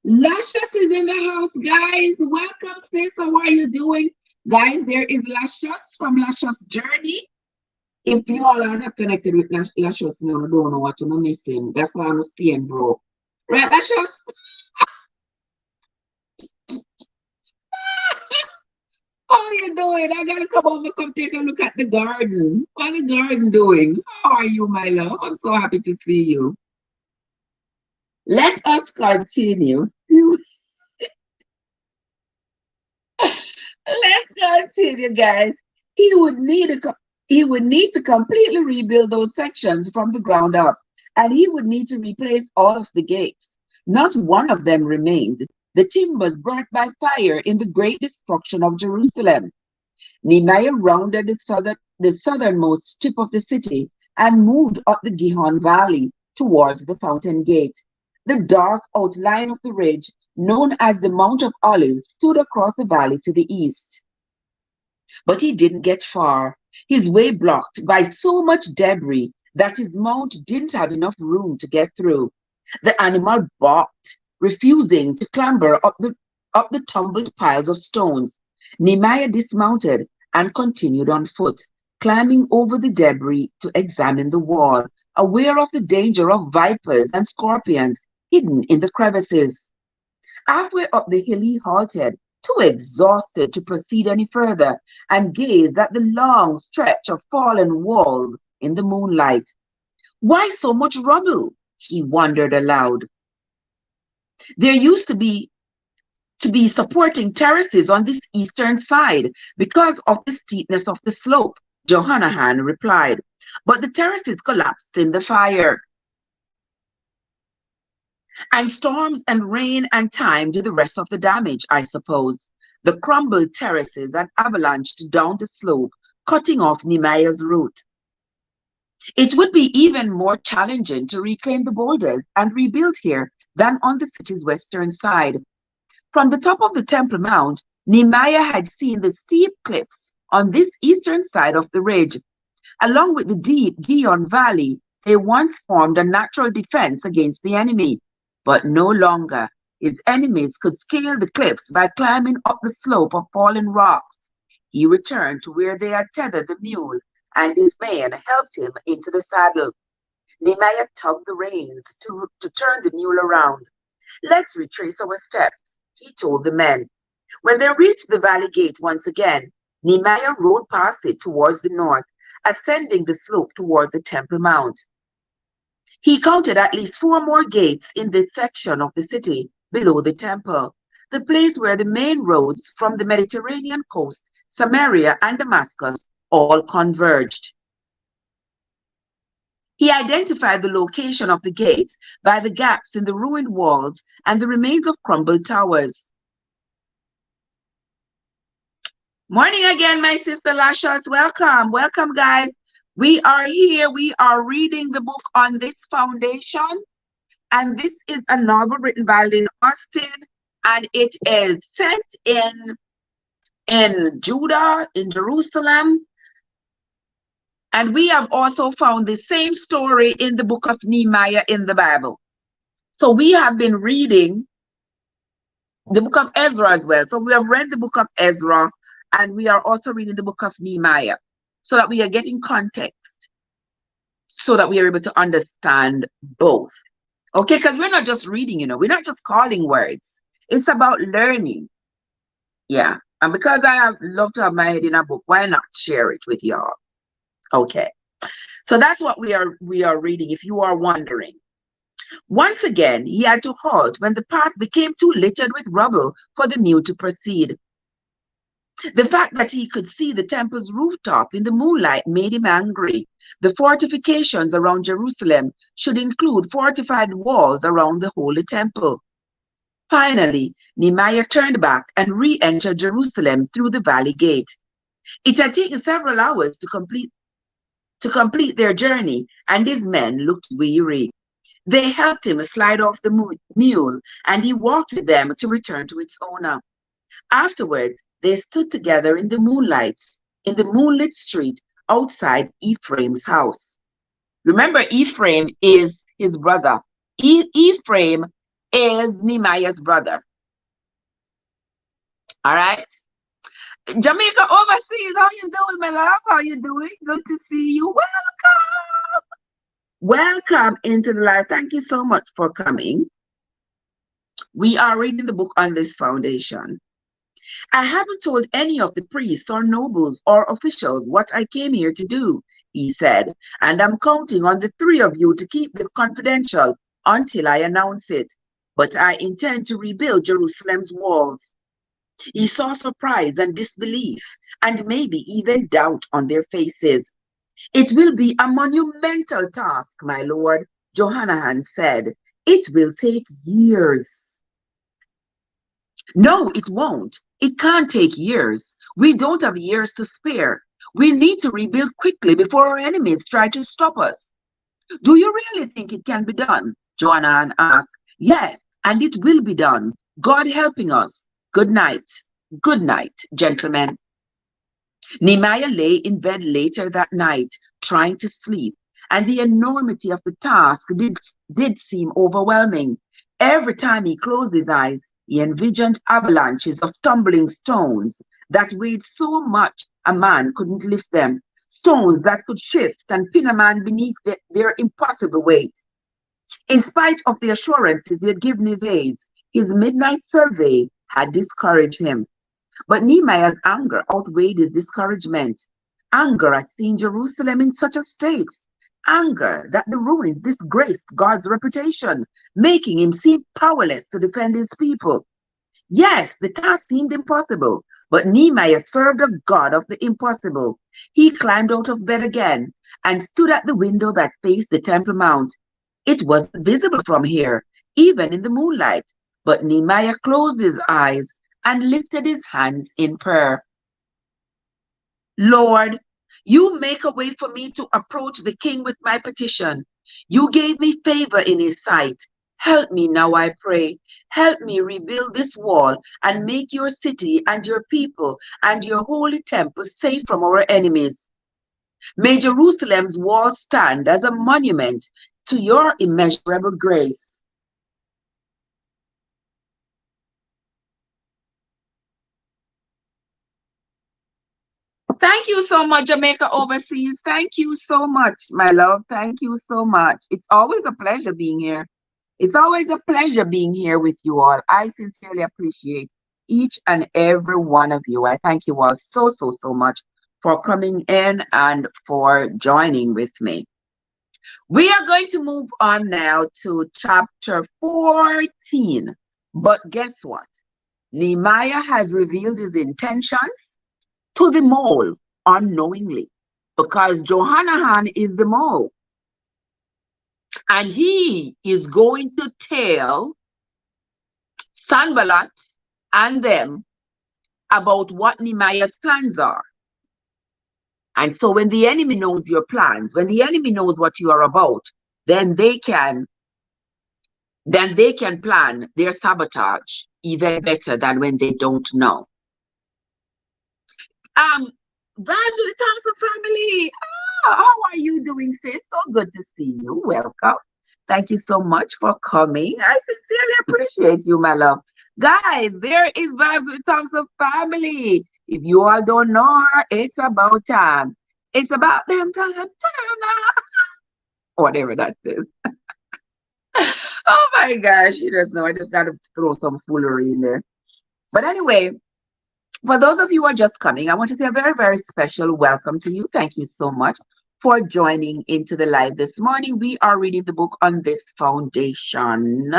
Lascious is in the house, guys. Welcome, sis. How are you doing? Guys, there is Lascious from Lascious Journey. If you all are not connected with Lascious, you don't know what you're missing. That's why I'm staying, bro. Right, Lascious? How are you doing? I gotta come over, come take a look at the garden. What's the garden doing? How are you, my love? I'm so happy to see you. Let us continue. Let's continue, guys. He would need to completely rebuild those sections from the ground up, and he would need to replace all of the gates. Not one of them remained. The timbers burnt by fire in the great destruction of Jerusalem. Nehemiah rounded the southernmost tip of the city and moved up the Gihon Valley towards the Fountain Gate. The dark outline of the ridge, known as the Mount of Olives, stood across the valley to the east. But he didn't get far, his way blocked by so much debris that his mount didn't have enough room to get through. The animal balked, refusing to clamber up the tumbled piles of stones. Nehemiah dismounted and continued on foot, climbing over the debris to examine the wall, aware of the danger of vipers and scorpions hidden in the crevices. Halfway up the hill he halted, too exhausted to proceed any further, and gazed at the long stretch of fallen walls in the moonlight. Why so much rubble? He wondered aloud. There used to be supporting terraces on this eastern side because of the steepness of the slope, Johannahan replied, but the terraces collapsed in the fire. And storms and rain and time did the rest of the damage, I suppose. The crumbled terraces had avalanched down the slope, cutting off Nehemiah's route. It would be even more challenging to reclaim the boulders and rebuild here than on the city's western side. From the top of the Temple Mount, Nehemiah had seen the steep cliffs on this eastern side of the ridge. Along with the deep Gihon Valley, they once formed a natural defense against the enemy. But no longer. His enemies could scale the cliffs by climbing up the slope of fallen rocks. He returned to where they had tethered the mule, and his man helped him into the saddle. Nehemiah tugged the reins to turn the mule around. Let's retrace our steps, he told the men. When they reached the valley gate once again, Nehemiah rode past it towards the north, ascending the slope towards the Temple Mount. He counted at least 4 more gates in this section of the city below the temple, the place where the main roads from the Mediterranean coast, Samaria, and Damascus all converged. He identified the location of the gates by the gaps in the ruined walls and the remains of crumbled towers. Morning again, my sister Lashas. Welcome. Welcome, guys. We are here. We are reading the book on this foundation. And this is a novel written by Lynn Austin. And it is set in Judah, in Jerusalem. And we have also found the same story in the book of Nehemiah in the Bible. So we have been reading the book of Ezra as well. So we have read the book of Ezra, and we are also reading the book of Nehemiah, so that we are getting context, so that we are able to understand both. Okay, because we're not just reading, we're not just calling words. It's about learning. Yeah. And because I love to have my head in a book, why not share it with y'all? Okay. So that's what we are reading, if you are wondering. Once again, he had to halt when the path became too littered with rubble for the mule to proceed. The fact that he could see the temple's rooftop in the moonlight made him angry. The fortifications around Jerusalem should include fortified walls around the holy temple. Finally, Nehemiah turned back and re-entered Jerusalem through the valley gate. It had taken several hours to complete their journey, and his men looked weary. They helped him slide off the mule, and he walked with them to return to its owner. Afterwards, they stood together in the moonlit street outside Ephraim's house. Remember, Ephraim is his brother. Ephraim is Nehemiah's brother. All right. Jamaica Overseas, how you doing, my love? How you doing? Good to see you. Welcome into the live. Thank you so much for coming. We are reading the book on this foundation. I haven't told any of the priests or nobles or officials what I came here to do, he said, and I'm counting on the three of you to keep this confidential until I announce it. But I intend to rebuild Jerusalem's walls. He saw surprise and disbelief, and maybe even doubt on their faces. It will be a monumental task, my lord, Johanan said. It will take years. No, it won't. It can't take years. We don't have years to spare. We need to rebuild quickly before our enemies try to stop us. Do you really think it can be done? Johanan asked. Yes, and it will be done. God helping us. Good night. Good night, gentlemen. Nehemiah lay in bed later that night, trying to sleep, and the enormity of the task did seem overwhelming. Every time he closed his eyes, he envisioned avalanches of tumbling stones that weighed so much a man couldn't lift them, stones that could shift and pin a man beneath their impossible weight. In spite of the assurances he had given his aides, his midnight survey had discouraged him. But Nehemiah's anger outweighed his discouragement. Anger at seeing Jerusalem in such a state. Anger that the ruins disgraced God's reputation, making him seem powerless to defend his people. Yes, the task seemed impossible, but Nehemiah served a God of the impossible. He climbed out of bed again and stood at the window that faced the Temple Mount. It wasn't visible from here, even in the moonlight, but Nehemiah closed his eyes and lifted his hands in prayer. Lord, you make a way for me to approach the king with my petition. You gave me favor in his sight. Help me now, I pray. Help me rebuild this wall and make your city and your people and your holy temple safe from our enemies. May Jerusalem's walls stand as a monument to your immeasurable grace. Thank you so much, Jamaica Overseas. Thank you so much, my love. Thank you so much. It's always a pleasure being here. It's always a pleasure being here with you all. I sincerely appreciate each and every one of you. I thank you all so, so, so much for coming in and for joining with me. We are going to move on now to chapter 14. But guess what? Nehemiah has revealed his intentions to the mole unknowingly, because Johanan is the mole. And he is going to tell Sanballat and them about what Nehemiah's plans are. And so when the enemy knows your plans, when the enemy knows what you are about, then they can plan their sabotage even better than when they don't know. Valerie Thompson family, how are you doing, sis? So good to see you. Welcome. Thank you so much for coming. I sincerely appreciate you, my love. Guys, there is Valerie Thompson family. If you all don't know her, it's about time. It's about them time. Whatever that is. Oh my gosh, you just know I just gotta throw some foolery in there. But anyway, for those of you who are just coming, I want to say a very, very special welcome to you. Thank you so much for joining into the live this morning. We are reading the book On This Foundation.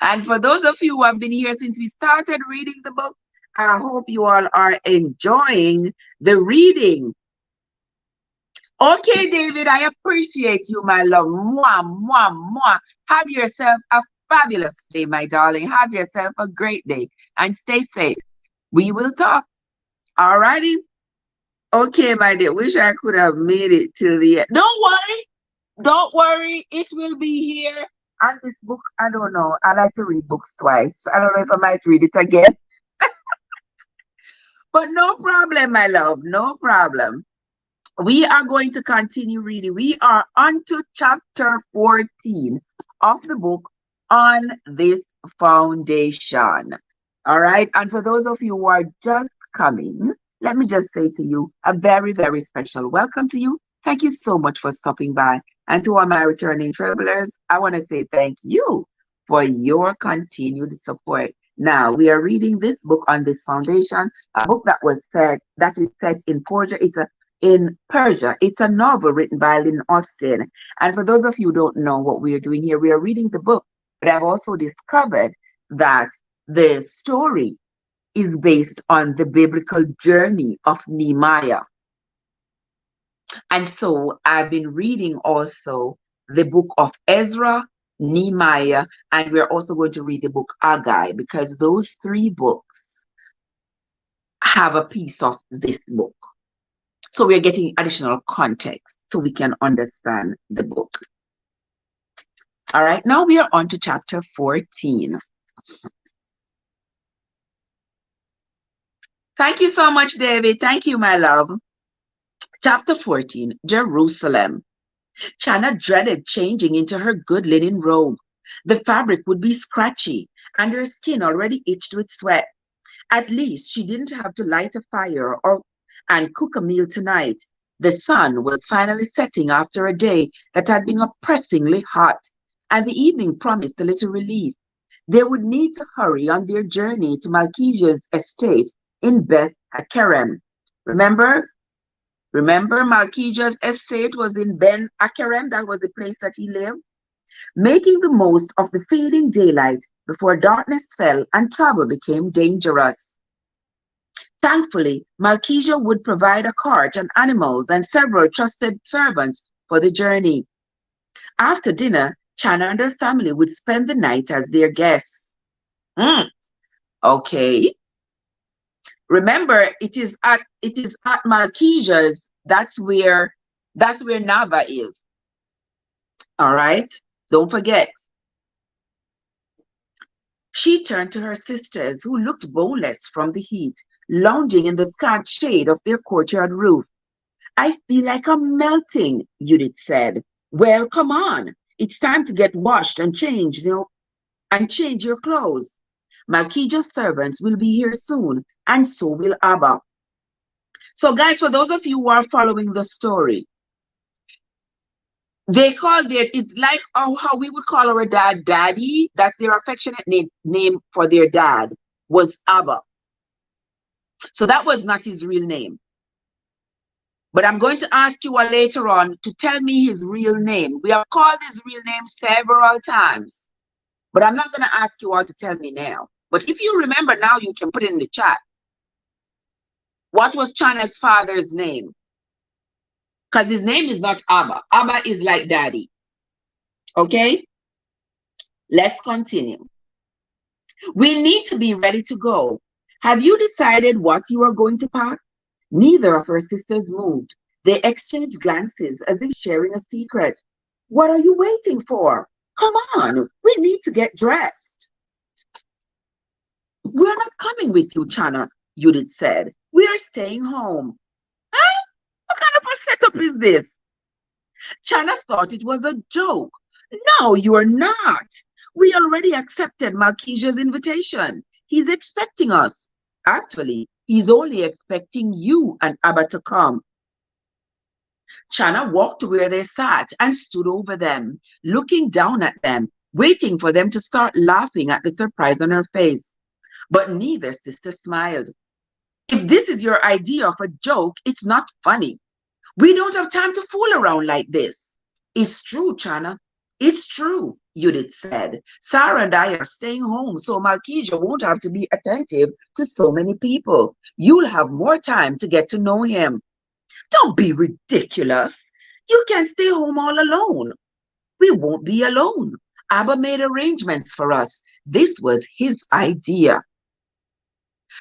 And for those of you who have been here since we started reading the book, I hope you all are enjoying the reading. Okay, David, I appreciate you, my love. Mwah, mwah, mwah. Have yourself a fabulous day, my darling. Have yourself a great day and stay safe. We will talk. All righty. Okay, my dear. Wish I could have made it till the end. Don't worry. Don't worry. It will be here. And this book, I don't know. I like to read books twice. I don't know if I might read it again. But no problem, my love. No problem. We are going to continue reading. We are on to chapter 14 of the book On This Foundation. All right. And for those of you who are just coming, let me just say to you a very, very special welcome to you. Thank you so much for stopping by. And to all my returning travelers, I want to say thank you for your continued support. Now, we are reading this book On This Foundation, a book that is set in Persia. It's a novel written by Lynn Austin. And for those of you who don't know what we are doing here, we are reading the book, but I've also discovered that the story is based on the biblical journey of Nehemiah. And so I've been reading also the book of Ezra, Nehemiah, and we're also going to read the book Haggai, because those three books have a piece of this book. So we're getting additional context so we can understand the book. All right, now we are on to chapter 14. Thank you so much, David. Thank you, my love. Chapter 14, Jerusalem. Chana dreaded changing into her good linen robe. The fabric would be scratchy and her skin already itched with sweat. At least she didn't have to light a fire and cook a meal tonight. The sun was finally setting after a day that had been oppressingly hot, and the evening promised a little relief. They would need to hurry on their journey to Malchijah's estate in Beth Hakerem. Remember Malchijah's estate was in Ben Hakerem. That was the place that he lived. Making the most of the fading daylight before darkness fell and travel became dangerous. Thankfully, Malchijah would provide a cart and animals and several trusted servants for the journey. After dinner, Chana and her family would spend the night as their guests. Okay. Remember, it is at Malchijah's. That's where Nava is. All right. Don't forget. She turned to her sisters, who looked boneless from the heat, lounging in the scant shade of their courtyard roof. I feel like I'm melting, Judith said. Well, come on. It's time to get washed and change your clothes. Malchijah's servants will be here soon, and so will Abba. So, guys, for those of you who are following the story, they called it's like how we would call our dad Daddy. That's their affectionate name for their dad was Abba. So that was not his real name. But I'm going to ask you all later on to tell me his real name. We have called his real name several times, but I'm not going to ask you all to tell me now. But if you remember now, you can put it in the chat. What was Chana's father's name? Because his name is not Abba. Abba is like Daddy. Okay? Let's continue. We need to be ready to go. Have you decided what you are going to pack? Neither of her sisters moved. They exchanged glances as if sharing a secret. What are you waiting for? Come on, we need to get dressed. We're not coming with you, Chana, Judith said. We are staying home. Huh? What kind of a setup is this? Chana thought it was a joke. No, you are not. We already accepted Marquisia's invitation. He's expecting us. Actually, he's only expecting you and Abba to come. Chana walked to where they sat and stood over them, looking down at them, waiting for them to start laughing at the surprise on her face. But neither sister smiled. If this is your idea of a joke, it's not funny. We don't have time to fool around like this. It's true, Chana. It's true, Judith said. Sarah and I are staying home, so Malkesia won't have to be attentive to so many people. You'll have more time to get to know him. Don't be ridiculous. You can stay home all alone. We won't be alone. Abba made arrangements for us. This was his idea.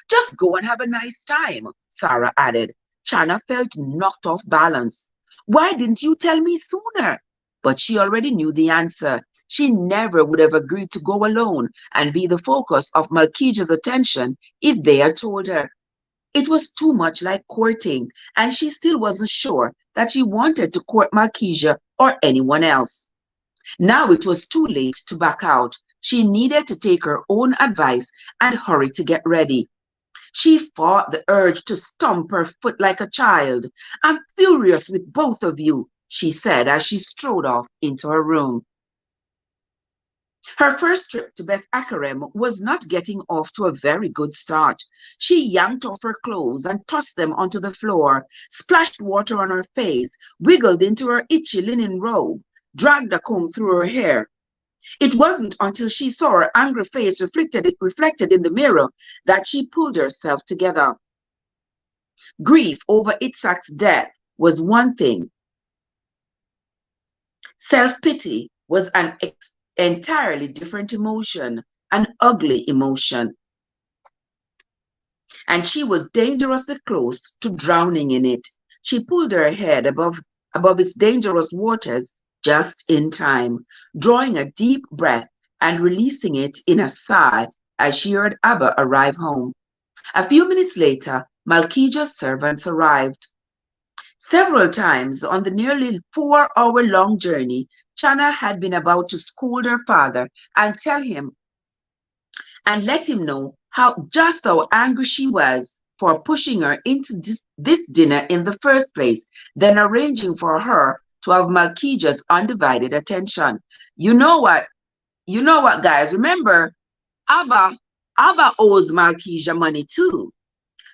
Just go and have a nice time, Sarah added. Chana felt knocked off balance. Why didn't you tell me sooner? But she already knew the answer. She never would have agreed to go alone and be the focus of Malkesia's attention if they had told her. It was too much like courting, and she still wasn't sure that she wanted to court Malkesia or anyone else. Now it was too late to back out. She needed to take her own advice and hurry to get ready. She fought the urge to stomp her foot like a child. I'm furious with both of you, she said as she strode off into her room. Her first trip to Beth Akarem was not getting off to a very good start. She yanked off her clothes and tossed them onto the floor, splashed water on her face, wiggled into her itchy linen robe, dragged a comb through her hair. It wasn't until she saw her angry face reflected in the mirror that she pulled herself together. Grief over Itzhak's death was one thing. Self-pity was an entirely different emotion, an ugly emotion. And she was dangerously close to drowning in it. She pulled her head above its dangerous waters just in time, drawing a deep breath and releasing it in a sigh as she heard Abba arrive home. A few minutes later, Malkesia's servants arrived. Several times on the nearly 4-hour-long journey, Chana had been about to scold her father and tell him and let him know just how angry she was for pushing her into this dinner in the first place, then arranging for her to have Malkesia's undivided attention. You know what, guys? Remember, Abba owes Malkesia money too.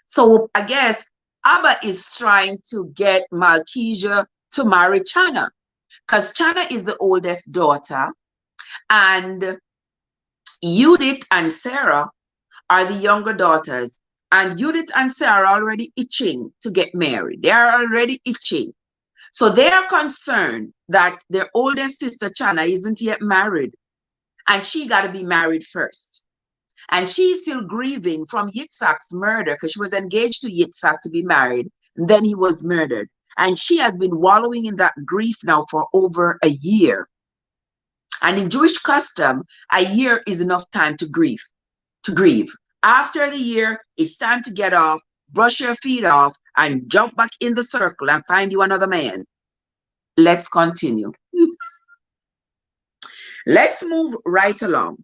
So I guess Abba is trying to get Malkesia to marry Chana, because Chana is the oldest daughter, and Judith and Sarah are the younger daughters. And Judith and Sarah are already itching to get married. They are already itching. So they are concerned that their oldest sister, Chana, isn't yet married. And she got to be married first. And she's still grieving from Yitzhak's murder because she was engaged to Yitzhak to be married. And then he was murdered. And she has been wallowing in that grief now for over a year. And in Jewish custom, a year is enough time to grieve. After the year, it's time to get off, brush your feet off, and jump back in the circle and find you another man. Let's continue. Let's move right along.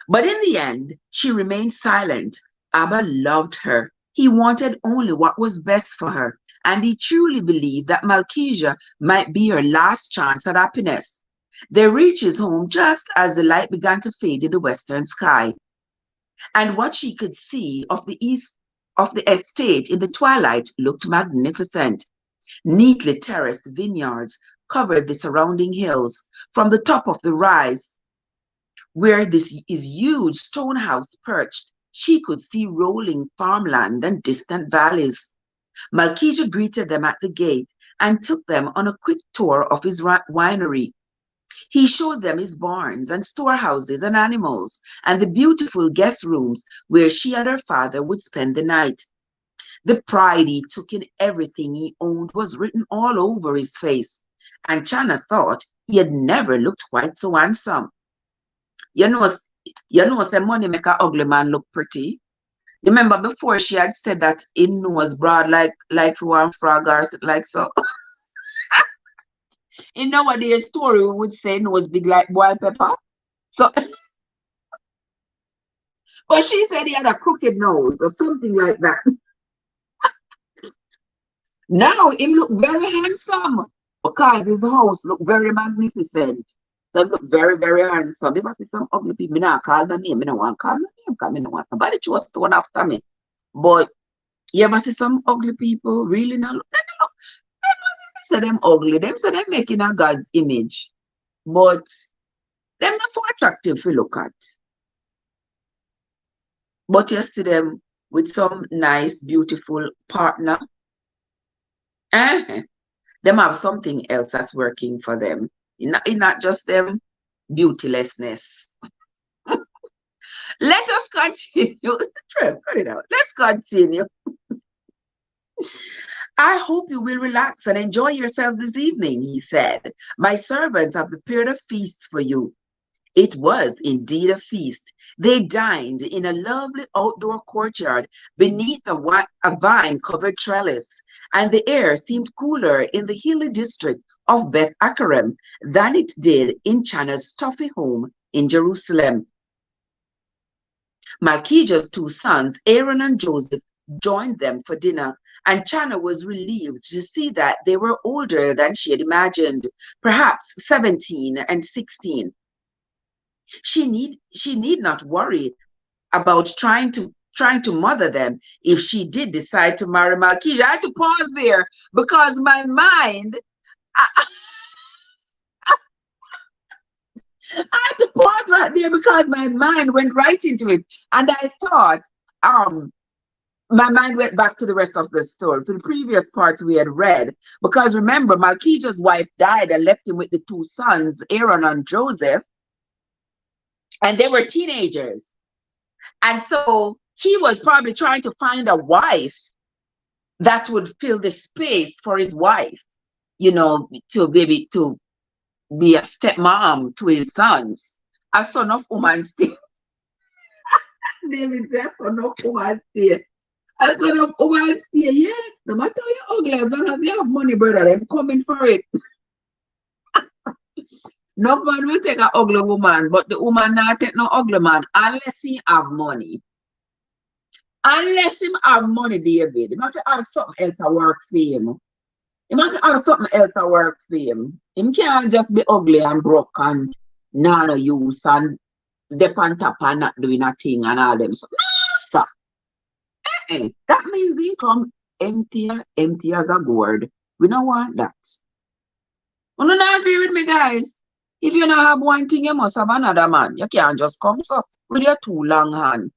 But in the end, she remained silent. Abba loved her. He wanted only what was best for her, and he truly believed that Malkesia might be her last chance at happiness. They reached his home just as the light began to fade in the western sky. And what she could see of the estate in the twilight looked magnificent. Neatly terraced vineyards covered the surrounding hills. From the top of the rise, where this huge stone house perched, she could see rolling farmland and distant valleys. Malkesia greeted them at the gate and took them on a quick tour of his winery. He showed them his barns and storehouses and animals and the beautiful guest rooms where she and her father would spend the night. The pride he took in everything he owned was written all over his face, and Chana thought he had never looked quite so handsome. You know, you know, the money make a ugly man look pretty. Remember before she had said that in nose broad like one frog or something like so. In nowadays story we would say nose big like boiled pepper. So but she said he had a crooked nose or something like that. Now him look very handsome because his house look very magnificent. So look very, very handsome. If I see some ugly people, me not call my name. Me no want call my name because me no want nobody to stone after me. But you ever see some ugly people really not look? They say them ugly. Them say them making a God's image. But them not so attractive to look at. But you see them with some nice, beautiful partner. Eh? Them have something else that's working for them. It's not just them beautylessness. Let us continue. Trev, cut it out. Let's continue. I hope you will relax and enjoy yourselves this evening, he said. My servants have prepared a feast for you. It was indeed a feast. They dined in a lovely outdoor courtyard beneath a vine-covered trellis, and the air seemed cooler in the hilly district of Beth Akarem than it did in Chana's stuffy home in Jerusalem. Malkijah's two sons, Aaron and Joseph, joined them for dinner, and Chana was relieved to see that they were older than she had imagined, perhaps 17 and 16. She need not worry about trying to mother them if she did decide to marry Malkijah. I had to pause there because my mind I had to pause right there because my mind went right into it. And I thought, my mind went back to the rest of the story, to the previous parts we had read. Because remember, Malkijah's wife died and left him with the two sons, Aaron and Joseph. And they were teenagers. And so he was probably trying to find a wife that would fill the space for his wife, to be a stepmom to his sons. A son of woman still. David said, son of woman still. A son of woman still, yes. No matter how you're ugly, as long as you have money, brother, I'm coming for it. No man will take an ugly woman, but the woman not take no ugly man unless he have money. Unless him have money, David. He must have something else to work for him. He must have something else to work for him. Him can't just be ugly and broke and no use and dep on top and not doing a thing and all them. So, no, sir. That means he come empty as a gourd. We don't want that. You don't agree with me, guys? If you don't have one thing, you must have another man. You can't just come so with your two long hands.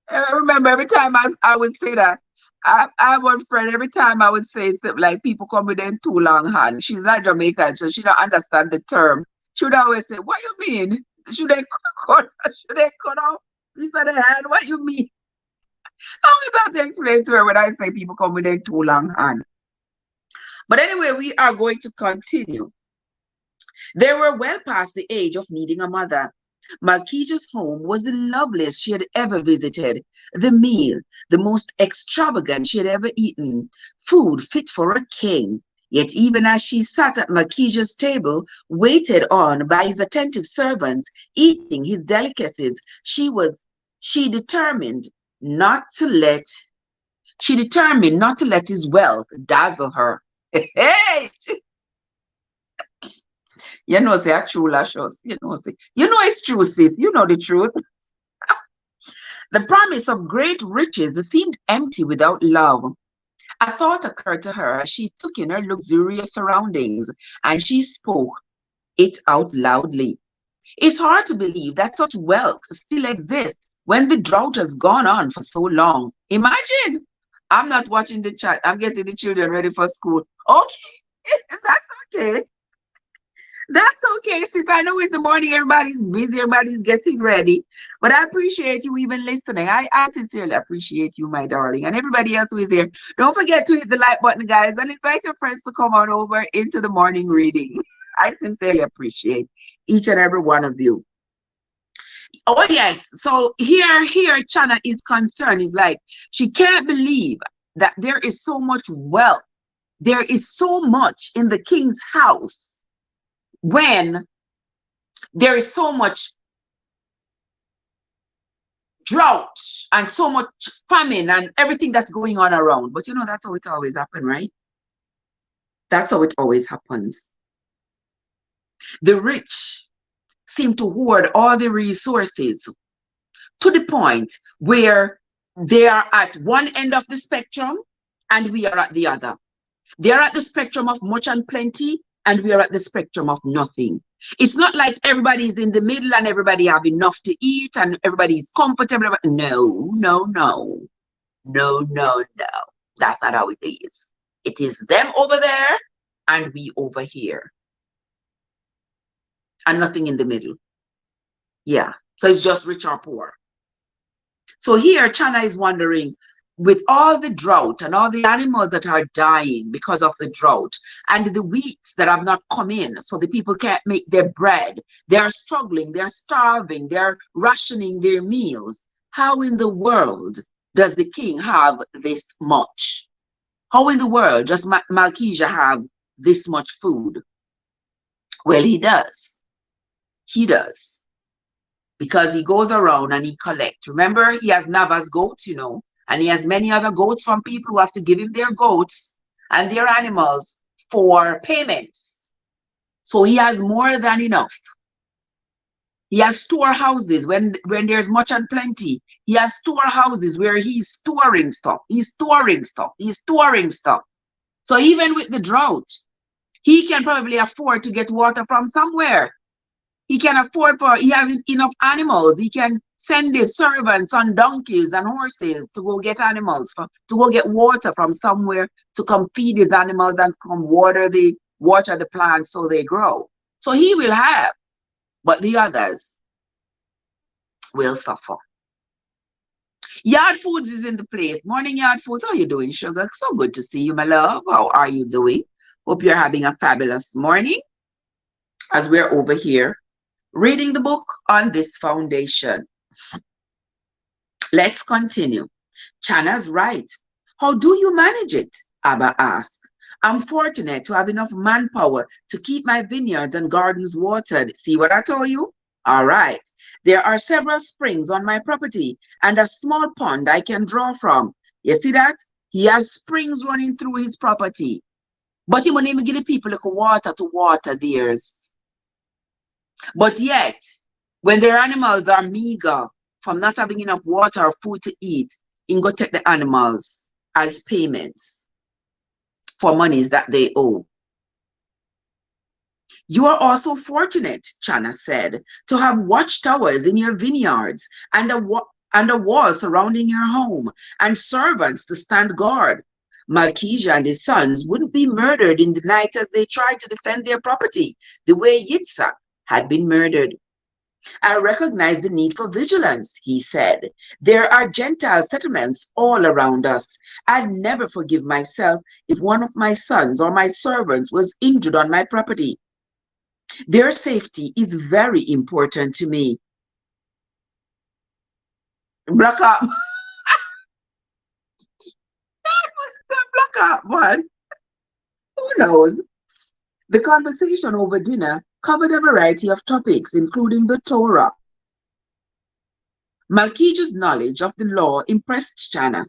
I remember every time I would say that, I have one friend, every time I would say something like people come with them two long hands. She's not Jamaican, so she don't understand the term. She would always say, what you mean? Should they cut off piece of the hand? What you mean? I always have to explain to her when I say people come with them two long hands. But anyway, we are going to continue. They were well past the age of needing a mother. Malkijah's home was the loveliest she had ever visited. The meal, the most extravagant she had ever eaten. Food fit for a king. Yet even as she sat at Malkijah's table, waited on by his attentive servants, eating his delicacies, she determined not to let his wealth dazzle her. Hey! Say a true lashos. It's true, sis. You know the truth. The promise of great riches seemed empty without love. A thought occurred to her as she took in her luxurious surroundings, and she spoke it out loudly. It's hard to believe that such wealth still exists when the drought has gone on for so long. Imagine. I'm not watching the chat. I'm getting the children ready for school. Okay. That's okay. That's okay, sis. I know it's the morning, everybody's busy, everybody's getting ready. But I appreciate you even listening. I sincerely appreciate you, my darling. And everybody else who is here. Don't forget to hit the like button, guys, and invite your friends to come on over into the morning reading. I sincerely appreciate each and every one of you. Oh, yes. So here, Chana is concerned. Is like she can't believe that there is so much wealth. There is so much in the king's house when there is so much drought and so much famine and everything that's going on around. But that's how it always happens, right? That's how it always happens. The rich seem to hoard all the resources to the point where they are at one end of the spectrum and we are at the other. They are at the spectrum of much and plenty, and we are at the spectrum of nothing. It's not like everybody is in the middle and everybody have enough to eat and everybody is comfortable. No, no, no, no, no, no. That's not how it is. It is them over there and we over here. And nothing in the middle. Yeah. So it's just rich or poor. So here, China is wondering, with all the drought and all the animals that are dying because of the drought and the wheats that have not come in, so the people can't make their bread, they are struggling, they're starving, they're rationing their meals. How in the world does the king have this much? How in the world does Malkesia have this much food? Well, he does. He does. Because he goes around and he collects. Remember, he has Nava's goats, and he has many other goats from people who have to give him their goats and their animals for payments. So he has more than enough. He has storehouses when there's much and plenty. He has storehouses where he's storing stuff. He's storing stuff. He's storing stuff. So even with the drought, he can probably afford to get water from somewhere. He can afford he has enough animals. He can send his servants on donkeys and horses to go get animals, to go get water from somewhere, to come feed his animals and come water the plants so they grow. So he will have, but the others will suffer. Yard Foods is in the place. Morning, Yard Foods. How are you doing, sugar? So good to see you, my love. How are you doing? Hope you're having a fabulous morning as we're over here reading the book on this foundation. Let's continue. Chana's right. How do you manage it? Abba asked. I'm fortunate to have enough manpower to keep my vineyards and gardens watered. See what I told you? All right. There are several springs on my property and a small pond I can draw from. You see that? He has springs running through his property. But he won't even give the people like water to water theirs. But yet, when their animals are meager from not having enough water or food to eat, he go take the animals as payments for monies that they owe. You are also fortunate, Chana said, to have watchtowers in your vineyards and a wall surrounding your home and servants to stand guard. Malkesia and his sons wouldn't be murdered in the night as they tried to defend their property, the way Yitzhak had been murdered. I recognize the need for vigilance, he said. There are Gentile settlements all around us. I'd never forgive myself if one of my sons or my servants was injured on my property. Their safety is very important to me. Block up. Block up one. Who knows? The conversation over dinner covered a variety of topics, including the Torah. Malkesia's knowledge of the law impressed Chana.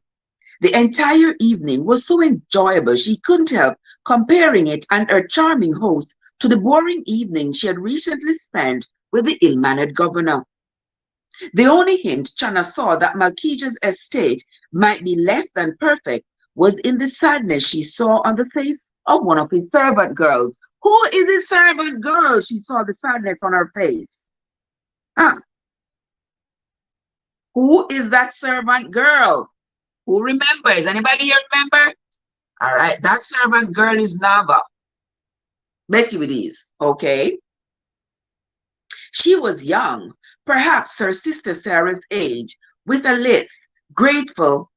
The entire evening was so enjoyable she couldn't help comparing it and her charming host to the boring evening she had recently spent with the ill-mannered governor. The only hint Chana saw that Malkesia's estate might be less than perfect was in the sadness she saw on the face of one of his servant girls. Who is his servant girl? She saw the sadness on her face. Who is that servant girl? Who remembers? Anybody here remember? All right, that servant girl is Nava. Bet you it is, okay? She was young, perhaps her sister Sarah's age, with a lithe, grateful,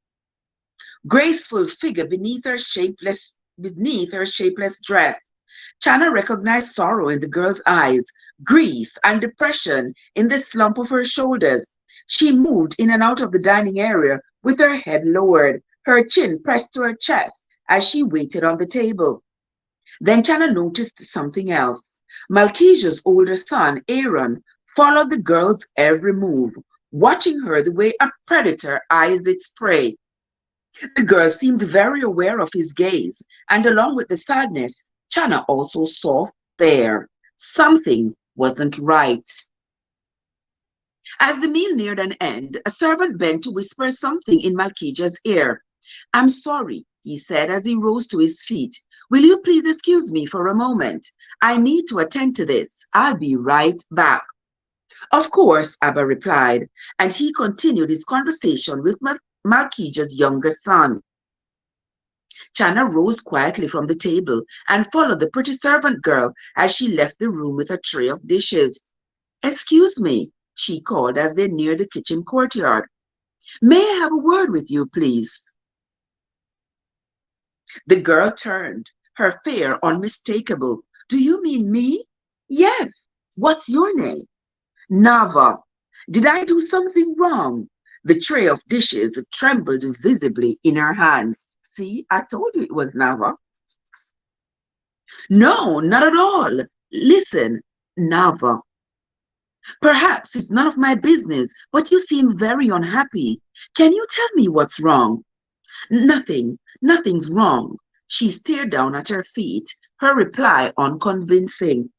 graceful figure beneath her shapeless dress. Chana recognized sorrow in the girl's eyes, grief and depression in the slump of her shoulders. She moved in and out of the dining area with her head lowered, her chin pressed to her chest as she waited on the table. Then Chana noticed something else. Malkesia's older son, Aaron, followed the girl's every move, watching her the way a predator eyes its prey. The girl seemed very aware of his gaze, and along with the sadness, Chana also saw fear. Something wasn't right. As the meal neared an end, a servant bent to whisper something in Malkesia's ear. "I'm sorry," he said as he rose to his feet. "Will you please excuse me for a moment? I need to attend to this. I'll be right back." "Of course," Abba replied, and he continued his conversation with Malkesia's younger son. Chana rose quietly from the table and followed the pretty servant girl as she left the room with a tray of dishes. "Excuse me," she called as they neared the kitchen courtyard. "May I have a word with you, please?" The girl turned, her fear unmistakable. "Do you mean me?" "Yes. What's your name?" "Nava. Did I do something wrong?" The tray of dishes trembled visibly in her hands. "See, I told you it was Nava." "No, not at all. Listen, Nava. Perhaps it's none of my business, but you seem very unhappy. Can you tell me what's wrong?" Nothing's wrong." She stared down at her feet, her reply unconvincing.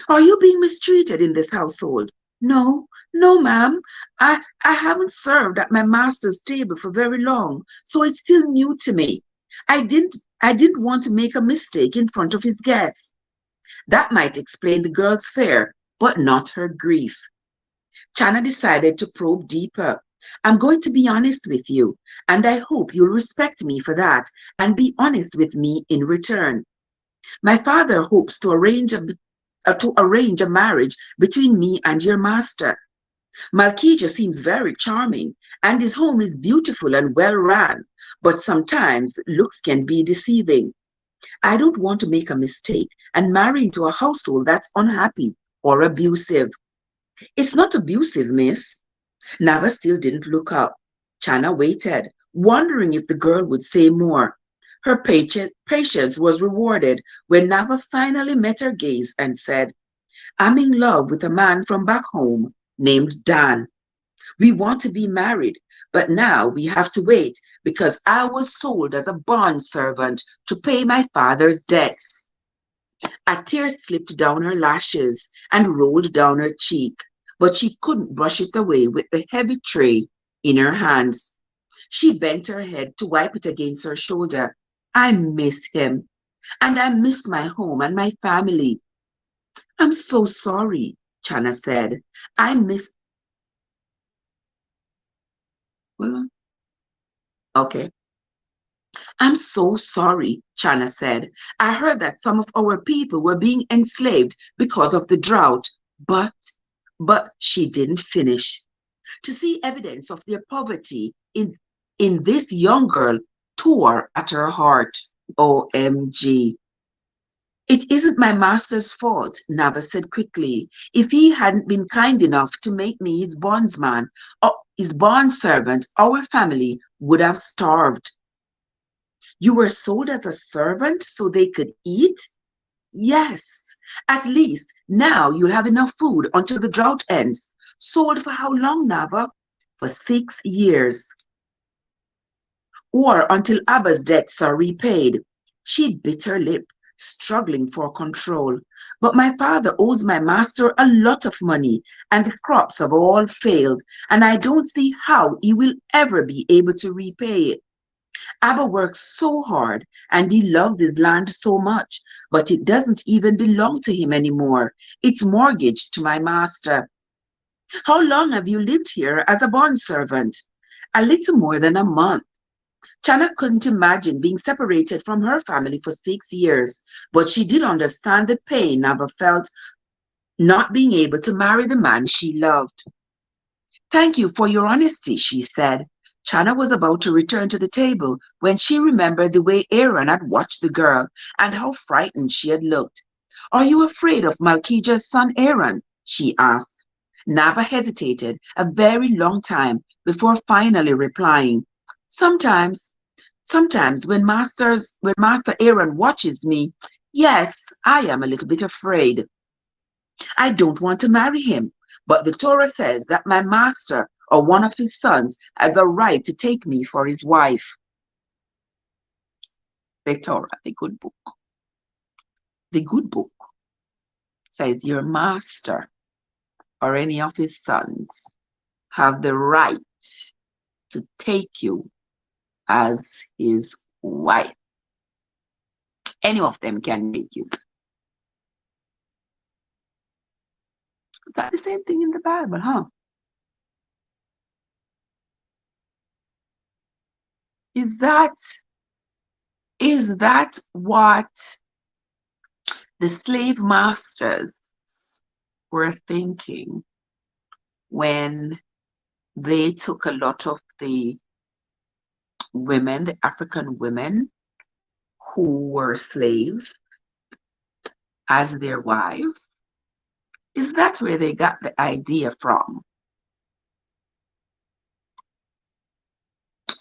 "Are you being mistreated in this household?" "No, no, ma'am. I haven't served at my master's table for very long, so it's still new to me. I didn't want to make a mistake in front of his guests." That might explain the girl's fear, but not her grief. Chana decided to probe deeper. "I'm going to be honest with you, and I hope you'll respect me for that and be honest with me in return. My father hopes to arrange a marriage between me and your master. Malkesia seems very charming, and his home is beautiful and well run, but sometimes looks can be deceiving. I don't want to make a mistake and marry into a household that's unhappy or abusive." "It's not abusive, miss." Nava still didn't look up. Chana waited, wondering if the girl would say more. Her patience was rewarded when Nava finally met her gaze and said, "I'm in love with a man from back home named Dan. We want to be married, but now we have to wait because I was sold as a bond servant to pay my father's debts." A tear slipped down her lashes and rolled down her cheek, but she couldn't brush it away with the heavy tray in her hands. She bent her head to wipe it against her shoulder. "I miss him, and I miss my home and my family." "I'm so sorry," Chana said. "I miss..." Well, okay. "I'm so sorry," Chana said. "I heard that some of our people were being enslaved because of the drought, but she didn't finish. To see evidence of their poverty in this young girl tore at her heart. OMG. "It isn't my master's fault," Nava said quickly. "If he hadn't been kind enough to make me his bondsman or his bondservant, our family would have starved." "You were sold as a servant so they could eat?" "Yes. At least now you'll have enough food until the drought ends." "Sold for how long, Nava?" "For 6 years. Or until Abba's debts are repaid." She bit her lip, struggling for control. "But my father owes my master a lot of money, and the crops have all failed, and I don't see how he will ever be able to repay it. Abba works so hard, and he loves his land so much, but it doesn't even belong to him anymore. It's mortgaged to my master." "How long have you lived here as a bondservant?" "A little more than a month." Chana couldn't imagine being separated from her family for 6 years, but she did understand the pain Nava felt not being able to marry the man she loved. Thank you for your honesty, she said. Chana was about to return to the table when she remembered the way Aaron had watched the girl and how frightened she had looked. Are you afraid of Malkija's son Aaron? She asked. Nava hesitated a very long time before finally replying. Sometimes, sometimes when Master Aaron watches me, yes, I am a little bit afraid. I don't want to marry him, but the Torah says that my master or one of his sons has the right to take me for his wife. The Torah, the good book. The good book says your master or any of his sons have the right to take you as his wife. Any of them can take you. That's the same thing in the Bible, huh? Is that what the slave masters were thinking when they took a lot of the women, the African women who were slaves, as their wives? Is that where they got the idea from?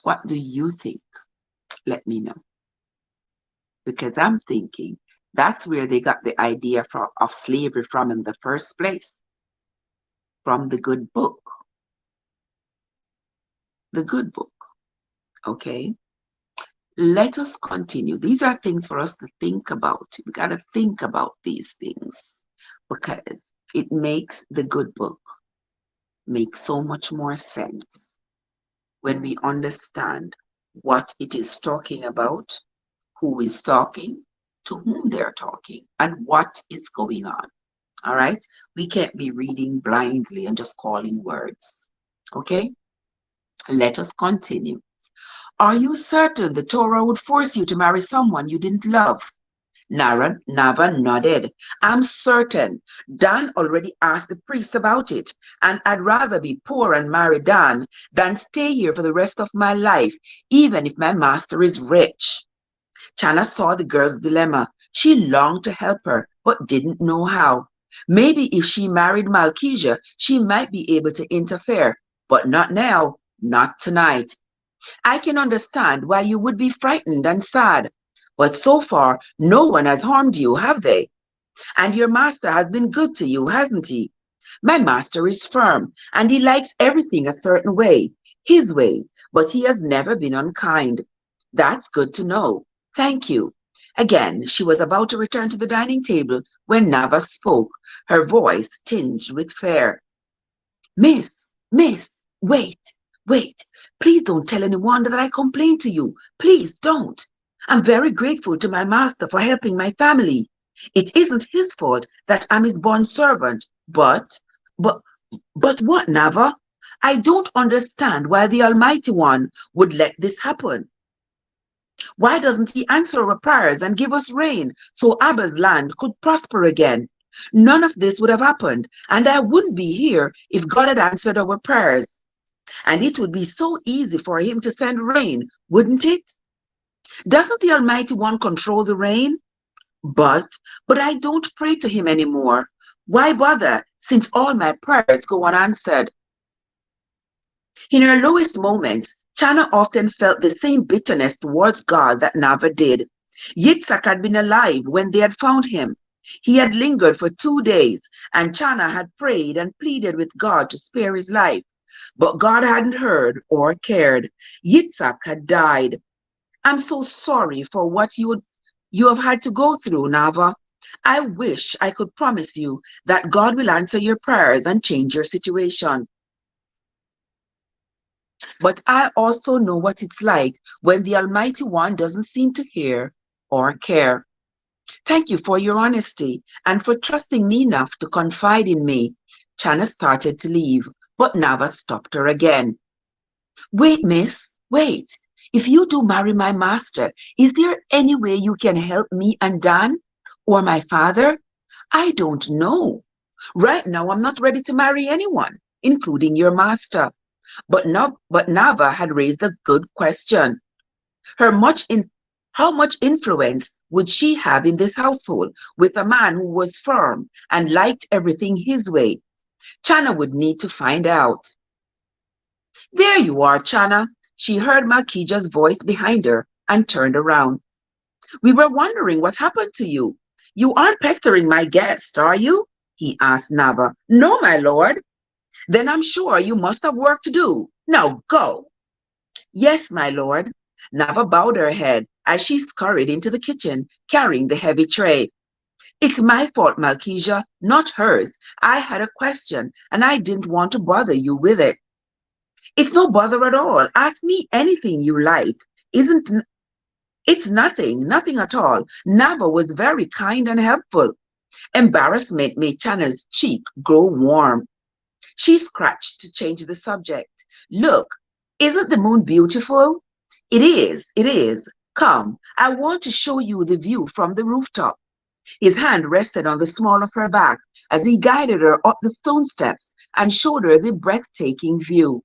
What do you think? Let me know. Because I'm thinking that's where they got the idea of slavery from in the first place. From the good book. The good book. Okay? Let us continue. These are things for us to think about. We got to think about these things because it makes the good book make so much more sense when we understand what it is talking about, who is talking, to whom they're talking, and what is going on. All right? We can't be reading blindly and just calling words. Okay? Let us continue. Are you certain the Torah would force you to marry someone you didn't love? Nava nodded. I'm certain. Dan already asked the priest about it, and I'd rather be poor and marry Dan than stay here for the rest of my life, even if my master is rich. Chana saw the girl's dilemma. She longed to help her, but didn't know how. Maybe if she married Malkija, she might be able to interfere, but not now, not tonight. I can understand why you would be frightened and sad, but so far no one has harmed you, have they? And your master has been good to you, hasn't he? My master is firm, and he likes everything a certain way, his way, but he has never been unkind. That's good to know. Thank you. Again, she was about to return to the dining table when Nava spoke, her voice tinged with fear. Miss, wait. Please don't tell anyone that I complained to you. Please don't. I'm very grateful to my master for helping my family. It isn't his fault that I'm his bond servant, but what, Nava? I don't understand why the Almighty One would let this happen. Why doesn't he answer our prayers and give us rain so Abba's land could prosper again? None of this would have happened, and I wouldn't be here if God had answered our prayers. And it would be so easy for him to send rain, wouldn't it? Doesn't the Almighty One control the rain? But I don't pray to him anymore. Why bother, since all my prayers go unanswered? In her lowest moments, Chana often felt the same bitterness towards God that Nava did. Yitzhak had been alive when they had found him. He had lingered for 2 days, and Chana had prayed and pleaded with God to spare his life. But God hadn't heard or cared. Yitzhak had died. I'm so sorry for what you have had to go through, Nava. I wish I could promise you that God will answer your prayers and change your situation. But I also know what it's like when the Almighty One doesn't seem to hear or care. Thank you for your honesty and for trusting me enough to confide in me. Chana started to leave, but Nava stopped her again. Wait, miss, wait. If you do marry my master, is there any way you can help me and Dan or my father? I don't know. Right now, I'm not ready to marry anyone, including your master. But Nava had raised a good question. Her much in How much influence would she have in this household with a man who was firm and liked everything his way? Chana would need to find out. There you are, Chana. She heard Malkija's voice behind her and turned around. We were wondering what happened to you. You aren't pestering my guest, are you? He asked Nava. No, my lord. Then I'm sure you must have work to do. Now go. Yes, my lord. Nava bowed her head as she scurried into the kitchen, carrying the heavy tray. It's my fault, Malkija, not hers. I had a question, and I didn't want to bother you with it. It's no bother at all. Ask me anything you like. Isn't It's nothing at all. Nava was very kind and helpful. Embarrassment made Chana's cheek grow warm. She scratched to change the subject. Look, isn't the moon beautiful? It is. Come, I want to show you the view from the rooftop. His hand rested on the small of her back as he guided her up the stone steps and showed her the breathtaking view.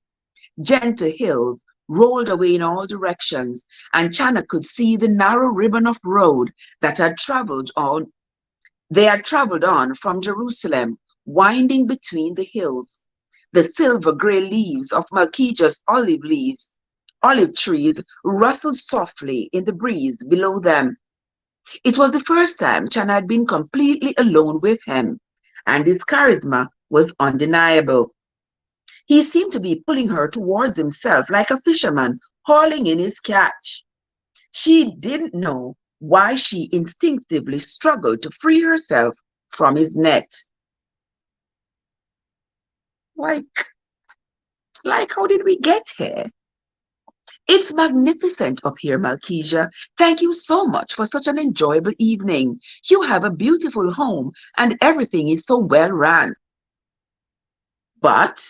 Gentle hills rolled away in all directions, and Chana could see the narrow ribbon of road that they had traveled on from Jerusalem, winding between the hills. The silver gray leaves of Malkija's olive trees rustled softly in the breeze below them. It was the first time Chana had been completely alone with him, and his charisma was undeniable. He seemed to be pulling her towards himself like a fisherman hauling in his catch. She didn't know why she instinctively struggled to free herself from his net. Like, how did we get here? It's magnificent up here, Malkija. Thank you so much for such an enjoyable evening. You have a beautiful home and everything is so well run. But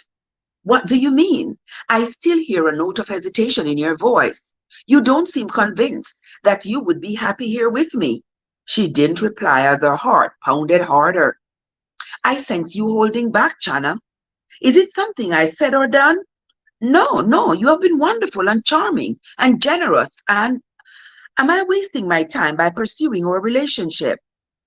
what do you mean? I still hear a note of hesitation in your voice. You don't seem convinced that you would be happy here with me. She didn't reply as her heart pounded harder. I sense you holding back, Chana. Is it something I said or done? No, you have been wonderful and charming and generous, and am I wasting my time by pursuing our relationship?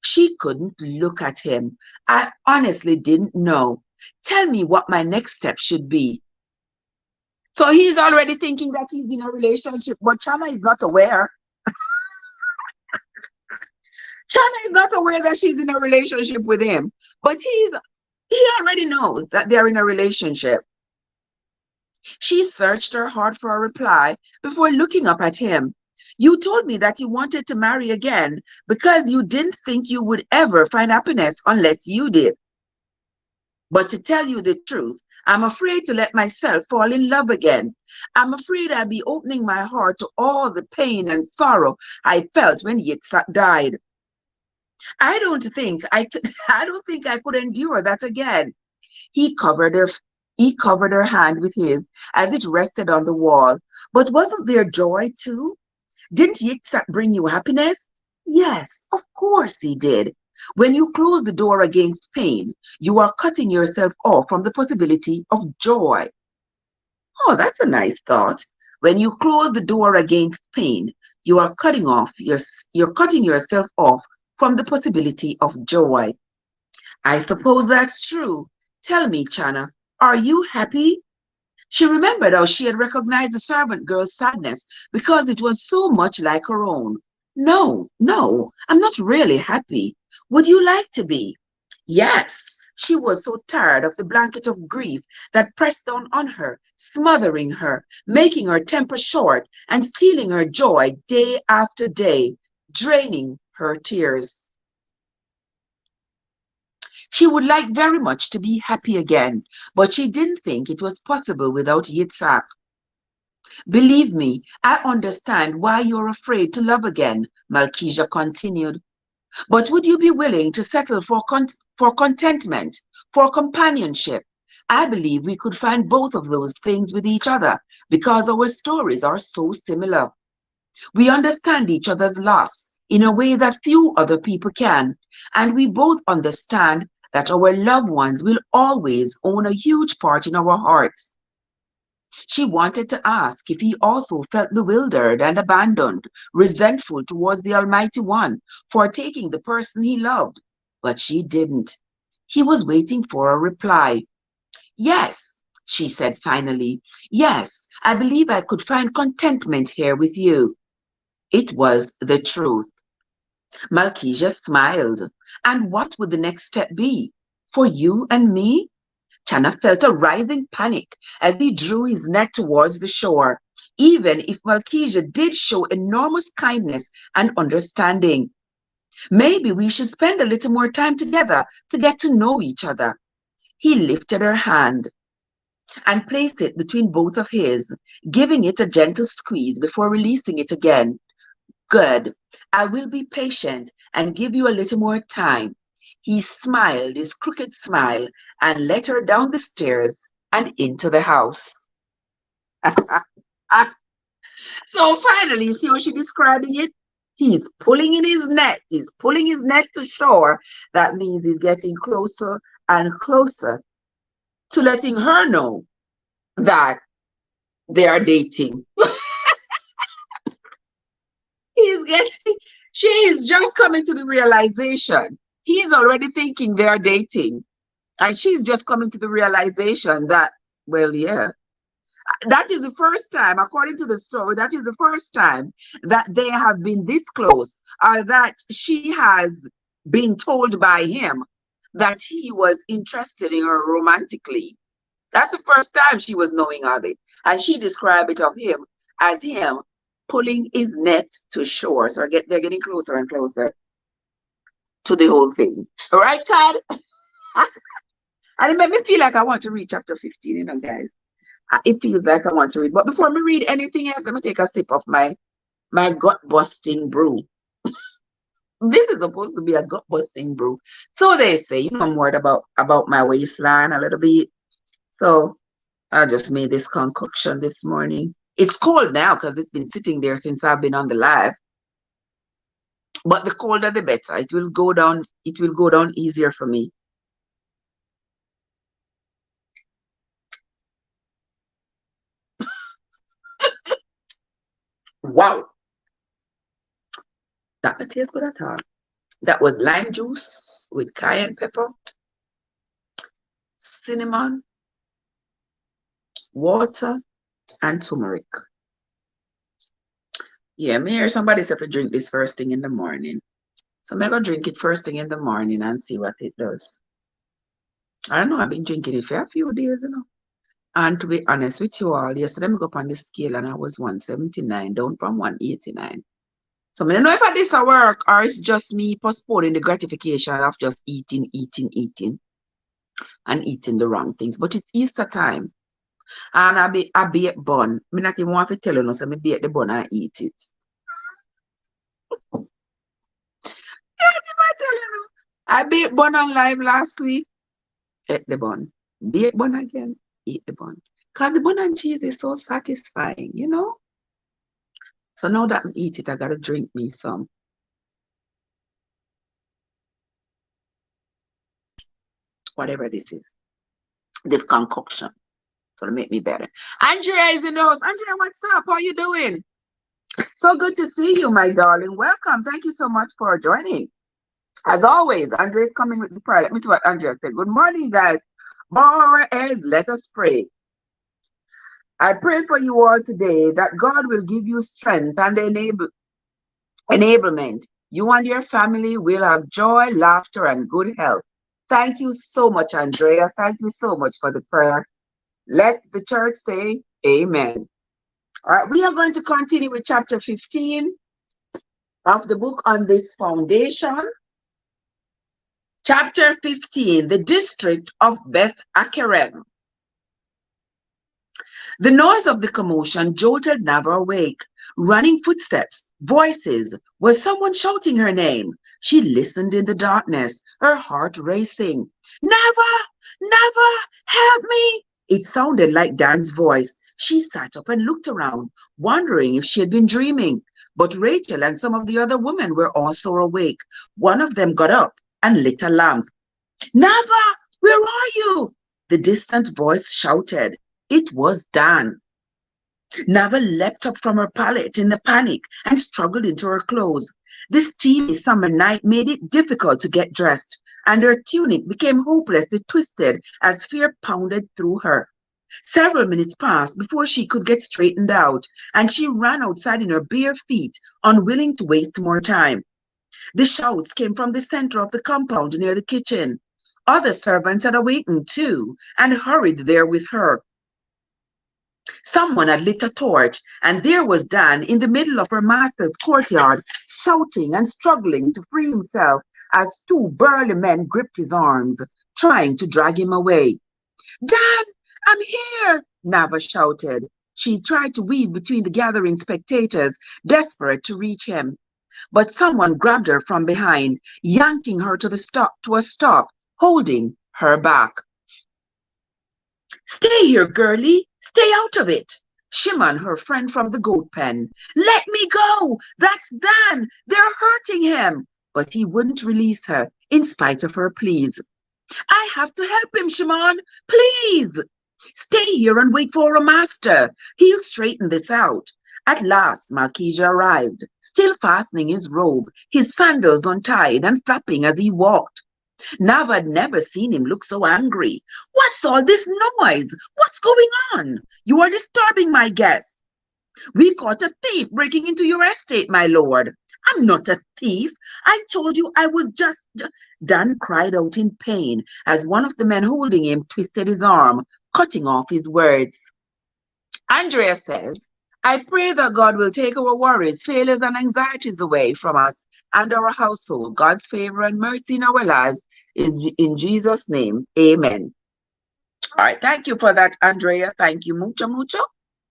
She couldn't look at him. I honestly didn't know. Tell me what my next step should be. So he's already thinking that he's in a relationship, but Chana is not aware. Chana is not aware that she's in a relationship with him, but he already knows that they're in a relationship. She searched her heart for a reply before looking up at him. You told me that you wanted to marry again because you didn't think you would ever find happiness unless you did. But to tell you the truth, I'm afraid to let myself fall in love again. I'm afraid I'll be opening my heart to all the pain and sorrow I felt when Yitzhak died. I don't think I could endure that again. He covered her hand with his as it rested on the wall. But wasn't there joy too? Didn't Yitzhak bring you happiness? Yes, of course he did. When you close the door against pain, you are cutting yourself off from the possibility of joy. Oh, that's a nice thought. When you close the door against pain, you are you're cutting yourself off from the possibility of joy. I suppose that's true. Tell me, Chana, are you happy? She remembered how she had recognized the servant girl's sadness because it was so much like her own. No, I'm not really happy. Would you like to be? Yes. She was so tired of the blanket of grief that pressed down on her, smothering her, making her temper short, and stealing her joy day after day, draining her tears. She would like very much to be happy again, but she didn't think it was possible without Yitzhak. Believe me, I understand why you're afraid to love again, Malkija continued. But would you be willing to settle for contentment, for companionship, I believe we could find both of those things with each other because our stories are so similar. We understand each other's loss in a way that few other people can, and we both understand that our loved ones will always own a huge part in our hearts. She wanted to ask if he also felt bewildered and abandoned, resentful towards the Almighty One for taking the person he loved, but she didn't. He was waiting for a reply. Yes, she said finally. Yes, I believe I could find contentment here with you. It was the truth. Malkesia smiled. And what would the next step be? For you and me? Chana felt a rising panic as he drew his neck towards the shore, even if Malkesia did show enormous kindness and understanding. Maybe we should spend a little more time together to get to know each other. He lifted her hand and placed it between both of his, giving it a gentle squeeze before releasing it again. Good. I will be patient and give you a little more time. He smiled his crooked smile and led her down the stairs and into the house. So finally, see how she describing it? He's pulling in his net. He's pulling his net to shore. That means he's getting closer and closer to letting her know that they are dating. She is just coming to the realization. He's already thinking they're dating. And she's just coming to the realization that, well, yeah, that is the first time, according to the story, that is the first time that they have been this close, or that she has been told by him that he was interested in her romantically. That's the first time she was knowing of it. And she described it of him as him pulling his net to shore. So they're getting closer and closer to the whole thing. All right, Todd? And it made me feel like I want to read chapter 15, you know, guys. It feels like I want to read. But before me read anything else, let me take a sip of my gut-busting brew. This is supposed to be a gut-busting brew. So they say, you know, I'm worried about my waistline a little bit. So I just made this concoction this morning. It's cold now because it's been sitting there since I've been on the live. But the colder the better. It will go down easier for me. Wow. That didn't taste good at all. That was lime juice with cayenne pepper, cinnamon, water, and turmeric. Yeah, me hear somebody said to drink this first thing in the morning. So I'm going to drink it first thing in the morning and see what it does. I don't know, I've been drinking it for a few days, you know. And to be honest with you all, yesterday I go up on the scale and I was 179, down from 189. So I don't know if this will work or it's just me postponing the gratification of just eating, and eating the wrong things. But it's Easter time. And I bake bun. I not even want to tell you, so I bake the bun and eat it. I baked bun on live last week. Ate the bun. Bake bun again. Eat the bun. Because the bun and cheese is so satisfying, you know? So now that I eat it, I got to drink me some. Whatever this is. This concoction. So to make me better. Andrea is in the house. Andrea, what's up? How you doing? So good to see you, my darling. Welcome. Thank you so much for joining. As always, Andrea is coming with the prayer. Let me see what Andrea said. Good morning, guys. Bow our heads. Let us pray. I pray for you all today that God will give you strength and enablement. You and your family will have joy, laughter, and good health. Thank you so much, Andrea. Thank you so much for the prayer. Let the church say amen. All right, we are going to continue with chapter 15 of the book on this foundation. Chapter 15, the district of Beth Akerem. The noise of the commotion jolted Nava awake. Running footsteps, voices. Was someone shouting her name? She listened in the darkness, her heart racing. Nava! Never help me. It sounded like Dan's voice. She sat up and looked around, wondering if she had been dreaming. But Rachel and some of the other women were also awake. One of them got up and lit a lamp. Nava, where are you? The distant voice shouted. It was Dan. Nava leapt up from her pallet in a panic and struggled into her clothes. This steamy summer night made it difficult to get dressed, and her tunic became hopelessly twisted as fear pounded through her. Several minutes passed before she could get straightened out, and she ran outside in her bare feet, unwilling to waste more time. The shouts came from the center of the compound near the kitchen. Other servants had awakened too and hurried there with her. Someone had lit a torch, and there was Dan in the middle of her master's courtyard, shouting and struggling to free himself as two burly men gripped his arms, trying to drag him away. Dan, I'm here, Nava shouted. She tried to weave between the gathering spectators, desperate to reach him. But someone grabbed her from behind, yanking her to a stop, holding her back. Stay here, girlie. Stay out of it. Shimon, her friend from the goat pen. Let me go. That's Dan. They're hurting him. But he wouldn't release her, in spite of her pleas. I have to help him, Shimon. Please. Stay here and wait for a master. He'll straighten this out. At last, Malkesia arrived, still fastening his robe, his sandals untied and flapping as he walked. Nava had never seen him look so angry. What's all this noise? What's going on? You are disturbing my guests. We caught a thief breaking into your estate, my lord. I'm not a thief. I told you I was just... Dan cried out in pain as one of the men holding him twisted his arm, cutting off his words. Andrea says, I pray that God will take our worries, failures, and anxieties away from us and our household. God's favor and mercy in our lives is in Jesus' name. Amen. All right. Thank you for that, Andrea. Thank you mucho, mucho.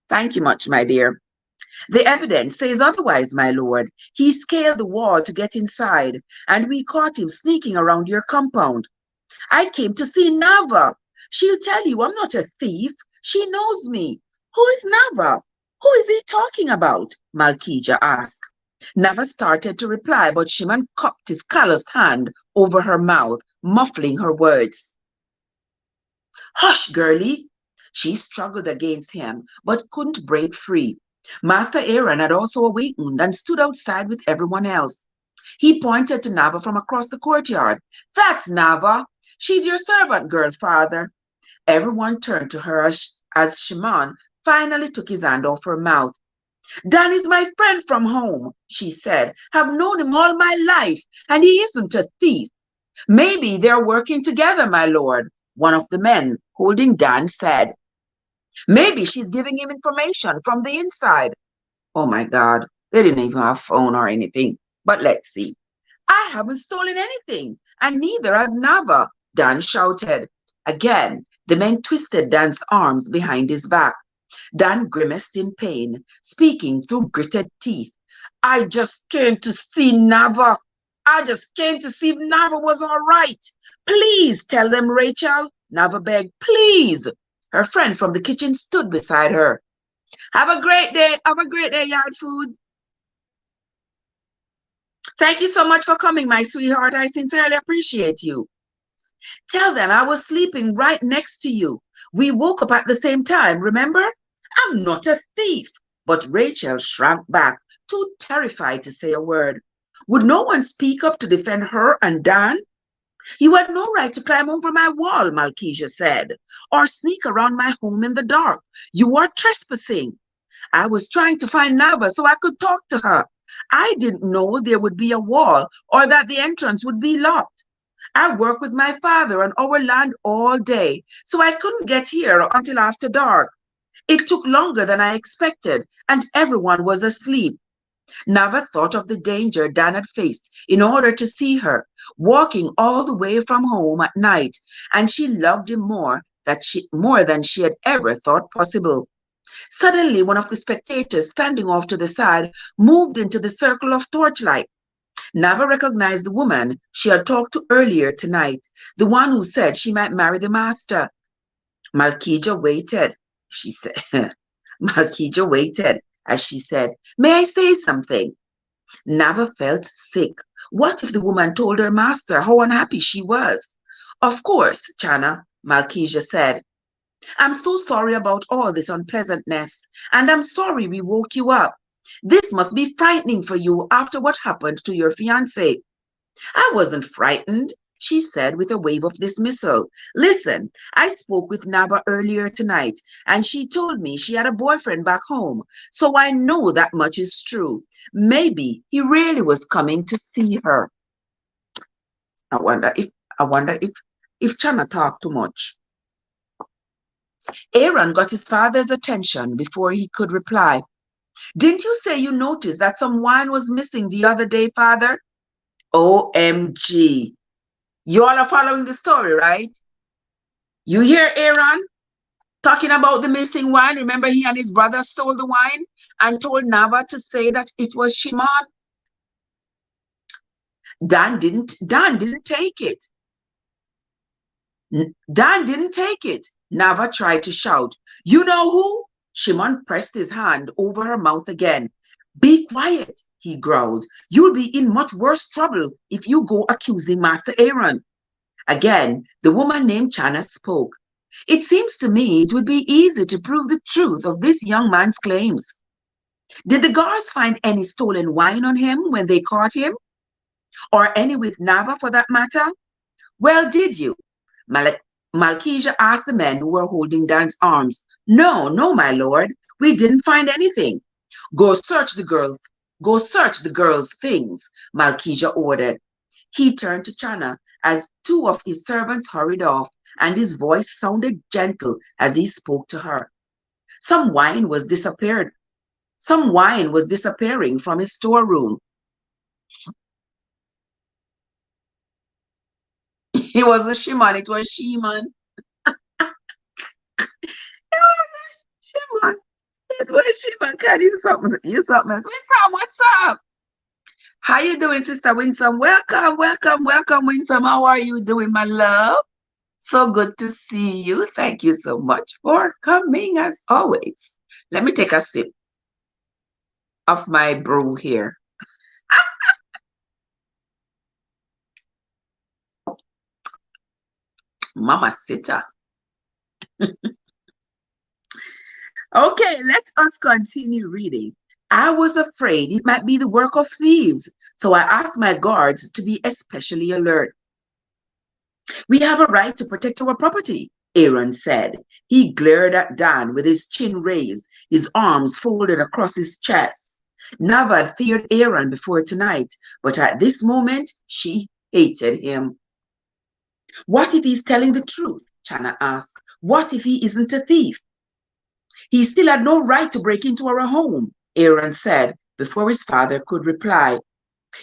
Thank you much, my dear. The evidence says otherwise, my lord. He scaled the wall to get inside, and we caught him sneaking around your compound. I came to see Nava. She'll tell you I'm not a thief. She knows me. Who is Nava? Who is he talking about? Malkesia asked. Nava started to reply, but Shimon cupped his calloused hand over her mouth, muffling her words. Hush, girlie. She struggled against him, but couldn't break free. Master Aaron had also awakened and stood outside with everyone else. He pointed to Nava from across the courtyard. That's Nava. She's your servant girl, father. Everyone turned to her as Shimon finally took his hand off her mouth. Dan is my friend from home, she said. Have known him all my life, and he isn't a thief. Maybe they're working together, my lord, one of the men holding Dan said. Maybe she's giving him information from the inside. Oh my God, they didn't even have a phone or anything. But let's see. I haven't stolen anything, and neither has Nava, Dan shouted. Again, the men twisted Dan's arms behind his back. Dan grimaced in pain, speaking through gritted teeth. I just came to see Nava. I just came to see if Nava was all right. Please tell them, Rachel, Nava begged. Please. Her friend from the kitchen stood beside her. Have a great day, Yard Foods. Thank you so much for coming, my sweetheart. I sincerely appreciate you. Tell them I was sleeping right next to you. We woke up at the same time, remember? I'm not a thief. But Rachel shrank back, too terrified to say a word. Would no one speak up to defend her and Dan? You had no right to climb over my wall, Malkesia said, or sneak around my home in the dark. You are trespassing. I was trying to find Nava so I could talk to her. I didn't know there would be a wall or that the entrance would be locked. I work with my father on our land all day, so I couldn't get here until after dark. It took longer than I expected, and everyone was asleep. Nava thought of the danger Dan had faced in order to see her, walking all the way from home at night, and she loved him more than she had ever thought possible. Suddenly, one of the spectators standing off to the side moved into the circle of torchlight. Nava recognized the woman she had talked to earlier tonight, the one who said she might marry the master. Malkija waited, she said. Malkija waited as she said, "May I say something?" Nava felt sick. What if the woman told her master how unhappy she was? Of course, Chana, Malkija said. "I'm so sorry about all this unpleasantness, and I'm sorry we woke you up. This must be frightening for you after what happened to your fiancé." "I wasn't frightened," she said with a wave of dismissal. "Listen, I spoke with Nava earlier tonight, and she told me she had a boyfriend back home, so I know that much is true. Maybe he really was coming to see her." I wonder if Chana talked too much. Aaron got his father's attention before he could reply. "Didn't you say you noticed that some wine was missing the other day, father?" OMG. You all are following the story, right? You hear Aaron talking about the missing wine? Remember, he and his brother stole the wine and told Nava to say that it was Shimon? Dan didn't take it. Dan didn't take it. Nava tried to shout. "You know who?" Shimon pressed his hand over her mouth again. "Be quiet," he growled. "You'll be in much worse trouble if you go accusing Master Aaron." Again, the woman named Chana spoke. "It seems to me it would be easy to prove the truth of this young man's claims. Did the guards find any stolen wine on him when they caught him? Or any with Nava for that matter?" "Well, did you?" Malkija asked the men who were holding Dan's arms. "No, no, my lord. We didn't find anything." Go search the girl's things," Malkija ordered. He turned to Chana as two of his servants hurried off, and his voice sounded gentle as he spoke to her. Some wine was disappearing from his storeroom. It wasn't Shimon, it was Shimon. It wasn't Shimon. It was Shimon. Can you something else? Winsome, what's up? How you doing, Sister Winsome? Welcome, welcome, welcome, Winsome. How are you doing, my love? So good to see you. Thank you so much for coming as always. Let me take a sip of my brew here. Mama Sita. Okay, let us continue reading. "I was afraid it might be the work of thieves, so I asked my guards to be especially alert." "We have a right to protect our property," Aaron said. He glared at Dan with his chin raised, his arms folded across his chest. Nava had feared Aaron before tonight, but at this moment, she hated him. "What if he's telling the truth?" Chana asked. "What if he isn't a thief?" "He still had no right to break into our home," Aaron said before his father could reply.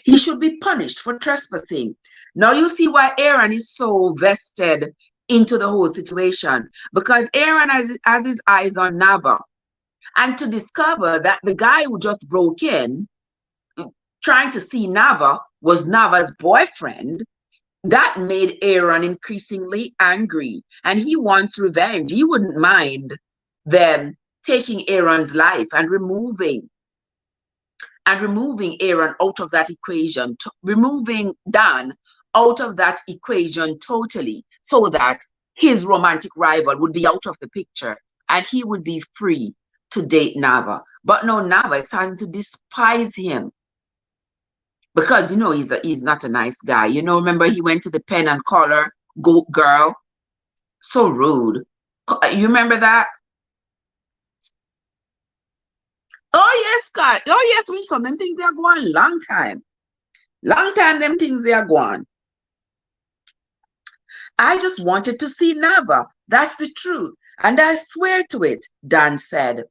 "He should be punished for trespassing." Now you see why Aaron is so vested into the whole situation, because Aaron has his eyes on Nava. And to discover that the guy who just broke in, trying to see Nava, was Nava's boyfriend, that made Aaron increasingly angry, and he wants revenge. He wouldn't mind them taking Aaron's life and removing Aaron out of that equation, removing Dan out of that equation totally, so that his romantic rival would be out of the picture and he would be free to date Nava. But no, Nava is starting to despise him because he's not a nice guy. Remember he went to the pen and collar goat girl, so rude. You remember that? Oh yes, God. Oh yes, we saw them things they are going long time. Long time them things they are going. "I just wanted to see Nava. That's the truth. And I swear to it," Dan said.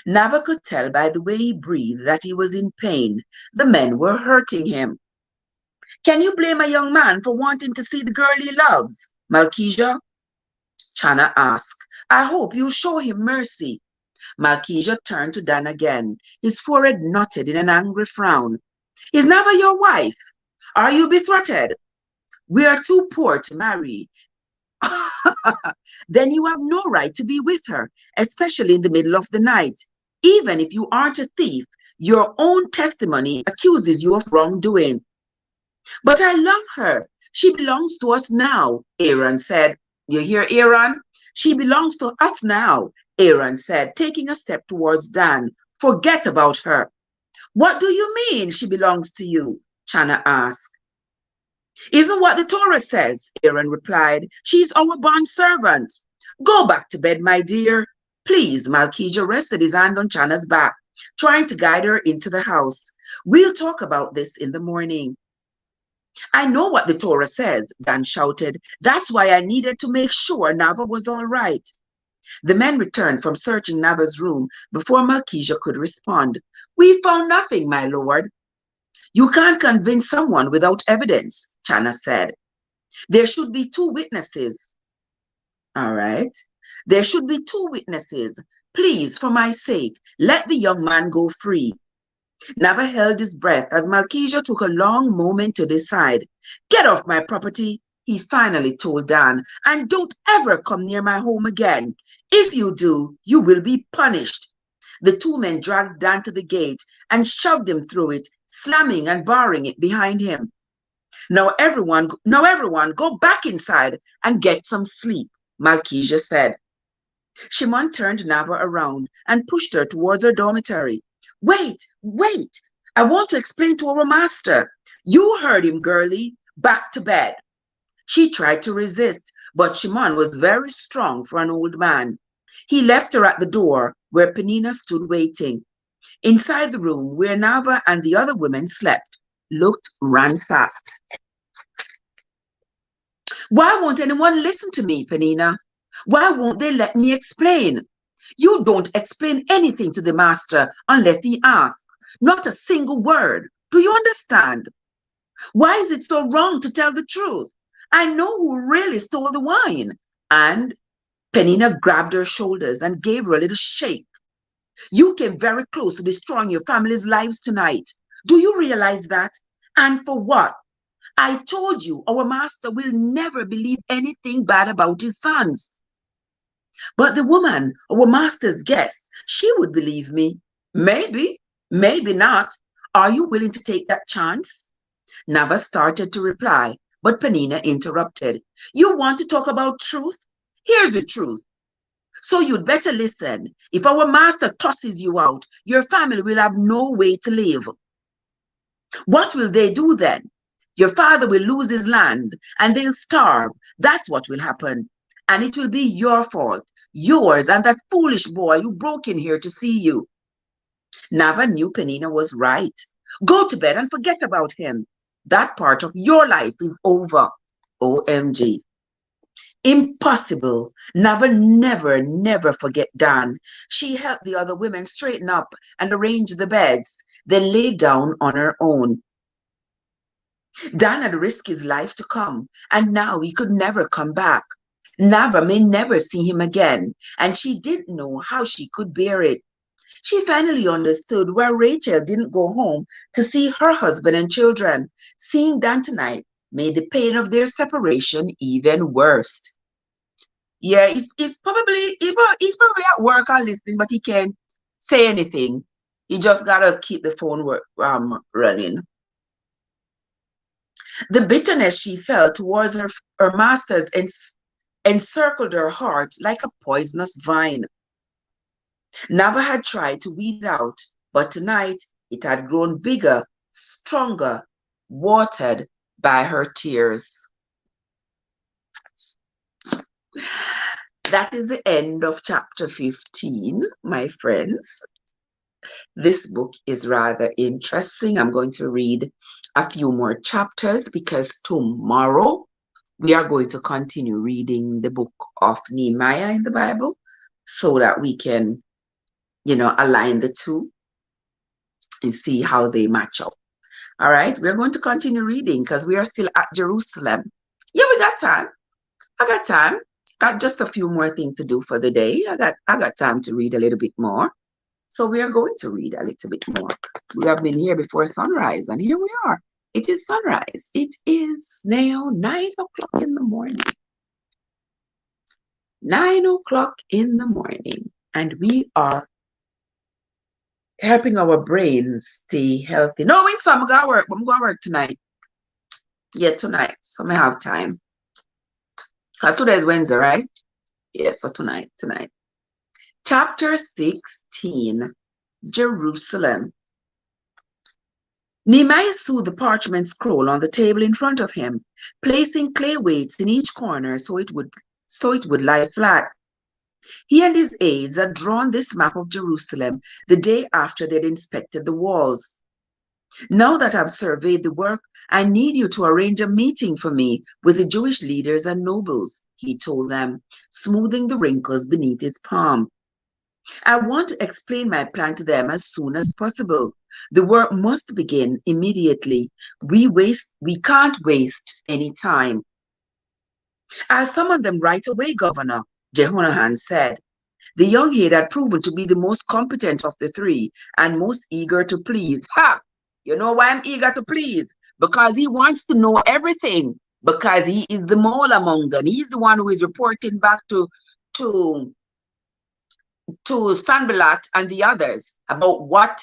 Nava could tell by the way he breathed that he was in pain. The men were hurting him. "Can you blame a young man for wanting to see the girl he loves, Malkija?" Chana asked. "I hope you'll show him mercy." Malkija turned to Dan again. His forehead knotted in an angry frown. "Is Nava your wife?" Are you betrothed? We are too poor to marry. Then you have no right to be with her, especially in the middle of the night. Even if you aren't a thief, your own testimony accuses you of wrongdoing. But I love her. She belongs to us now, Aaron said. You hear, Aaron? She belongs to us now, Aaron said, taking a step towards Dan. Forget about her. What do you mean she belongs to you? Chana asked. Isn't what the Torah says, Aaron replied. She's our bond servant. Go back to bed, my dear. Please, Malkijah rested his hand on Chana's back, trying to guide her into the house. We'll talk about this in the morning. I know what the Torah says, Dan shouted. That's why I needed to make sure Nava was all right. The men returned from searching Nava's room before Malkijah could respond. We found nothing, my lord. You can't convince someone without evidence, Chana said. There should be 2 witnesses. All right. There should be 2 witnesses. Please, for my sake, let the young man go free. Nava held his breath as Malkijah took a long moment to decide. Get off my property, he finally told Dan, and don't ever come near my home again. If you do, you will be punished. The 2 men dragged Dan to the gate and shoved him through it, slamming and barring it behind him. Now everyone, go back inside and get some sleep, Malkijah said. Shimon turned Nava around and pushed her towards her dormitory. Wait. I want to explain to our master. You heard him, girlie. Back to bed. She tried to resist, but Shimon was very strong for an old man. He left her at the door where Penina stood waiting. Inside the room where Nava and the other women slept looked ransacked. Why won't anyone listen to me, Penina? Why won't they let me explain? You don't explain anything to the master unless he asks. Not a single word. Do you understand? Why is it so wrong to tell the truth? I know who really stole the wine. And Penina grabbed her shoulders and gave her a little shake. You came very close to destroying your family's lives tonight. Do you realize that? And for what? I told you our master will never believe anything bad about his sons. But the woman, our master's guest, she would believe me. Maybe, maybe not. Are you willing to take that chance? Nava started to reply, but Penina interrupted. You want to talk about truth? Here's the truth. So you'd better listen. If our master tosses you out, your family will have no way to live. What will they do then? Your father will lose his land and they'll starve. That's what will happen. And it will be your fault, yours and that foolish boy who broke in here to see you. Nava knew Penina was right. Go to bed and forget about him. That part of your life is over. OMG. Impossible. Nava never forget Dan. She helped the other women straighten up and arrange the beds, then lay down on her own. Dan had risked his life to come, and now he could never come back. Nava may never see him again, and she didn't know how she could bear it. She finally understood why Rachel didn't go home to see her husband and children. Seeing Dan tonight made the pain of their separation even worse. Yeah, he's probably at work or listening, but he can't say anything. He just gotta keep the phone running. The bitterness she felt towards her masters encircled her heart like a poisonous vine. Nava had tried to weed it out, but tonight it had grown bigger, stronger, watered by her tears. That is the end of chapter 15, my friends. This book is rather interesting. I'm going to read a few more chapters because tomorrow we are going to continue reading the book of Nehemiah in the Bible so that we can, align the two and see how they match up. All right, we're going to continue reading because we are still at Jerusalem. Yeah, we got time. I got time. Got just a few more things to do for the day. I got time to read a little bit more. So we are going to read a little bit more. We have been here before sunrise, and here we are. It is sunrise. It is now 9 o'clock in the morning. 9 o'clock in the morning. And we are helping our brains stay healthy. No, wait, so I'm going to work. I'm going to work tonight. Yeah, tonight. So I have time. Because today is Wednesday, right? Yeah, so tonight. Chapter 16, Jerusalem. Nehemiah sewed the parchment scroll on the table in front of him, placing clay weights in each corner so it would lie flat. He and his aides had drawn this map of Jerusalem the day after they'd inspected the walls. Now that I've surveyed the work, I need you to arrange a meeting for me with the Jewish leaders and nobles, he told them, smoothing the wrinkles beneath his palm. I want to explain my plan to them as soon as possible. The work must begin immediately. We can't waste any time. I'll summon them right away, Governor, Jehonahan said. The young head had proven to be the most competent of the three and most eager to please. Ha! You know why I'm eager to please? Because he wants to know everything. Because he is the mole among them. He's the one who is reporting back to Sanballat and the others about what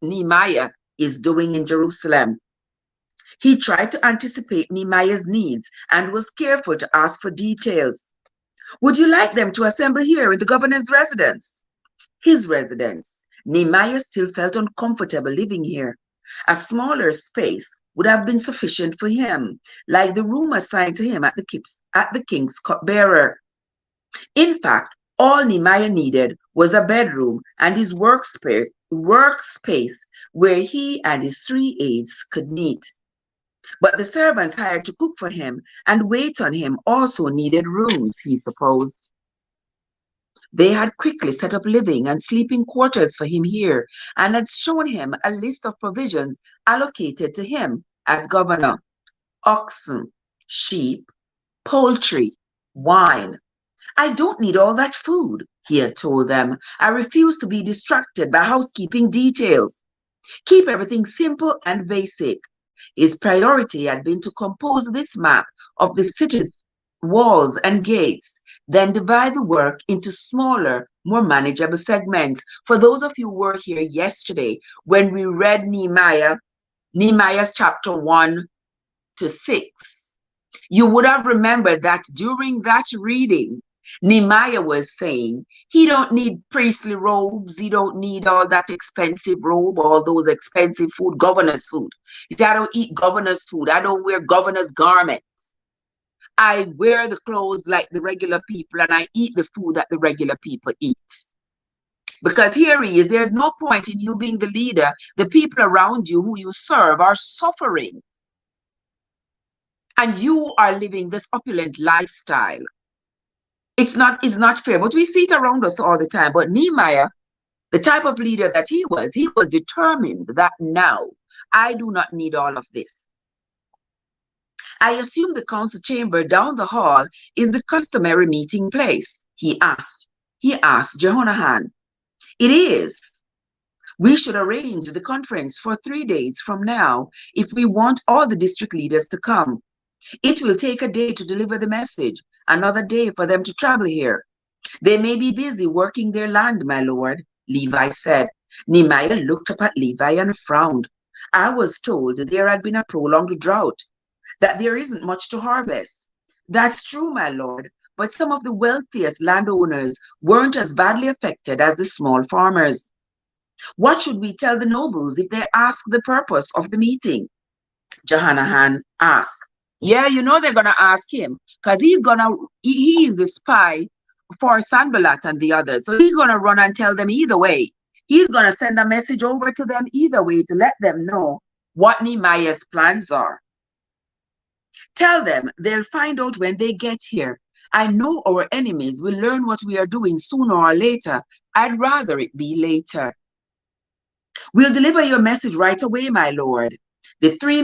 Nehemiah is doing in Jerusalem. He tried to anticipate Nehemiah's needs and was careful to ask for details. Would you like them to assemble here in the governor's residence? His residence. Nehemiah still felt uncomfortable living here. A smaller space would have been sufficient for him, like the room assigned to him at the king's cupbearer. In fact, all Nehemiah needed was a bedroom and his workspace where he and his three aides could meet. But the servants hired to cook for him and wait on him also needed rooms, he supposed. They had quickly set up living and sleeping quarters for him here and had shown him a list of provisions allocated to him as governor: oxen, sheep, poultry, wine. I don't need all that food, he had told them. I refuse to be distracted by housekeeping details. Keep everything simple and basic. His priority had been to compose this map of the city's walls and gates, then divide the work into smaller, more manageable segments. For those of you who were here yesterday, when we read Nehemiah's chapter 1 to 6, you would have remembered that during that reading, Nehemiah was saying he don't need priestly robes, he don't need all that expensive robe, all those expensive food, governor's food. He said, I don't eat governor's food, I don't wear governor's garments. I wear the clothes like the regular people and I eat the food that the regular people eat. Because here he is, there's no point in you being the leader. The people around you who you serve are suffering. And you are living this opulent lifestyle. It's not fair, but we see it around us all the time. But Nehemiah, the type of leader that he was determined that now I do not need all of this. I assume the council chamber down the hall is the customary meeting place, he asked Jehonahan. It is. We should arrange the conference for 3 days from now if we want all the district leaders to come. It will take a day to deliver the message, another day for them to travel here. They may be busy working their land, my lord, Levi said. Nehemiah looked up at Levi and frowned. I was told there had been a prolonged drought, that there isn't much to harvest. That's true, my lord, but some of the wealthiest landowners weren't as badly affected as the small farmers. What should we tell the nobles if they ask the purpose of the meeting? Jehonahan asked. Yeah, you know they're going to ask him because he is the spy for Sanballat and the others. So he's going to run and tell them either way. He's going to send a message over to them either way to let them know what Nehemiah's plans are. Tell them they'll find out when they get here. I know our enemies will learn what we are doing sooner or later. I'd rather it be later. We'll deliver your message right away, my lord. The three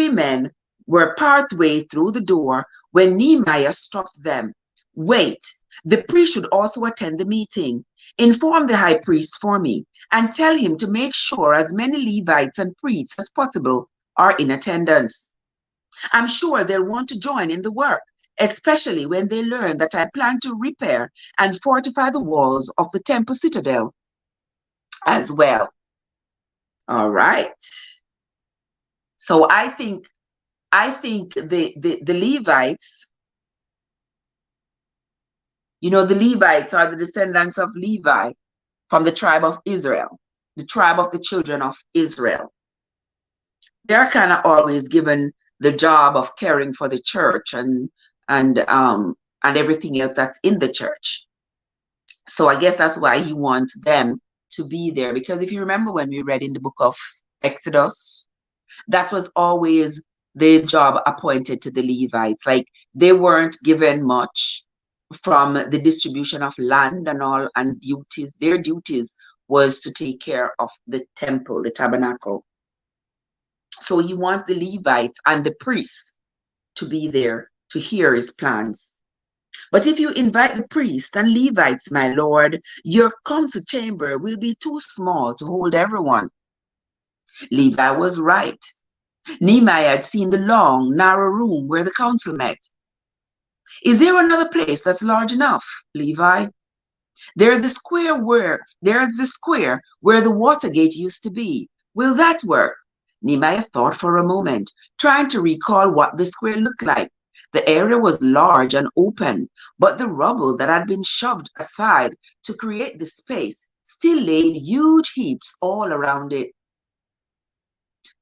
men were partway through the door when Nehemiah stopped them. Wait, The priest should also attend the meeting. Inform the high priest for me and tell him to make sure as many Levites and priests as possible are in attendance. I'm sure they'll want to join in the work, especially when they learn that I plan to repair and fortify the walls of the temple citadel as well. All right. So I think the Levites, the Levites are the descendants of Levi from the tribe of Israel, the tribe of the children of Israel. They're kind of always given the job of caring for the church and everything else that's in the church. So I guess that's why he wants them to be there. Because if you remember when we read in the book of Exodus, that was always the job appointed to the Levites. Like, they weren't given much from the distribution of land and all, and duties. Their duties was to take care of the temple, the tabernacle. So he wants the Levites and the priests to be there to hear his plans. But if you invite the priests and Levites, my lord, your council chamber will be too small to hold everyone. Levi was right. Nehemiah had seen the long, narrow room where the council met. Is there another place that's large enough, Levi? There's the square where the water gate used to be. Will that work? Nehemiah thought for a moment, trying to recall what the square looked like. The area was large and open, but the rubble that had been shoved aside to create the space still lay in huge heaps all around it.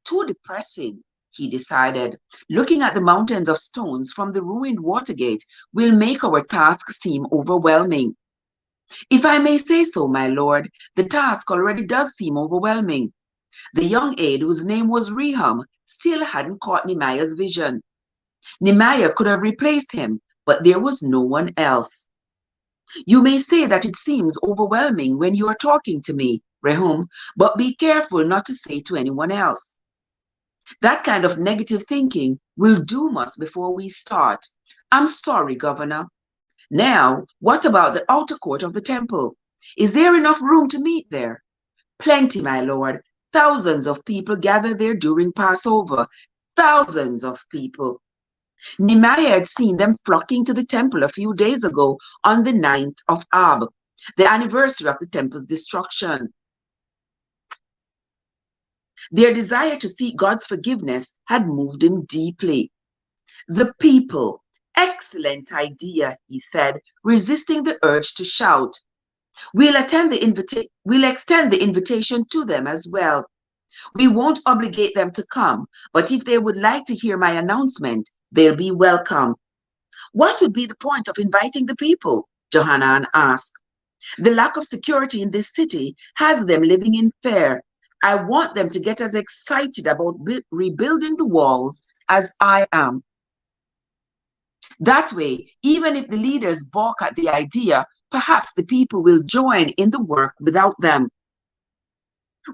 Too depressing, he decided. Looking at the mountains of stones from the ruined Watergate will make our task seem overwhelming. If I may say so, my lord, the task already does seem overwhelming. The young aide, whose name was Rehum, still hadn't caught Nehemiah's vision. Nehemiah could have replaced him, but there was no one else. You may say that it seems overwhelming when you are talking to me, Rehum, but be careful not to say to anyone else. That kind of negative thinking will doom us before we start. I'm sorry, Governor. Now, what about the outer court of the temple? Is there enough room to meet there? Plenty, my lord. Thousands of people gather there during Passover. Thousands of people. Nehemiah had seen them flocking to the temple a few days ago on the 9th of Ab, the anniversary of the temple's destruction. Their desire to seek God's forgiveness had moved him deeply. The people, excellent idea, he said, resisting the urge to shout. We'll extend the invitation to them as well. We won't obligate them to come, but if they would like to hear my announcement, they'll be welcome. What would be the point of inviting the people? Johanan asked. The lack of security in this city has them living in fear. I want them to get as excited about rebuilding the walls as I am. That way, even if the leaders balk at the idea, perhaps the people will join in the work without them.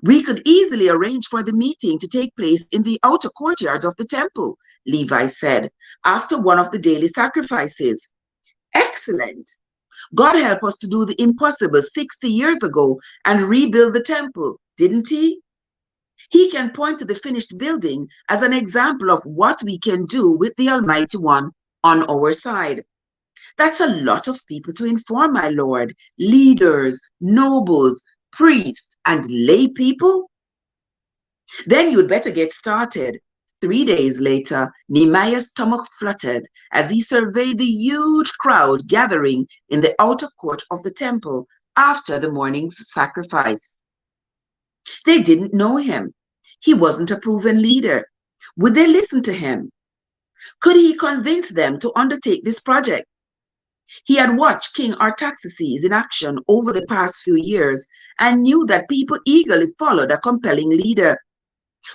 We could easily arrange for the meeting to take place in the outer courtyards of the temple, Levi said, after one of the daily sacrifices. Excellent. God helped us to do the impossible 60 years ago and rebuild the temple, didn't he? He can point to the finished building as an example of what we can do with the Almighty One on our side. That's a lot of people to inform, my lord. Leaders, nobles, priests, and lay people. Then you'd better get started. 3 days later, Nehemiah's stomach fluttered as he surveyed the huge crowd gathering in the outer court of the temple after the morning's sacrifice. They didn't know him. He wasn't a proven leader. Would they listen to him? Could he convince them to undertake this project? He had watched King Artaxerxes in action over the past few years and knew that people eagerly followed a compelling leader,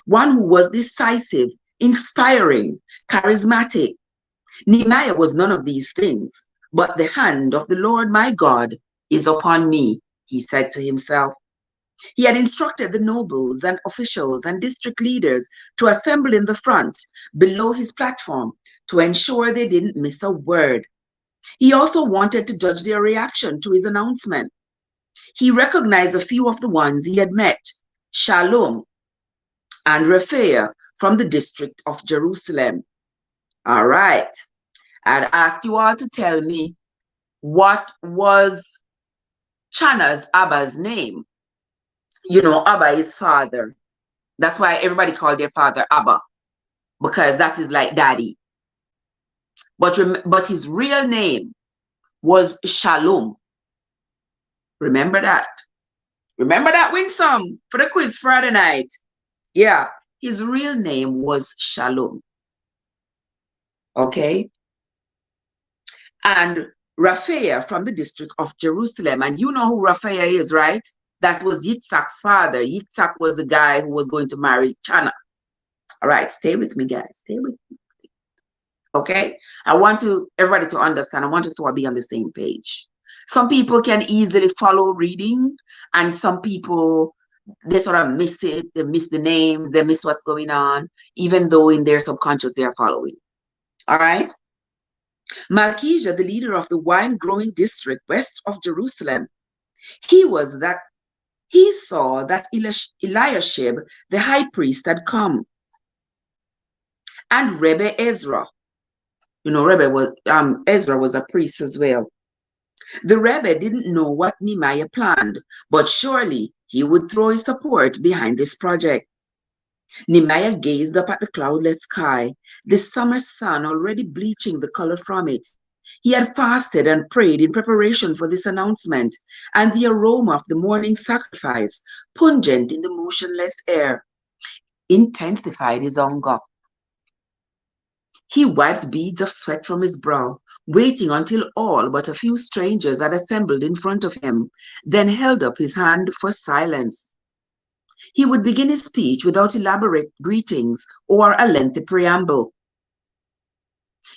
one who was decisive, inspiring, charismatic. Nehemiah was none of these things, but the hand of the Lord my God is upon me, he said to himself. He had instructed the nobles and officials and district leaders to assemble in the front below his platform to ensure they didn't miss a word. He also wanted to judge their reaction to his announcement. He recognized a few of the ones he had met, Shalom and Raphael from the district of Jerusalem. All right. I'd ask you all to tell me, what was Chana's Abba's name? You know, Abba is father. That's why everybody called their father Abba, because that is like daddy. But his real name was Shalom. Remember that. Remember that, Winsome, for the quiz Friday night. Yeah, his real name was Shalom. Okay. And Raphael from the district of Jerusalem. And you know who Raphael is, right? That was Yitzhak's father. Yitzhak was the guy who was going to marry Chana. All right, stay with me, guys. Stay with me. Okay? I want everybody to understand. I want us to all be on the same page. Some people can easily follow reading, and some people, they sort of miss it. They miss the names. They miss what's going on, even though in their subconscious they are following. All right? Malchijah, the leader of the wine-growing district west of Jerusalem, he saw that Eliashib, the high priest, had come. And Rebbe Ezra, you know, Ezra was a priest as well. The Rebbe didn't know what Nehemiah planned, but surely he would throw his support behind this project. Nehemiah gazed up at the cloudless sky, the summer sun already bleaching the color from it. He had fasted and prayed in preparation for this announcement, and the aroma of the morning sacrifice, pungent in the motionless air, intensified his hunger. He wiped beads of sweat from his brow, waiting until all but a few strangers had assembled in front of him, then held up his hand for silence. He would begin his speech without elaborate greetings or a lengthy preamble.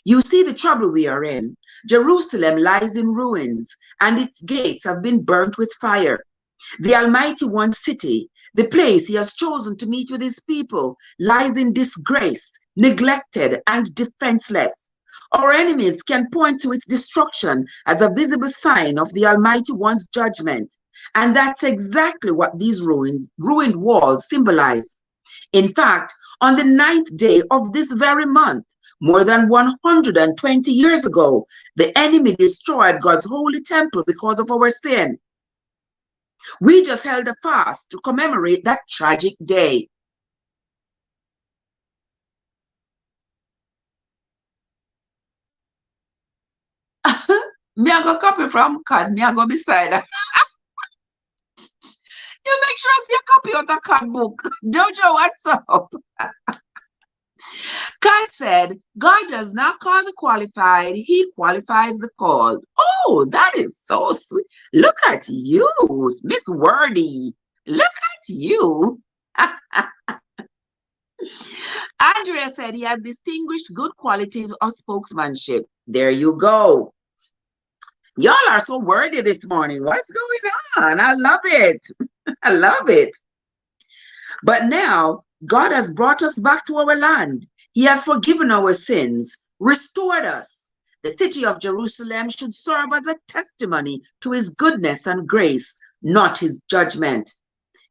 You see the trouble we are in. Jerusalem lies in ruins, and its gates have been burnt with fire. The Almighty One's city, the place he has chosen to meet with his people, lies in disgrace, neglected, and defenseless. Our enemies can point to its destruction as a visible sign of the Almighty One's judgment. And that's exactly what these ruined walls symbolize. In fact, on the 9th day of this very month, more than 120 years ago, the enemy destroyed God's holy temple because of our sin. We just held a fast to commemorate that tragic day. Me I go copy from card, me I go beside her. You make sure I see a copy of the card book. Jojo, what's up? God said, God does not call the qualified, he qualifies the called. Oh, that is so sweet. Look at you, Miss Wordy. Look at you. Andrea said he had distinguished good qualities of spokesmanship. There you go. Y'all are so wordy this morning. What's going on? I love it. I love it. But now, God has brought us back to our land. He has forgiven our sins, restored us. The city of Jerusalem should serve as a testimony to his goodness and grace, not his judgment.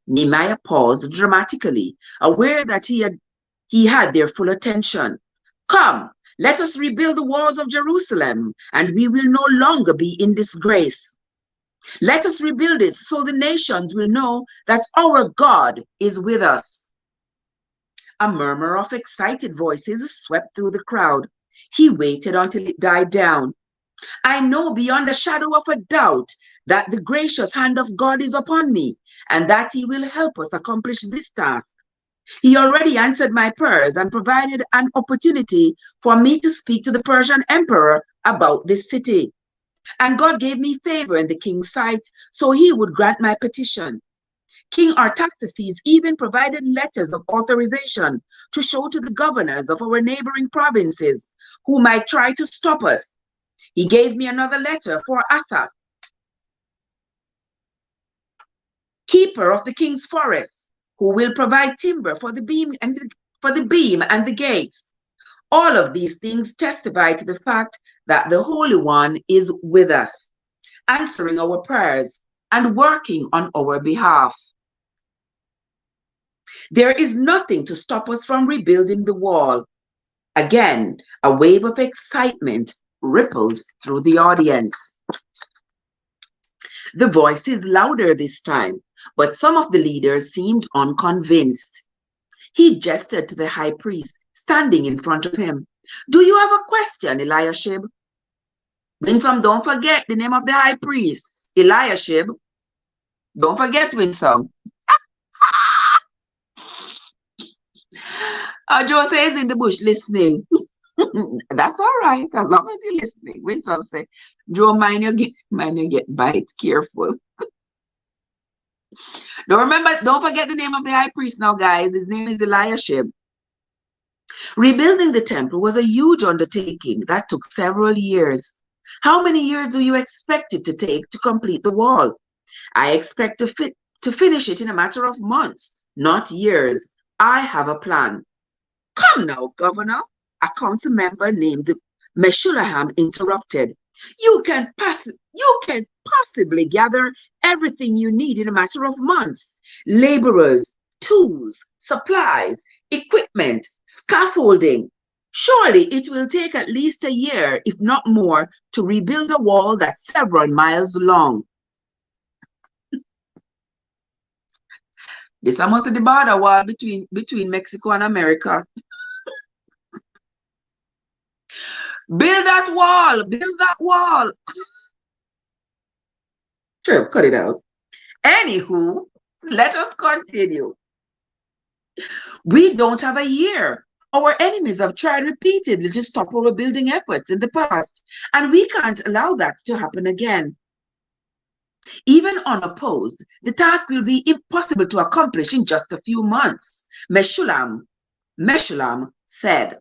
Nehemiah paused dramatically, aware that he had their full attention. Come, let us rebuild the walls of Jerusalem, and we will no longer be in disgrace. Let us rebuild it so the nations will know that our God is with us. A murmur of excited voices swept through the crowd. He waited until it died down. I know beyond a shadow of a doubt that the gracious hand of God is upon me, and that he will help us accomplish this task. He already answered my prayers and provided an opportunity for me to speak to the Persian emperor about this city. And God gave me favor in the king's sight, so he would grant my petition. King Artaxerxes even provided letters of authorization to show to the governors of our neighboring provinces who might try to stop us. He gave me another letter for Asaph, keeper of the king's forests, who will provide timber for the beam and the gates. All of these things testify to the fact that the Holy One is with us, answering our prayers and working on our behalf. There is nothing to stop us from rebuilding the wall. Again, a wave of excitement rippled through the audience. The voice is louder this time, but some of the leaders seemed unconvinced. He gestured to the high priest standing in front of him. Do you have a question, Eliashib? Winsome, don't forget the name of the high priest, Eliashib. Don't forget, Winsome. Joe says in the bush listening. That's all right, as long as you're listening. Winsome say, Joe, mind you get bite. Careful. Don't forget the name of the high priest now, guys. His name is Eliashib. Rebuilding the temple was a huge undertaking that took several years. How many years do you expect it to take to complete the wall? I expect to finish it in a matter of months, not years. I have a plan. Come now, Governor, a council member named Meshullam interrupted. You can possibly gather everything you need in a matter of months. Laborers, tools, supplies, equipment, scaffolding. Surely it will take at least a year, if not more, to rebuild a wall that's several miles long. This is almost the border wall between Mexico and America. Build that wall. Build that wall. Sure, cut it out. Anywho, let us continue. We don't have a year. Our enemies have tried repeatedly to stop our building efforts in the past, and we can't allow that to happen again. Even unopposed, the task will be impossible to accomplish in just a few months, Meshullam said.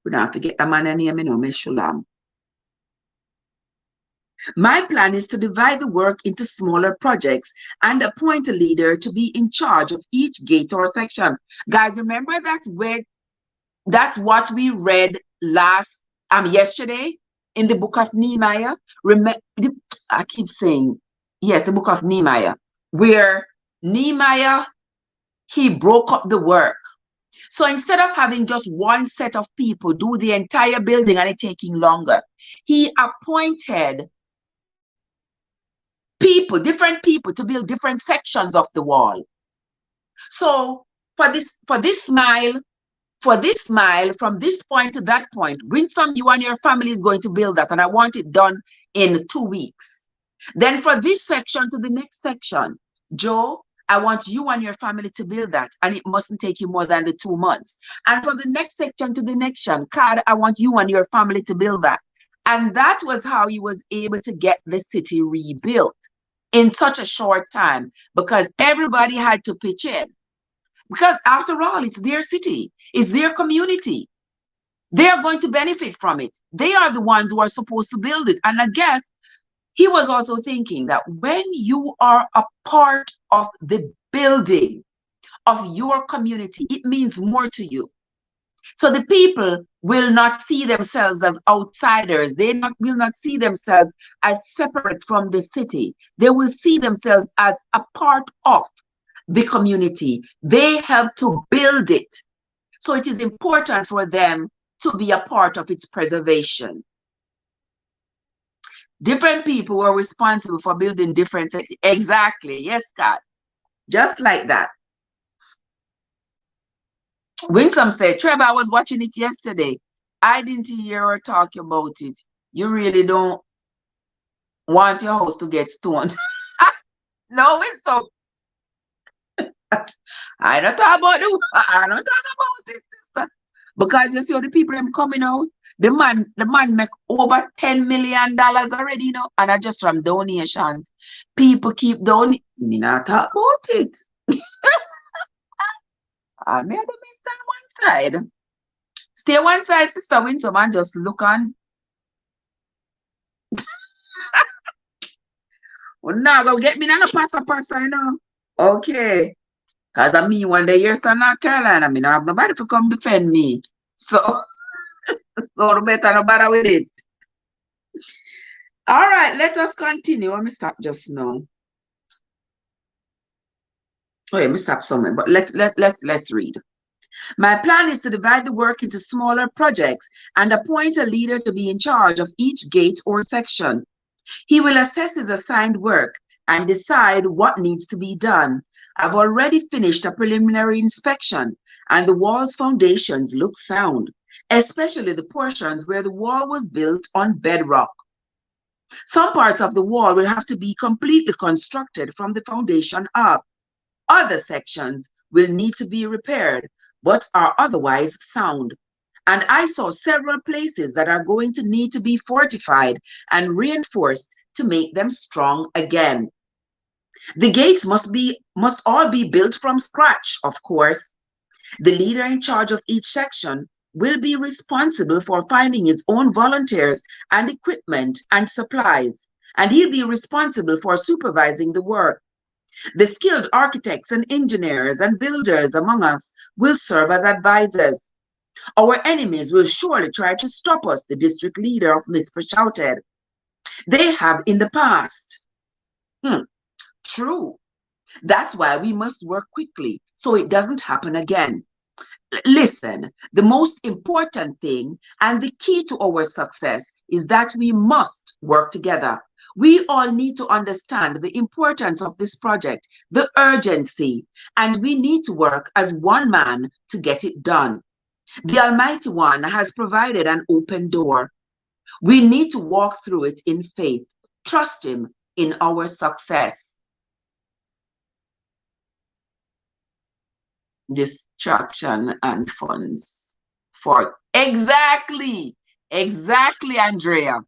We don't have to get the man name, Meshullam. My plan is to divide the work into smaller projects and appoint a leader to be in charge of each gate or section. Guys, remember that's what we read yesterday in the book of Nehemiah. I keep saying, yes, the book of Nehemiah, where Nehemiah, he broke up the work. So instead of having just one set of people do the entire building and it taking longer, he appointed different people to build different sections of the wall. So for this mile, from this point to that point, Winsome, you and your family is going to build that, and I want it done in 2 weeks. Then for this section to the next section, Joe, I want you and your family to build that, and it mustn't take you more than the 2 months. And from the next section to the next section, Card, I want you and your family to build that. And that was how he was able to get the city rebuilt in such a short time, because everybody had to pitch in. Because after all, it's their city, it's their community. They are going to benefit from it. They are the ones who are supposed to build it. And I guess he was also thinking that when you are a part of the building of your community, it means more to you. So the people will not see themselves as outsiders. They will not see themselves as separate from the city. They will see themselves as a part of the community. They help to build it. So it is important for them to be a part of its preservation. Different people were responsible for building different things. Exactly. Yes, God. Just like that. Winsome said, Trevor, I was watching it yesterday. I didn't hear her talk about it. You really don't want your house to get stoned. No, Winsome. I don't talk about it, sister. Because you see how the people them coming out. The man make over $10 million already, you know, and I just from donations. People keep donating. Me not talk about it. I made them stand one side. Stay one side, Sister Winsome, and just look on. Well, now go get me on a passa, you know. Okay. Because I mean, when they hear from North Carolina, I mean, I have nobody to come defend me. So, so better no bother with it. All right, let us continue. Let me stop just now. Oh, yeah, let me stop somewhere, but let's read. My plan is to divide the work into smaller projects and appoint a leader to be in charge of each gate or section. He will assess his assigned work and decide what needs to be done. I've already finished a preliminary inspection, and the wall's foundations look sound, especially the portions where the wall was built on bedrock. Some parts of the wall will have to be completely constructed from the foundation up. Other sections will need to be repaired, but are otherwise sound. And I saw several places that are going to need to be fortified and reinforced to make them strong again. The gates must all be built from scratch, of course. The leader in charge of each section will be responsible for finding his own volunteers and equipment and supplies, and he'll be responsible for supervising the work. The skilled architects and engineers and builders among us will serve as advisors. Our enemies will surely try to stop us, the district leader of Mizpah shouted. They have in the past. True. That's why we must work quickly so it doesn't happen again. Listen, the most important thing and the key to our success is that we must work together. We all need to understand the importance of this project, the urgency, and we need to work as one man to get it done. The Almighty One has provided an open door. We need to walk through it in faith, trust Him in our success. Distraction and funds for exactly, Andrea.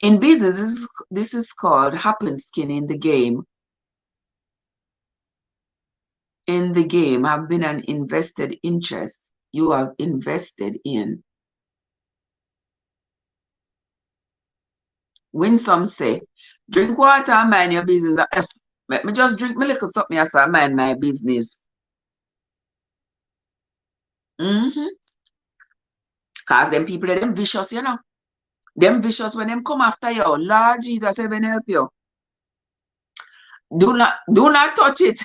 In business, this is called happen skin in the game. In the game have been an invested interest you have invested in. When some say, drink water and mind your business. Let me just drink my little something as I mind my business. Because them people are them vicious, you know. Them vicious when them come after you. Lord Jesus, heaven help you. Do not touch it.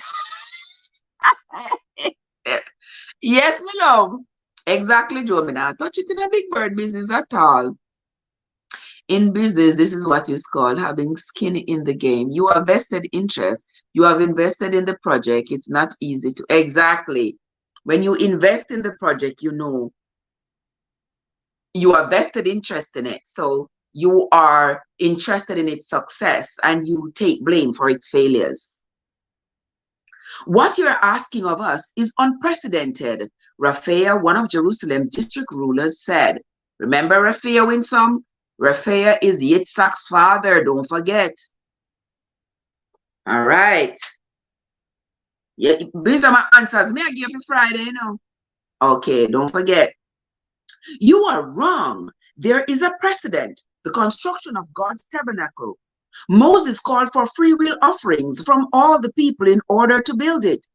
Yes, my love. Exactly, Joe. Me not touch it in a big bird business at all. In business, this is what is called having skin in the game. You have vested interest. You have invested in the project. It's not easy to exactly. When you invest in the project, you know you are vested interest in it. So you are interested in its success and you take blame for its failures. What you're asking of us is unprecedented, Raphael, one of Jerusalem's district rulers, said. Remember Raphael, Winsome? Raphael is Yitzhak's father, don't forget. All right. Yeah, these are my answers. May I give you Friday, you know? Okay, don't forget. You are wrong. There is a precedent, the construction of God's tabernacle. Moses called for free will offerings from all the people in order to build it.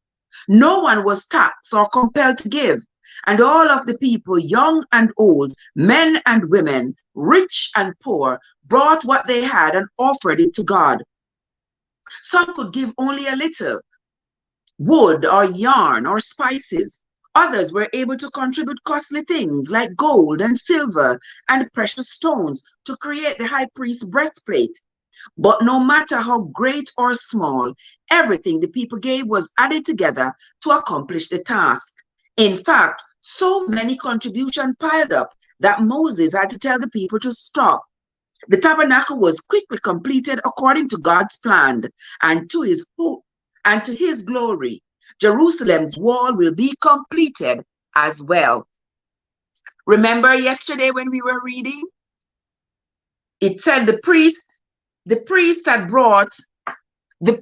No one was taxed or compelled to give, and all of the people, young and old, men and women, rich and poor, brought what they had and offered it to God. Some could give only a little, wood or yarn or spices. Others were able to contribute costly things like gold and silver and precious stones to create the high priest's breastplate. But no matter how great or small, everything the people gave was added together to accomplish the task. In fact, so many contributions piled up that Moses had to tell the people to stop. The tabernacle was quickly completed according to God's plan, and to his glory, Jerusalem's wall will be completed as well. Remember yesterday when we were reading? It said the priest had brought, the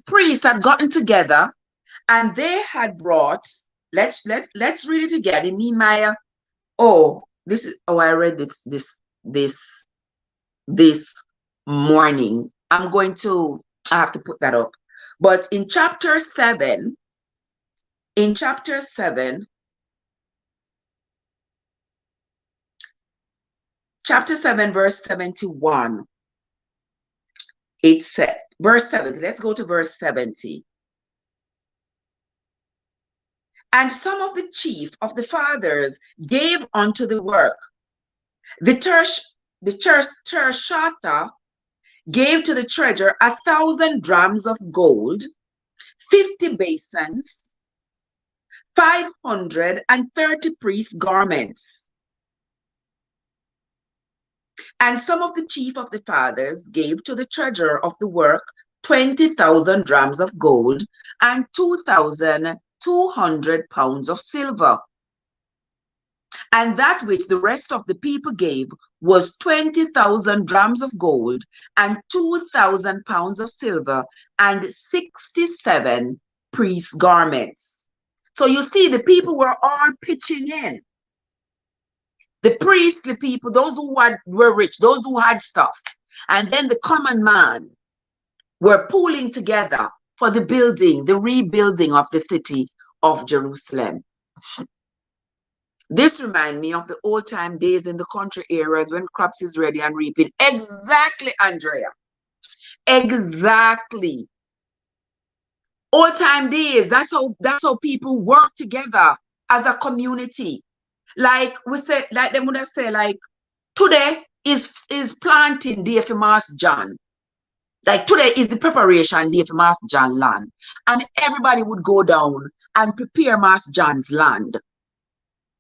priest had gotten together and they had brought, let's read it again in Nehemiah. I read this morning. I have to put that up. But in chapter 7, chapter 7, verse 71, it said, verse 70, let's go to verse 70. And some of the chief of the fathers gave unto the work. The Tershata gave to the treasure 1,000 drams of gold, 50 basins, 530 priest garments. And some of the chief of the fathers gave to the treasurer of the work 20,000 drams of gold and 2,200 pounds of silver. And that which the rest of the people gave was 20,000 drams of gold and 2,000 pounds of silver and 67 priest garments. So you see, the people were all pitching in. The priestly people, those who were rich, those who had stuff, and then the common man were pooling together for the building, the rebuilding of the city of Jerusalem. This reminds me of the old time days in the country areas when crops is ready and reaping. Exactly, Andrea. Exactly. Old time days, that's how people work together as a community. Like we said, like them would have said, like today is planting day for Master John. Like today is the preparation day for Master John land. And everybody would go down and prepare Master John's land.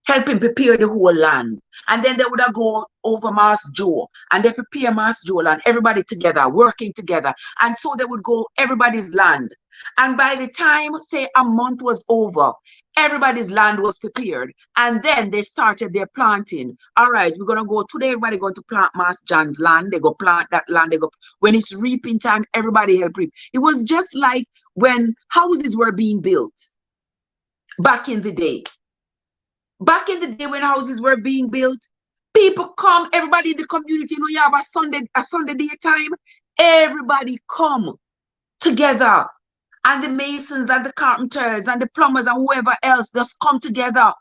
Help him prepare the whole land. And then they would have go over Master Joe and they prepare Master Joe land, everybody together, working together. And so they would go everybody's land. And by the time, say, a month was over, everybody's land was prepared. And then they started their planting. All right, we're going to go today, everybody going to plant Master John's land. They go plant that land. They go, when it's reaping time, everybody help reap. It was just like when houses were being built back in the day. Back in the day when houses were being built, people come, everybody in the community, you know, you have a Sunday daytime, everybody come together. And the masons and the carpenters and the plumbers and whoever else just come together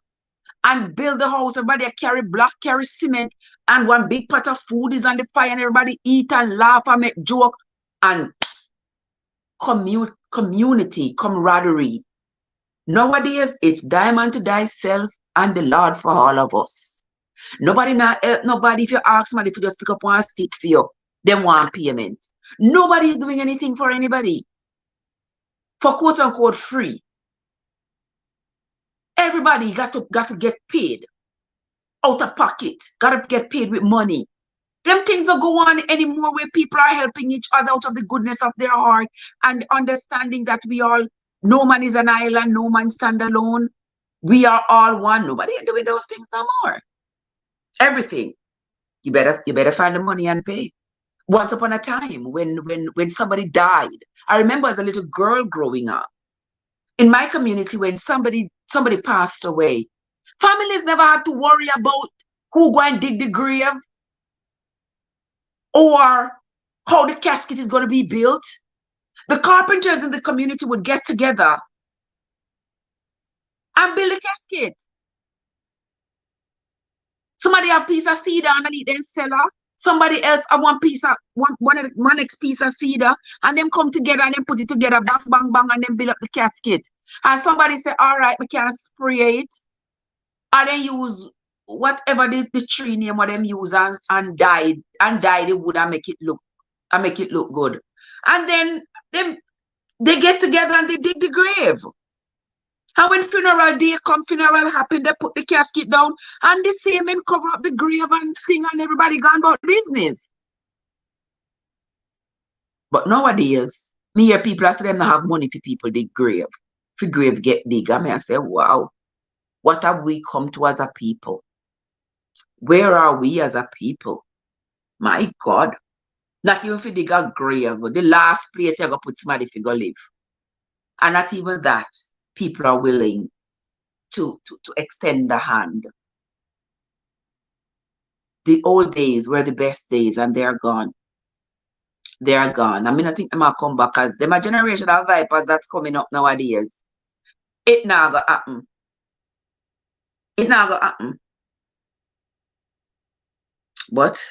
and build the house. Everybody carry block, carry cement, and one big pot of food is on the fire and everybody eat and laugh and make joke. And community, camaraderie. Nowadays, it's diamond to thyself and the Lord for all of us. Nobody if you ask somebody if you just pick up one stick for you, them want payment. Nobody is doing anything for anybody. For quote unquote free. Everybody got to get paid out of pocket. Got to get paid with money. Them things don't go on anymore where people are helping each other out of the goodness of their heart and understanding that we all, no man is an island, no man stand alone. We are all one. Nobody ain't doing those things no more. Everything. You better find the money and pay. Once upon a time, when somebody died, I remember as a little girl growing up, in my community, when somebody passed away, families never had to worry about who go and dig the grave or how the casket is going to be built. The carpenters in the community would get together and build a casket. Somebody have a piece of cedar underneath their cellar. Somebody else have one next piece of cedar, and them come together and then put it together, bang, bang, bang, and then build up the casket. And somebody say, all right, we can spray it. And then use whatever the tree name what them use and dye the wood and make it look good. And then they get together and they dig the grave. And when funeral day come, funeral happen, they put the casket down and the same men cover up the grave and sing and everybody gone about business. But nowadays, me hear people ask them to have money for people dig grave. For grave get dig. I mean, I say, wow, what have we come to as a people? Where are we as a people? My God. Not even for dig a grave. The last place you're going to put somebody if you go live. And not even that. People are willing to extend the hand. The old days were the best days and they're gone. They are gone. I mean, I think they might come back as them a generation of vipers that's coming up nowadays. It now go happen. It now go happen. But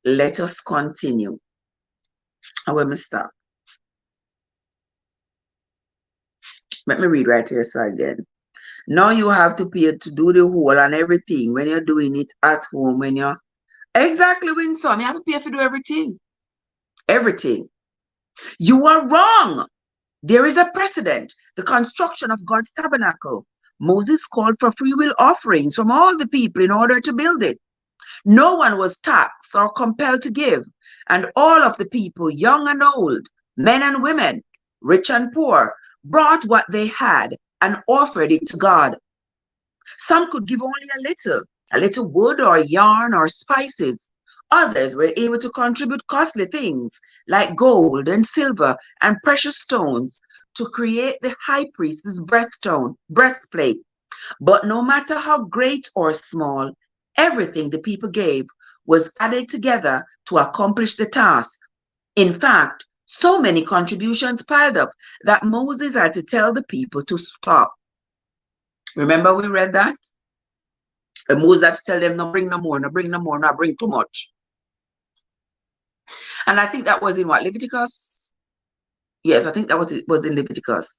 let us continue. And when we stop, let me read right here so again. Now you have to pay to do the whole and everything when you're doing it at home. When you're exactly when some you have to pay to do everything. Everything. You are wrong. There is a precedent. The construction of God's tabernacle. Moses called for free will offerings from all the people in order to build it. No one was taxed or compelled to give, and all of the people, young and old, men and women, rich and poor, brought what they had and offered it to God. Some could give only a little wood or yarn or spices. Others were able to contribute costly things like gold and silver and precious stones to create the high priest's breastplate. But no matter how great or small, everything the people gave was added together to accomplish the task. In fact, so many contributions piled up that Moses had to tell the people to stop. Remember we read that? And Moses had to tell them, no, bring no more, no, bring no more, no, bring too much. And I think that was in what, Leviticus? Yes, I think that was in Leviticus.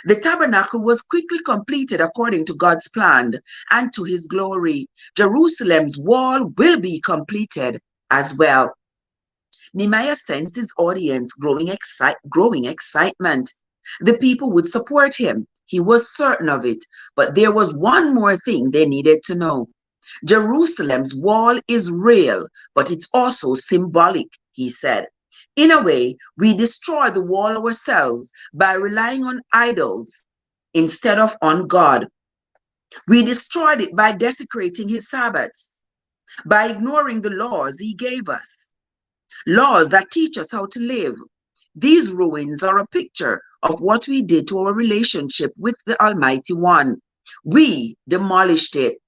The tabernacle was quickly completed according to God's plan and to his glory. Jerusalem's wall will be completed as well. Nehemiah sensed his audience growing excitement. The people would support him. He was certain of it. But there was one more thing they needed to know. Jerusalem's wall is real, but it's also symbolic, he said. In a way, we destroy the wall ourselves by relying on idols instead of on God. We destroyed it by desecrating his Sabbaths, by ignoring the laws he gave us, laws that teach us how to live. These ruins are a picture of what we did to our relationship with the Almighty One. We demolished it.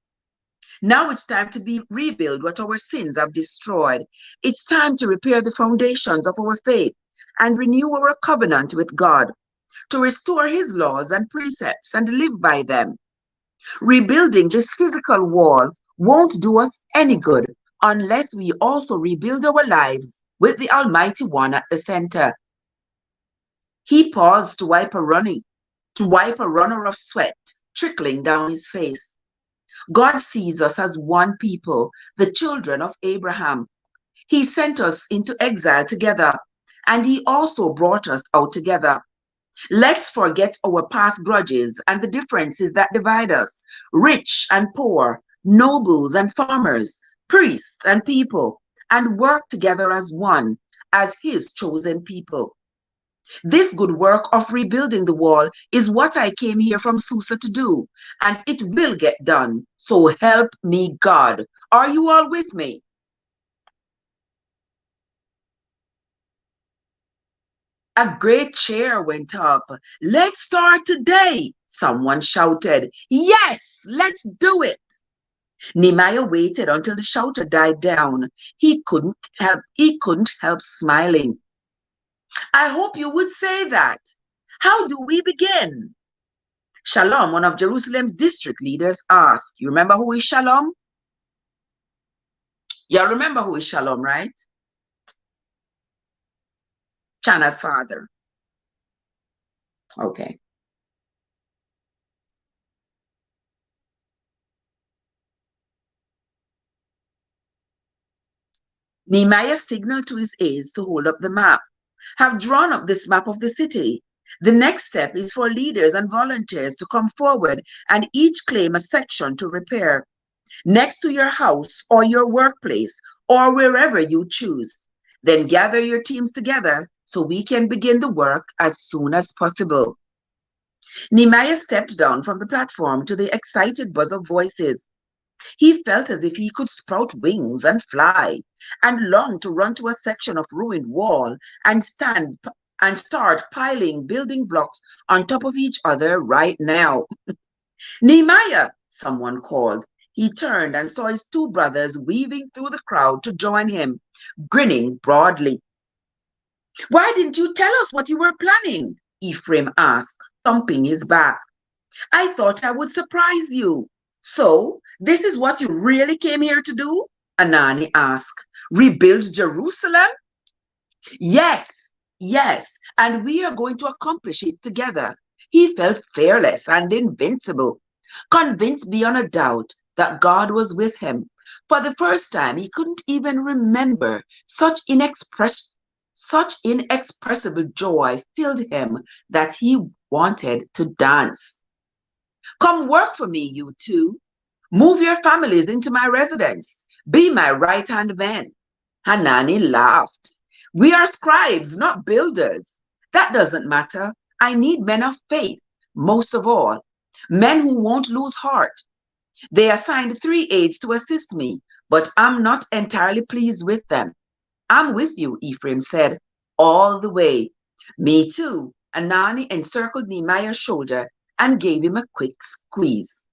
Now it's time to rebuild what our sins have destroyed. It's time to repair the foundations of our faith and renew our covenant with God, to restore his laws and precepts and live by them. Rebuilding this physical wall won't do us any good unless we also rebuild our lives with the Almighty One at the center. He paused to wipe a runner of sweat trickling down his face. God sees us as one people, the children of Abraham. He sent us into exile together, and he also brought us out together. Let's forget our past grudges and the differences that divide us, rich and poor, nobles and farmers, priests and people, and work together as one, as his chosen people. This good work of rebuilding the wall is what I came here from Susa to do, and it will get done. So help me God. Are you all with me? A great cheer went up. Let's start today, someone shouted. Yes, let's do it. Nehemiah waited until the shouter died down. He couldn't help smiling. I hope you would say that. How do we begin? Shalom, one of Jerusalem's district leaders, asked. You remember who is Shalom? You remember who is Shalom, right? Chana's father. Okay. Nehemiah signaled to his aides to hold up the map. Have drawn up this map of the city. The next step is for leaders and volunteers to come forward and each claim a section to repair next to your house or your workplace or wherever you choose. Then gather your teams together so we can begin the work as soon as possible. Nehemiah stepped down from the platform to the excited buzz of voices. He felt as if he could sprout wings and fly, and longed to run to a section of ruined wall and start piling building blocks on top of each other right now. Nehemiah, someone called. He turned and saw his two brothers weaving through the crowd to join him, grinning broadly. Why didn't you tell us what you were planning? Ephraim asked, thumping his back. I thought I would surprise you. So, this is what you really came here to do? Anani asked. Rebuild Jerusalem? Yes, yes, and we are going to accomplish it together. He felt fearless and invincible, convinced beyond a doubt that God was with him. For the first time, he couldn't even remember such inexpressible joy filled him that he wanted to dance. Come work for me, you two. Move your families into my residence. Be my right-hand men. Hanani laughed. We are scribes, not builders. That doesn't matter. I need men of faith, most of all, men who won't lose heart. They assigned 3 aides to assist me, but I'm not entirely pleased with them. I'm with you, Ephraim said, all the way. Me too. Anani encircled Nehemiah's shoulder and gave him a quick squeeze.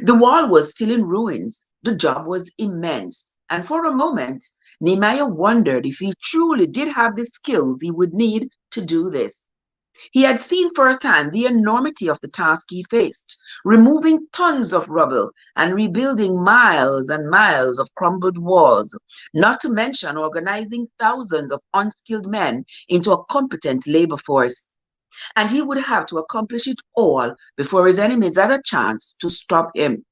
The wall was still in ruins. The job was immense. And for a moment, Nehemiah wondered if he truly did have the skills he would need to do this. He had seen firsthand the enormity of the task he faced, removing tons of rubble and rebuilding miles and miles of crumbled walls, not to mention organizing thousands of unskilled men into a competent labor force. And he would have to accomplish it all before his enemies had a chance to stop him.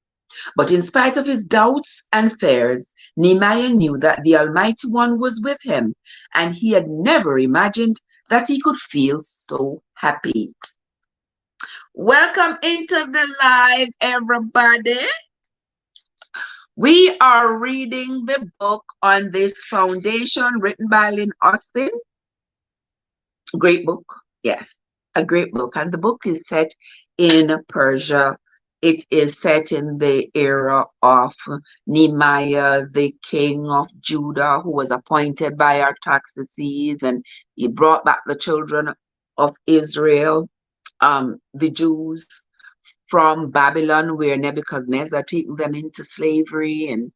But in spite of his doubts and fears, Nehemiah knew that the Almighty One was with him, and he had never imagined that he could feel so happy. Welcome into the live, everybody. We are reading the book On This Foundation, written by Lynn Austin. Great book, yes, a great book. And the book is set in Persia. It is set in the era of Nehemiah, the king of Judah, who was appointed by Artaxerxes, and he brought back the children of Israel, the Jews, from Babylon, where Nebuchadnezzar taken them into slavery. And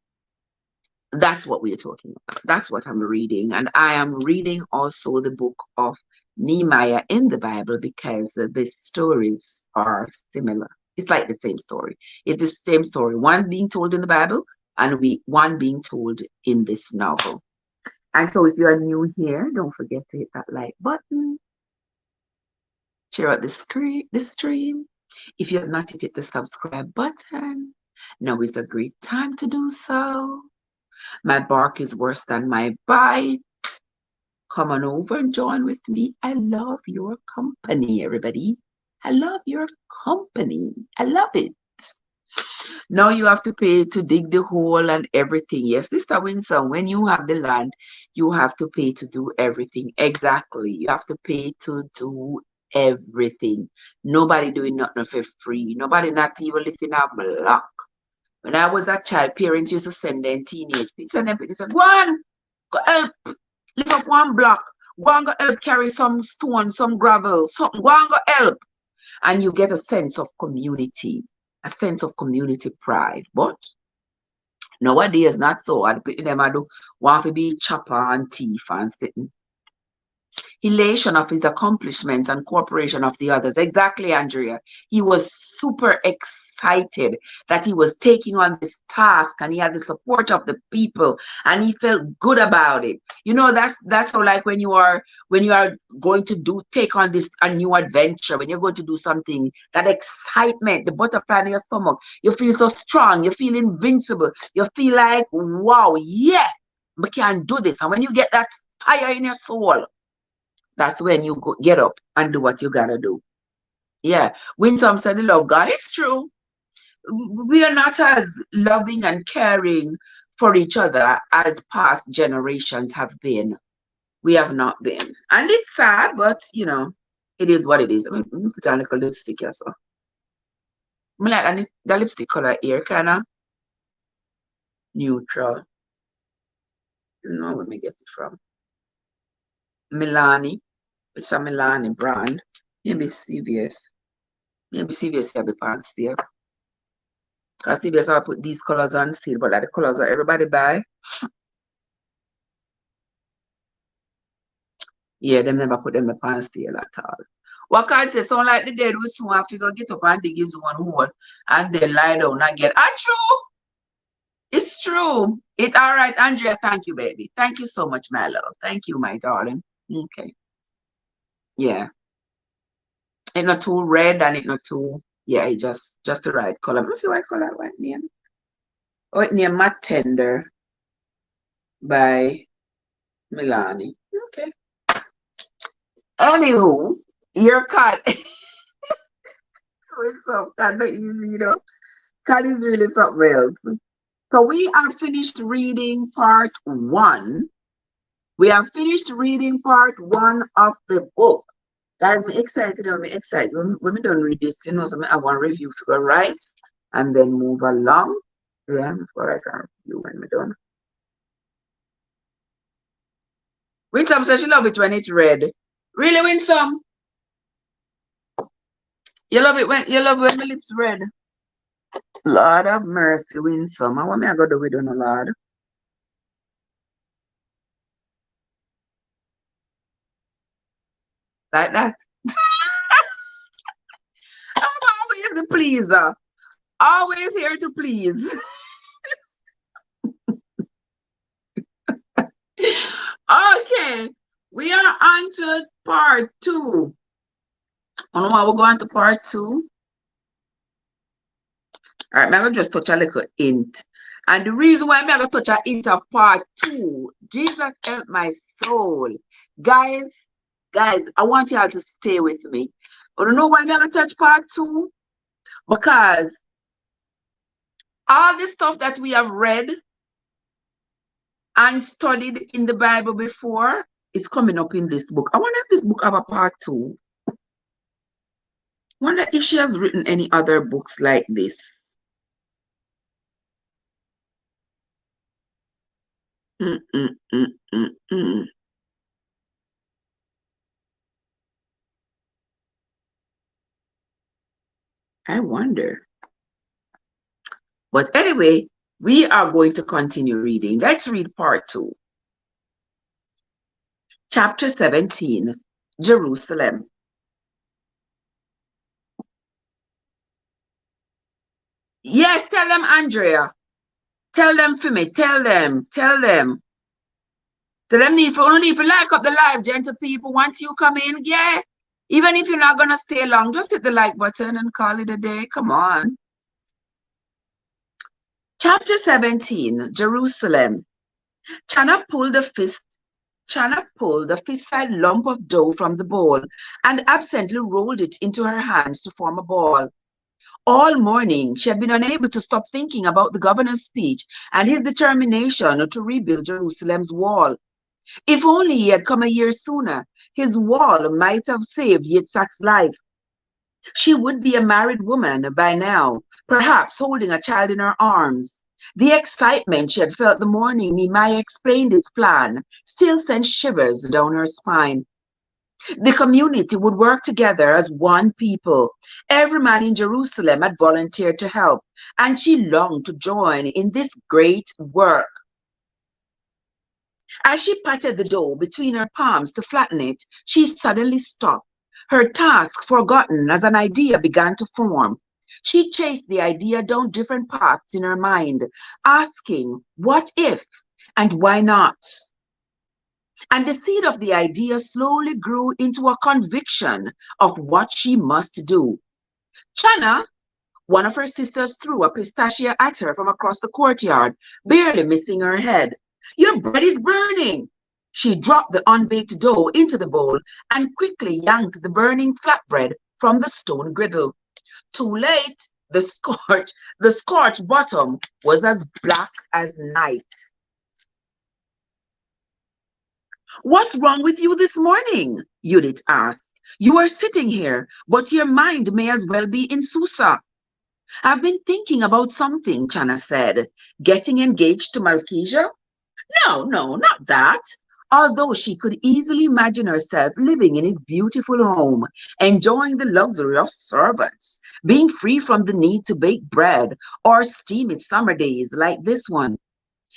that's what we're talking about. That's what I'm reading. And I am reading also the book of Nehemiah in the Bible because the stories are similar. It's like the same story. It's the same story. One being told in the Bible and one being told in this novel. And so if you are new here, don't forget to hit that like button. Share out the stream. If you have not hit the subscribe button, now is a great time to do so. My bark is worse than my bite. Come on over and join with me. I love your company, everybody. I love your company. I love it. Now you have to pay to dig the hole and everything. Yes, Sister Winston, when you have the land, you have to pay to do everything. Exactly. You have to pay to do everything. Nobody doing nothing for free. Nobody not even lifting a block. When I was a child, parents used to send them teenage people. Send them people, said, go on, go help, lift up one block. Go on, go help carry some stone, some gravel, something. Go on, go help. And you get a sense of community, a sense of community pride. But nowadays, not so. And them I do want to be chopper and thief and sitting. Elation of his accomplishments and cooperation of the others. Exactly, Andrea. He was super excited that he was taking on this task and he had the support of the people and he felt good about it. You know, that's how, like, when you are going to take on a new adventure, when you're going to do something, that excitement, the butterfly in your stomach, you feel so strong, you feel invincible, you feel like, wow, yeah, we can do this. And when you get that fire in your soul, that's when you get up and do what you gotta do. Yeah. When some say they love God, it's true. We are not as loving and caring for each other as past generations have been. We have not been. And it's sad, but you know, it is what it is. Let me put on a little lipstick here. So I like the lipstick color here, kinda neutral. You know where me get it from. Milani. It's a Milani brand. Maybe CVS. Maybe CVS have the pants there. Because CVS I put these colors on sale, but like the colors that everybody buy. Yeah, them never put them upon sale at all. What can't say, sound like the dead will soon have to go get up and dig his one hole and then lie down again. Ah, true. It's true. It all right, Andrea. Thank you, baby. Thank you so much, my love. Thank you, my darling. Okay. Yeah. It not too red and it not too, yeah, it just the right color. Let me see what color what name. Oh, it name Matte Tender by Milani. Okay. Anywho, your cat. It's something not easy, you know. Cat is really something else. So we have finished reading part one. We have finished reading part one of the book. Guys, I'm excited. I'm excited. When we don't read this, you know, so I want to review figure right and then move along. Yeah, before I can review when we're done. Winsome says she love it when it's red. Really, Winsome? You love it when my lips red. Lord of mercy, Winsome. I want me to go do with you, no Lord. Like that. I'm always the pleaser. Always here to please. Okay, we are on to part two. I don't know why we're going to part two. All right, I'm going to just touch a little hint. And the reason why I'm going to touch a hint of part two, Jesus help my soul. Guys, I want y'all to stay with me. I don't know why I'm going to touch part two. Because all the stuff that we have read and studied in the Bible before, it's coming up in this book. I wonder if this book have a part two. I wonder if she has written any other books like this. I wonder. But anyway, we are going to continue reading. Let's read part two. Chapter 17, Jerusalem. Yes, tell them, Andrea. Tell them for me. Tell them. Tell them. Tell them need to like up the live, gentle people. Once you come in, yeah. Even if you're not going to stay long, just hit the like button and call it a day. Come on. Chapter 17, Jerusalem. Chana pulled a fist-sized lump of dough from the bowl and absently rolled it into her hands to form a ball. All morning, she had been unable to stop thinking about the governor's speech and his determination to rebuild Jerusalem's wall. If only he had come a year sooner, his wall might have saved Yitzhak's life. She would be a married woman by now, perhaps holding a child in her arms. The excitement she had felt the morning Nehemiah explained his plan still sent shivers down her spine. The community would work together as one people. Every man in Jerusalem had volunteered to help, and she longed to join in this great work. As she patted the dough between her palms to flatten it, she suddenly stopped, her task forgotten as an idea began to form. She chased the idea down different paths in her mind, asking, what if and why not? And the seed of the idea slowly grew into a conviction of what she must do. Chana, one of her sisters, threw a pistachio at her from across the courtyard, barely missing her head. Your bread is burning! She dropped the unbaked dough into the bowl and quickly yanked the burning flatbread from the stone griddle. Too late, the scorched bottom was as black as night. What's wrong with you this morning? Judith asked. You are sitting here, but your mind may as well be in Susa. I've been thinking about something, Chana said. Getting engaged to Malkija? No, not that. Although she could easily imagine herself living in his beautiful home, enjoying the luxury of servants, being free from the need to bake bread or steamy summer days like this one.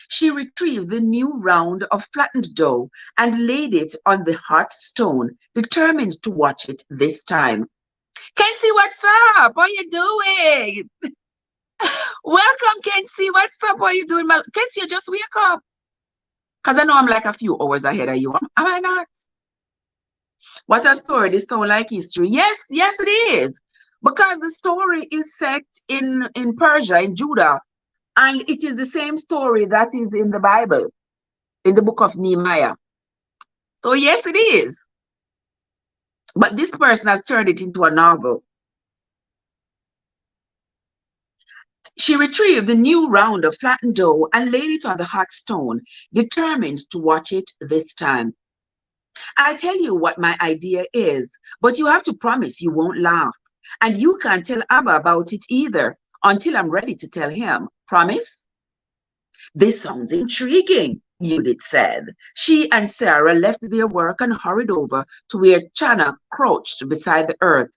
She retrieved the new round of flattened dough and laid it on the hot stone, determined to watch it this time. Kenzie, what's up? How you doing? Welcome, Kenzie. What's up? How you doing? Kenzie, you just wake up. Because I know I'm like a few hours ahead of you. Am I not? What a story. This sounds like history. Yes, yes, it is. Because the story is set in Persia, in Judah. And it is the same story that is in the Bible, in the book of Nehemiah. So yes, it is. But this person has turned it into a novel. She retrieved the new round of flattened dough and laid it on the hot stone, determined to watch it this time. I'll tell you what my idea is, but you have to promise you won't laugh. And you can't tell Abba about it either until I'm ready to tell him. Promise? This sounds intriguing, Judith said. She and Sarah left their work and hurried over to where Chana crouched beside the earth.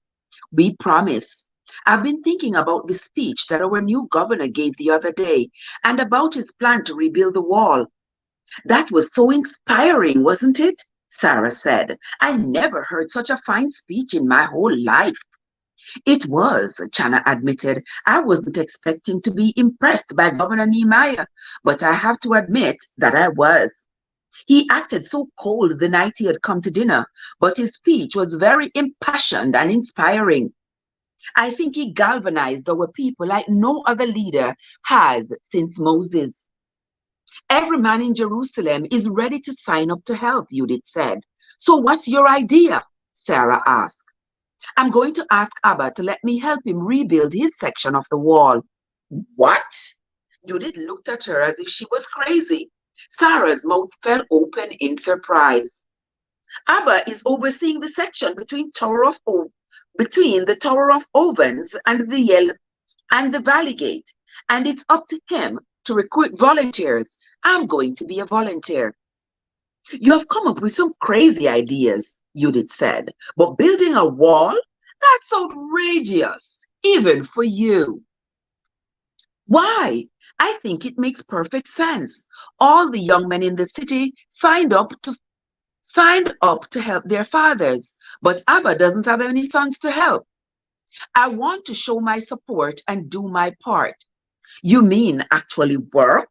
We promise. I've been thinking about the speech that our new governor gave the other day and about his plan to rebuild the wall. That was so inspiring, wasn't it? Sarah said. I never heard such a fine speech in my whole life. It was, Chana admitted. I wasn't expecting to be impressed by Governor Nehemiah, but I have to admit that I was. He acted so cold the night he had come to dinner, but his speech was very impassioned and inspiring. I think he galvanized our people like no other leader has since Moses. Every man in Jerusalem is ready to sign up to help, Judith said. So what's your idea? Sarah asked. I'm going to ask Abba to let me help him rebuild his section of the wall. What? Judith looked at her as if she was crazy. Sarah's mouth fell open in surprise. Abba is overseeing the section between the Tower of Ovens and the Valley Gate, and it's up to him to recruit volunteers. I'm going to be a volunteer. You have come up with some crazy ideas, Judith said, but building a wall? That's outrageous, even for you. Why? I think it makes perfect sense. All the young men in the city signed up to help their fathers, but Abba doesn't have any sons to help. I want to show my support and do my part. You mean actually work?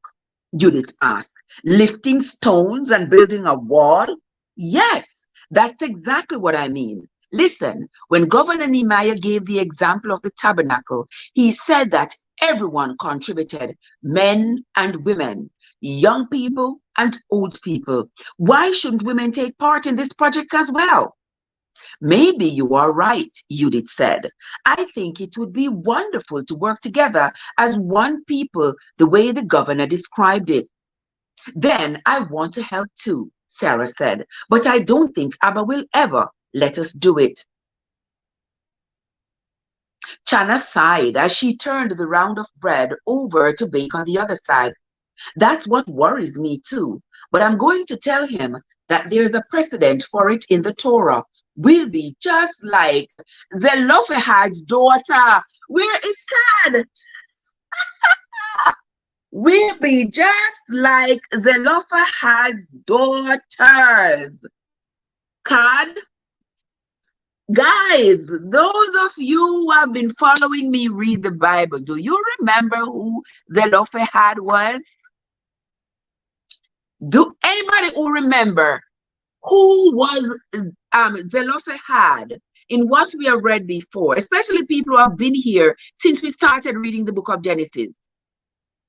Judith asked. Lifting stones and building a wall? Yes, that's exactly what I mean. Listen, when Governor Nehemiah gave the example of the tabernacle, he said that everyone contributed, men and women, young people and old people. Why shouldn't women take part in this project as well? Maybe you are right, Judith said. I think it would be wonderful to work together as one people, the way the governor described it. Then I want to help too, Sarah said, but I don't think Abba will ever let us do it. Chana sighed as she turned the round of bread over to bake on the other side. That's what worries me too, but I'm going to tell him that there's a precedent for it in the Torah. We'll be just like Zelophehad's daughter. Where is Kad? We'll be just like Zelophehad's daughters. Kad? Guys, those of you who have been following me read the Bible, do you remember who Zelophehad was? Do anybody who remember who was Zelophehad in what we have read before, especially people who have been here since we started reading the book of Genesis?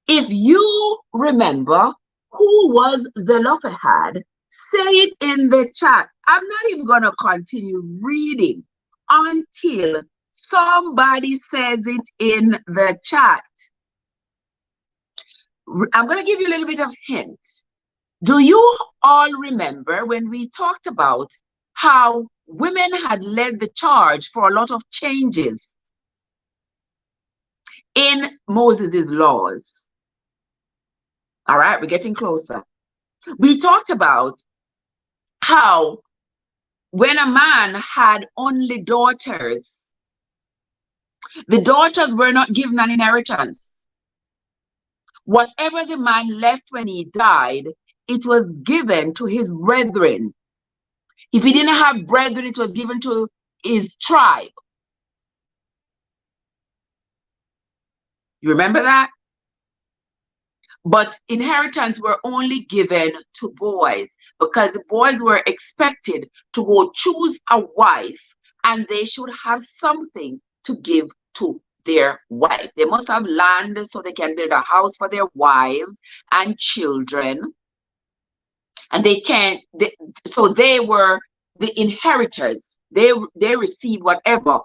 If you remember who was Zelophehad, say it in the chat. I'm not even going to continue reading until somebody says it in the chat. I'm going to give you a little bit of hint. Do you all remember when we talked about how women had led the charge for a lot of changes in Moses' laws? All right, we're getting closer. We talked about how when a man had only daughters, the daughters were not given an inheritance. Whatever the man left when he died, it was given to his brethren. If he didn't have brethren, it was given to his tribe. You remember that? But inheritance were only given to boys because the boys were expected to go choose a wife, and they should have something to give to their wife. They must have land so they can build a house for their wives and children. And so they were the inheritors. They received whatever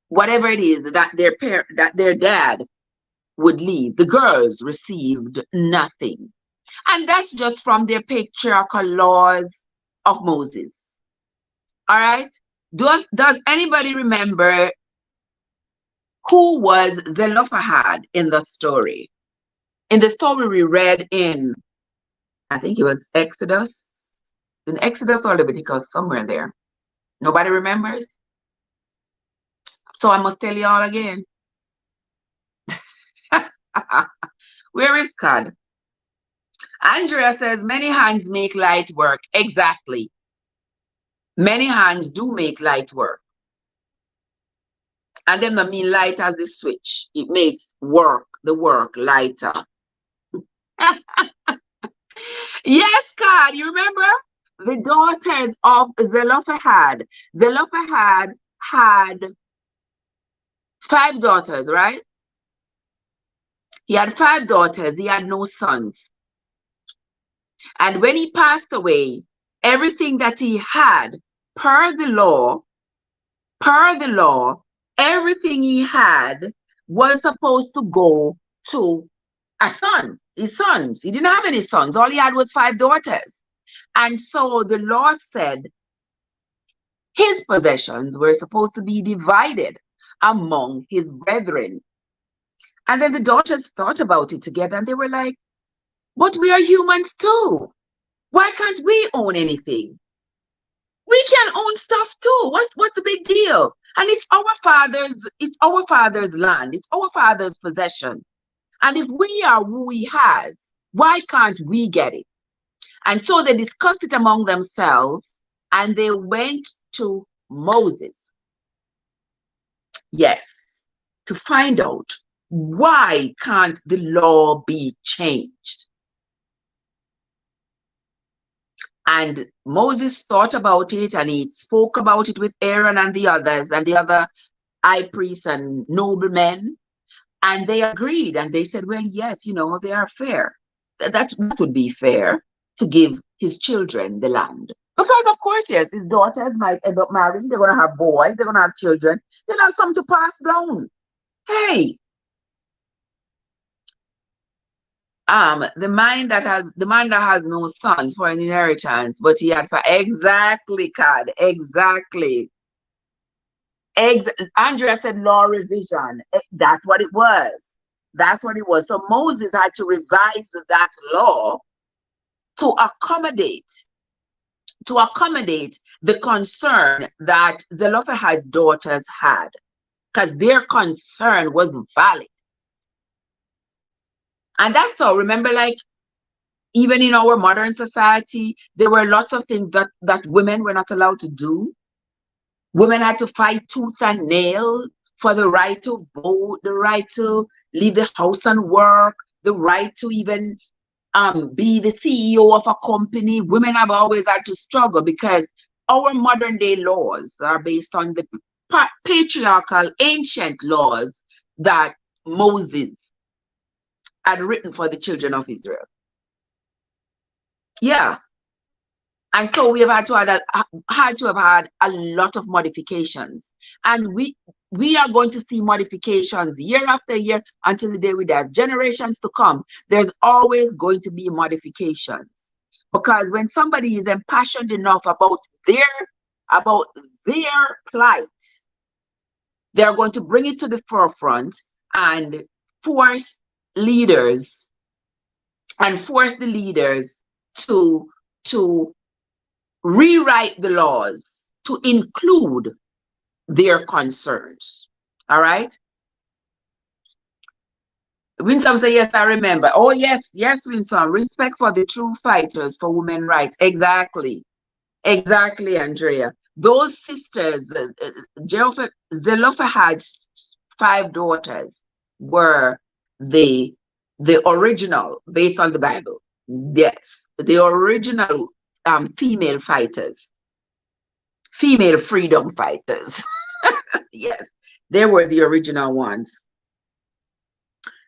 it is that their dad would leave. The girls received nothing. And that's just from their patriarchal laws of Moses. All right? Does anybody remember who was Zelophehad in the story? In the story we read in, I think it was Exodus. In Exodus or Leviticus, somewhere there. Nobody remembers? So I must tell you all again. Where is God? Andrea says, many hands make light work. Exactly. Many hands do make light work. And them don't mean light as the switch. It makes the work lighter. Yes, God, you remember? The daughters of Zelophehad. Zelophehad had 5 daughters, right? He had 5 daughters. He had no sons. And when he passed away, everything that he had, per the law, everything he had was supposed to go to a son, his sons. He didn't have any sons. All he had was 5 daughters. And so the law said his possessions were supposed to be divided among his brethren. And then the daughters thought about it together and they were like, but we are humans too. Why can't we own anything? We can own stuff too. What's the big deal? And it's our father's land. It's our father's possession. And if we are who he has, why can't we get it? And so they discussed it among themselves and they went to Moses. Yes, to find out why can't the law be changed? And Moses thought about it and he spoke about it with Aaron and the others and the other high priests and noblemen. And they agreed and they said, well, yes, they are fair. That would be fair to give his children the land. Because, of course, yes, his daughters might end up marrying. They're going to have boys. They're going to have children. They'll have something to pass down. Hey, the man that has no sons for an inheritance, but he had exactly, God, exactly. Andrea said law revision. That's what it was. That's what it was. So Moses had to revise that law to accommodate the concern that Zelophehad's daughters had, because their concern was valid. And that's all. Remember, like, even in our modern society, there were lots of things that women were not allowed to do. Women had to fight tooth and nail for the right to vote, the right to leave the house and work, the right to even be the CEO of a company. Women have always had to struggle because our modern day laws are based on the patriarchal ancient laws that Moses had written for the children of Israel. Yeah. And so we have had to have had a lot of modifications. And we are going to see modifications year after year until the day we die. Generations to come, there's always going to be modifications. Because when somebody is impassioned enough about their plight, they're going to bring it to the forefront and force the leaders to rewrite the laws to include their concerns. All right. Winsome say, yes, I remember. Oh, yes, yes, Winsome. Respect for the true fighters for women rights. Exactly. Exactly, Andrea. Those sisters, Zelophehad's 5 daughters were the the original, based on the Bible. Yes, the original female fighters, female freedom fighters. Yes, they were the original ones.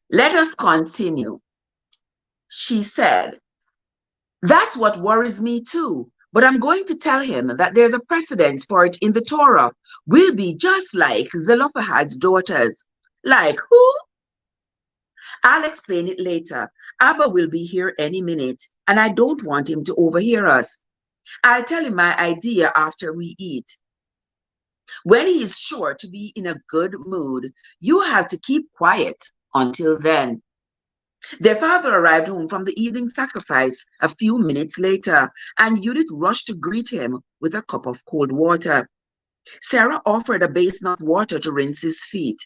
Let us continue. She said, that's what worries me too. But I'm going to tell him that there's a precedent for it in the Torah. We'll be just like Zelophehad's daughters. Like who? I'll explain it later. Abba will be here any minute, and I don't want him to overhear us. I'll tell him my idea after we eat. When he is sure to be in a good mood, you have to keep quiet until then. Their father arrived home from the evening sacrifice a few minutes later, and Judith rushed to greet him with a cup of cold water. Sarah offered a basin of water to rinse his feet.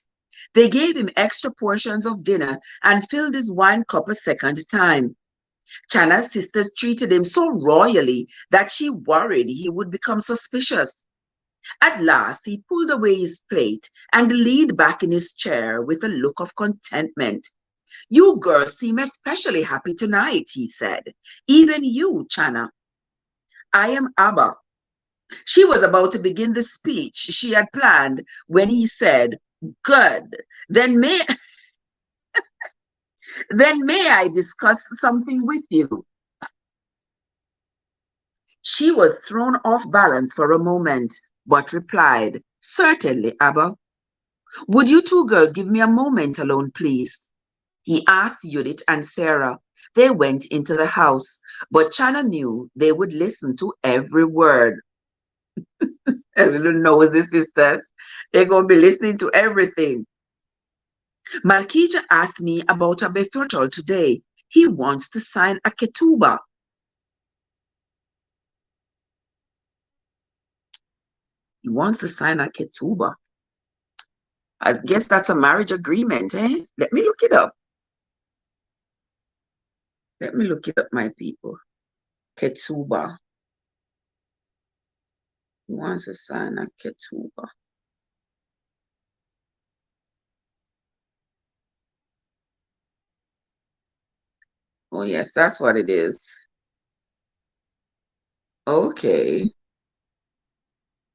They gave him extra portions of dinner and filled his wine cup a second time. Chana's sister treated him so royally that she worried he would become suspicious. At last, he pulled away his plate and leaned back in his chair with a look of contentment. You girls seem especially happy tonight, he said. Even you, Chana. I am Abba. She was about to begin the speech she had planned when he said, good. Then may then may I discuss something with you? She was thrown off balance for a moment, but replied, certainly, Abba. Would you two girls give me a moment alone, please? He asked Judith and Sarah. They went into the house, but Chana knew they would listen to every word. A little nosy sisters. They're going to be listening to everything. Malkija asked me about a betrothal today. He wants to sign a ketubah. He wants to sign a ketubah. I guess that's a marriage agreement, eh? Let me look it up. Let me look it up, my people. Ketubah. He wants to sign a ketubah. Oh, yes, that's what it is. Okay.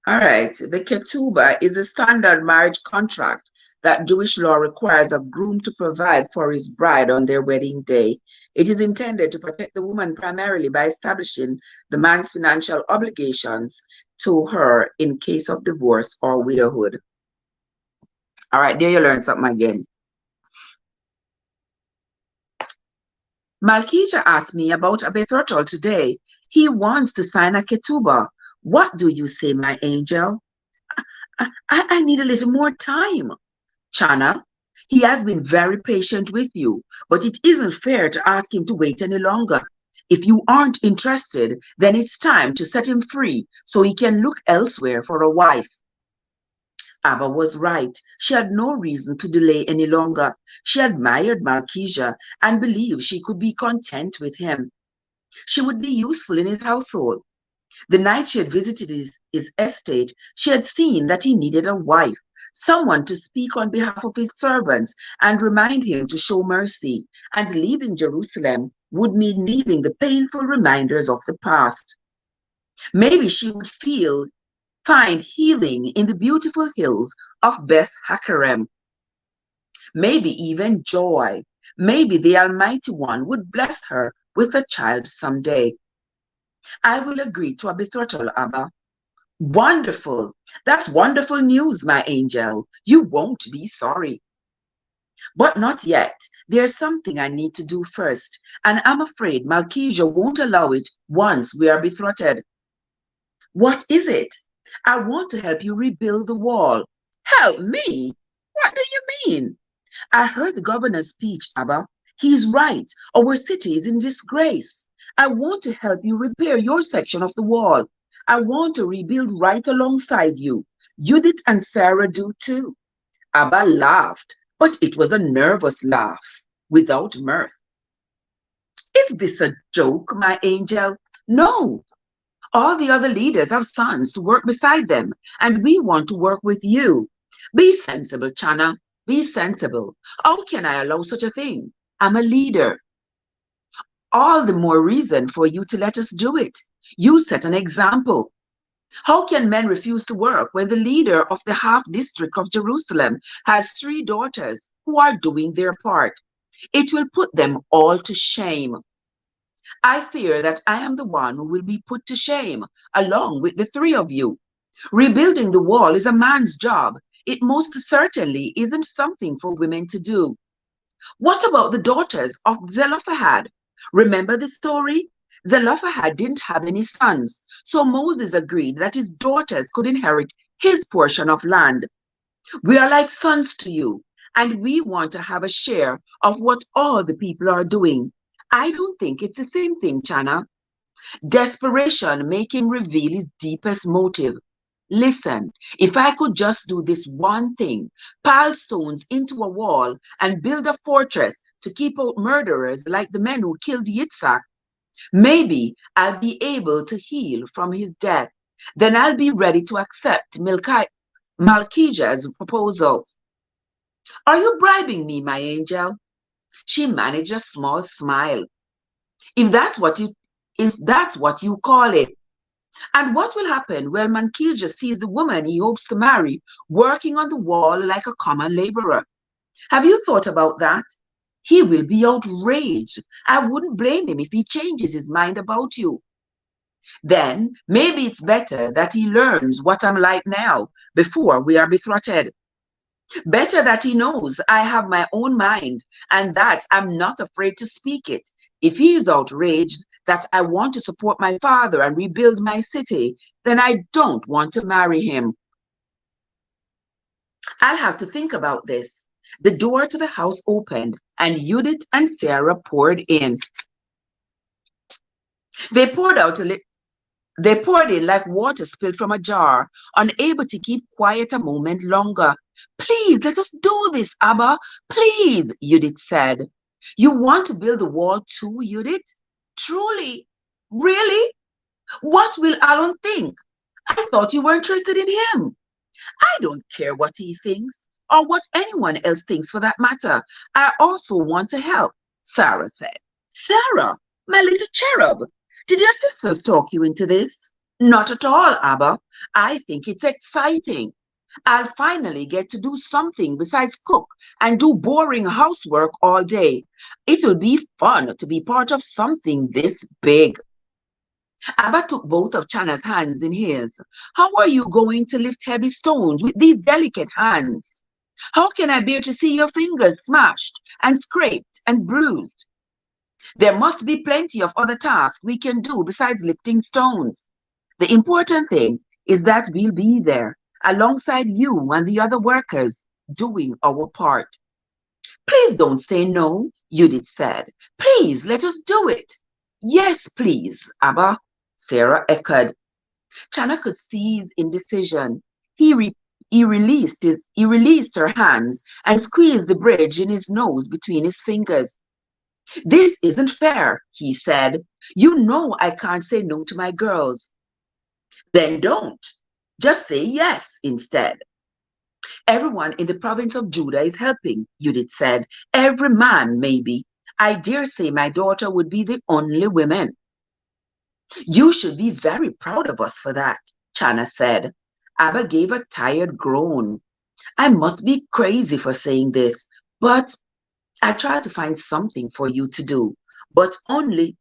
All right. The ketubah is a standard marriage contract that Jewish law requires a groom to provide for his bride on their wedding day. It is intended to protect the woman primarily by establishing the man's financial obligations to her in case of divorce or widowhood. All right, there you learn something again. Malkija asked me about a betrothal today. He wants to sign a ketubah. What do you say, my angel? I need a little more time. Chana, he has been very patient with you, but it isn't fair to ask him to wait any longer. If you aren't interested, then it's time to set him free so he can look elsewhere for a wife. Abba was right. She had no reason to delay any longer. She admired Malkija and believed she could be content with him. She would be useful in his household. The night she had visited his estate, she had seen that he needed a wife, someone to speak on behalf of his servants and remind him to show mercy, and leaving Jerusalem would mean leaving the painful reminders of the past. Maybe she would find healing in the beautiful hills of Beth Hakerem. Maybe even joy. Maybe the Almighty One would bless her with a child someday. I will agree to a betrothal, Abba. Wonderful. That's wonderful news, my angel. You won't be sorry. But not yet. There's something I need to do first, and I'm afraid Malkija won't allow it once we are betrothed. What is it? I want to help you rebuild the wall. Help me? What do you mean? I heard the governor's speech, Abba. He's right. Our city is in disgrace. I want to help you repair your section of the wall. I want to rebuild right alongside you. Judith and Sarah do too. Abba laughed, but it was a nervous laugh. without mirth. Is this a joke, my angel? No. All the other leaders have sons to work beside them, and we want to work with you. Be sensible, Chana. Be sensible. How can I allow such a thing? I'm a leader. All the more reason for you to let us do it. You set an example. How can men refuse to work when the leader of the half district of Jerusalem has 3 daughters who are doing their part? It will put them all to shame. I fear that I am the one who will be put to shame, along with the 3 of you. Rebuilding the wall is a man's job. It most certainly isn't something for women to do. What about the daughters of Zelophehad? Remember the story? Zelophehad didn't have any sons, so Moses agreed that his daughters could inherit his portion of land. We are like sons to you, and we want to have a share of what all the people are doing. I don't think it's the same thing, Chana. Desperation make him reveal his deepest motive. Listen, if I could just do this one thing, pile stones into a wall and build a fortress to keep out murderers like the men who killed Yitzhak, maybe I'll be able to heal from his death. Then I'll be ready to accept Malkijah's proposal. Are you bribing me, my angel? She managed a small smile. If that's what you call it. And what will happen when Malkijah sees the woman he hopes to marry working on the wall like a common laborer? Have you thought about that? He will be outraged. I wouldn't blame him if he changes his mind about you. Then maybe it's better that he learns what I'm like now before we are betrothed. Better that he knows I have my own mind and that I'm not afraid to speak it. If he is outraged that I want to support my father and rebuild my city, then I don't want to marry him. I'll have to think about this. The door to the house opened and Judith and Sarah poured in. They poured in like water spilled from a jar, unable to keep quiet a moment longer. Please, let us do this, Abba. Please, Judith said. You want to build the wall too, Judith? Truly? Really? What will Alan think? I thought you were interested in him. I don't care what he thinks, or what anyone else thinks for that matter. I also want to help, Sarah said. Sarah, my little cherub, did your sisters talk you into this? Not at all, Abba. I think it's exciting. I'll finally get to do something besides cook and do boring housework all day. It'll be fun to be part of something this big. Abba took both of Chana's hands in his. How are you going to lift heavy stones with these delicate hands? How can I bear to see your fingers smashed and scraped and bruised? There must be plenty of other tasks we can do besides lifting stones. The important thing is that we'll be there, alongside you and the other workers, doing our part. Please don't say no, Judith said. Please, let us do it. Yes, please, Abba, Sarah echoed. Chana could see his indecision. He released her hands and squeezed the bridge in his nose between his fingers. This isn't fair, he said. You know I can't say no to my girls. Then don't. Just say yes instead. Everyone in the province of Judah is helping, Judith said. Every man, maybe. I dare say my daughter would be the only woman. You should be very proud of us for that, Chana said. Abba gave a tired groan. I must be crazy for saying this, but I tried to find something for you to do, but only.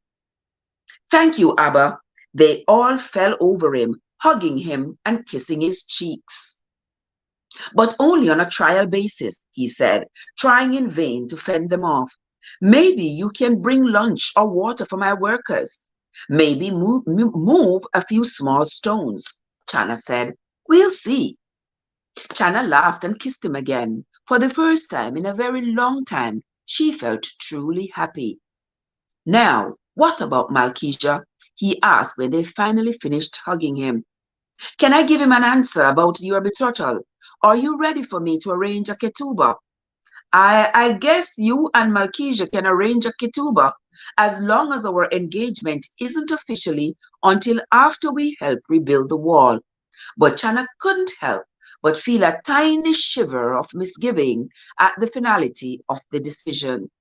Thank you, Abba. They all fell over him, hugging him and kissing his cheeks. But only on a trial basis, he said, trying in vain to fend them off. Maybe you can bring lunch or water for my workers. Maybe move a few small stones, Chana said. We'll see. Chana laughed and kissed him again. For the first time in a very long time, she felt truly happy. Now, what about Malkijah? He asked when they finally finished hugging him. Can I give him an answer about your betrothal? Are you ready for me to arrange a ketubah? I guess you and Malkesia can arrange a ketubah as long as our engagement isn't officially until after we help rebuild the wall. But Chana couldn't help but feel a tiny shiver of misgiving at the finality of the decision.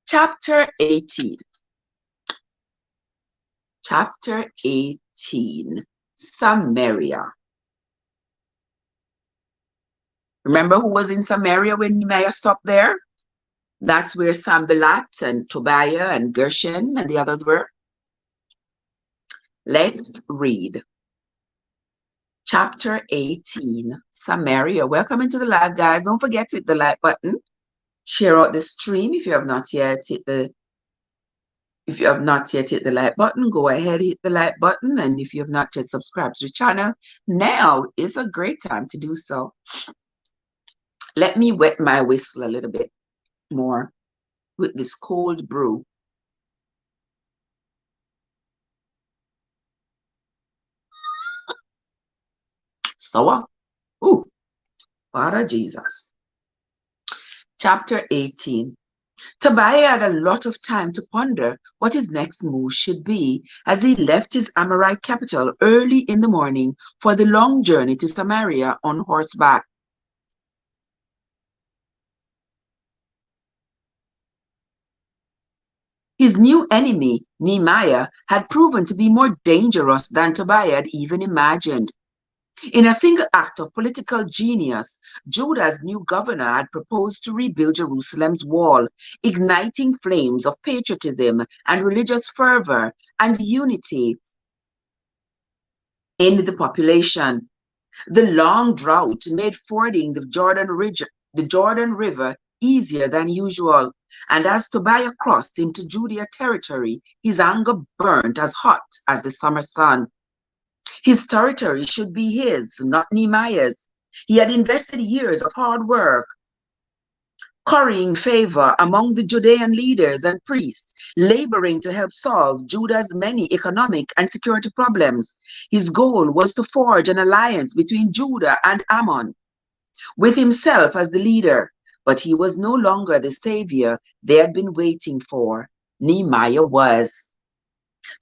Chapter 18. Chapter 18. Samaria. Remember who was in Samaria when Nehemiah stopped there? That's where Sanballat and Tobiah and Gershon and the others were. Let's read. Chapter 18, Samaria. Welcome into the live, guys. Don't forget to hit the like button. Share out the stream if you have not yet hit the like button. Go ahead, hit the like button. And if you have not yet subscribed to the channel, now is a great time to do so. Let me wet my whistle a little bit more with this cold brew. Sour. Ooh, Father Jesus. Chapter 18. Tobiah had a lot of time to ponder what his next move should be as he left his Amorite capital early in the morning for the long journey to Samaria on horseback. His new enemy, Nehemiah, had proven to be more dangerous than Tobiah had even imagined. In a single act of political genius, Judah's new governor had proposed to rebuild Jerusalem's wall, igniting flames of patriotism and religious fervor and unity in the population. The long drought made fording the Jordan River easier than usual, and as Tobiah crossed into Judea territory, his anger burned as hot as the summer sun. His territory should be his, not Nehemiah's. He had invested years of hard work, currying favor among the Judean leaders and priests, laboring to help solve Judah's many economic and security problems. His goal was to forge an alliance between Judah and Ammon, with himself as the leader. But he was no longer the savior they had been waiting for. Nehemiah was.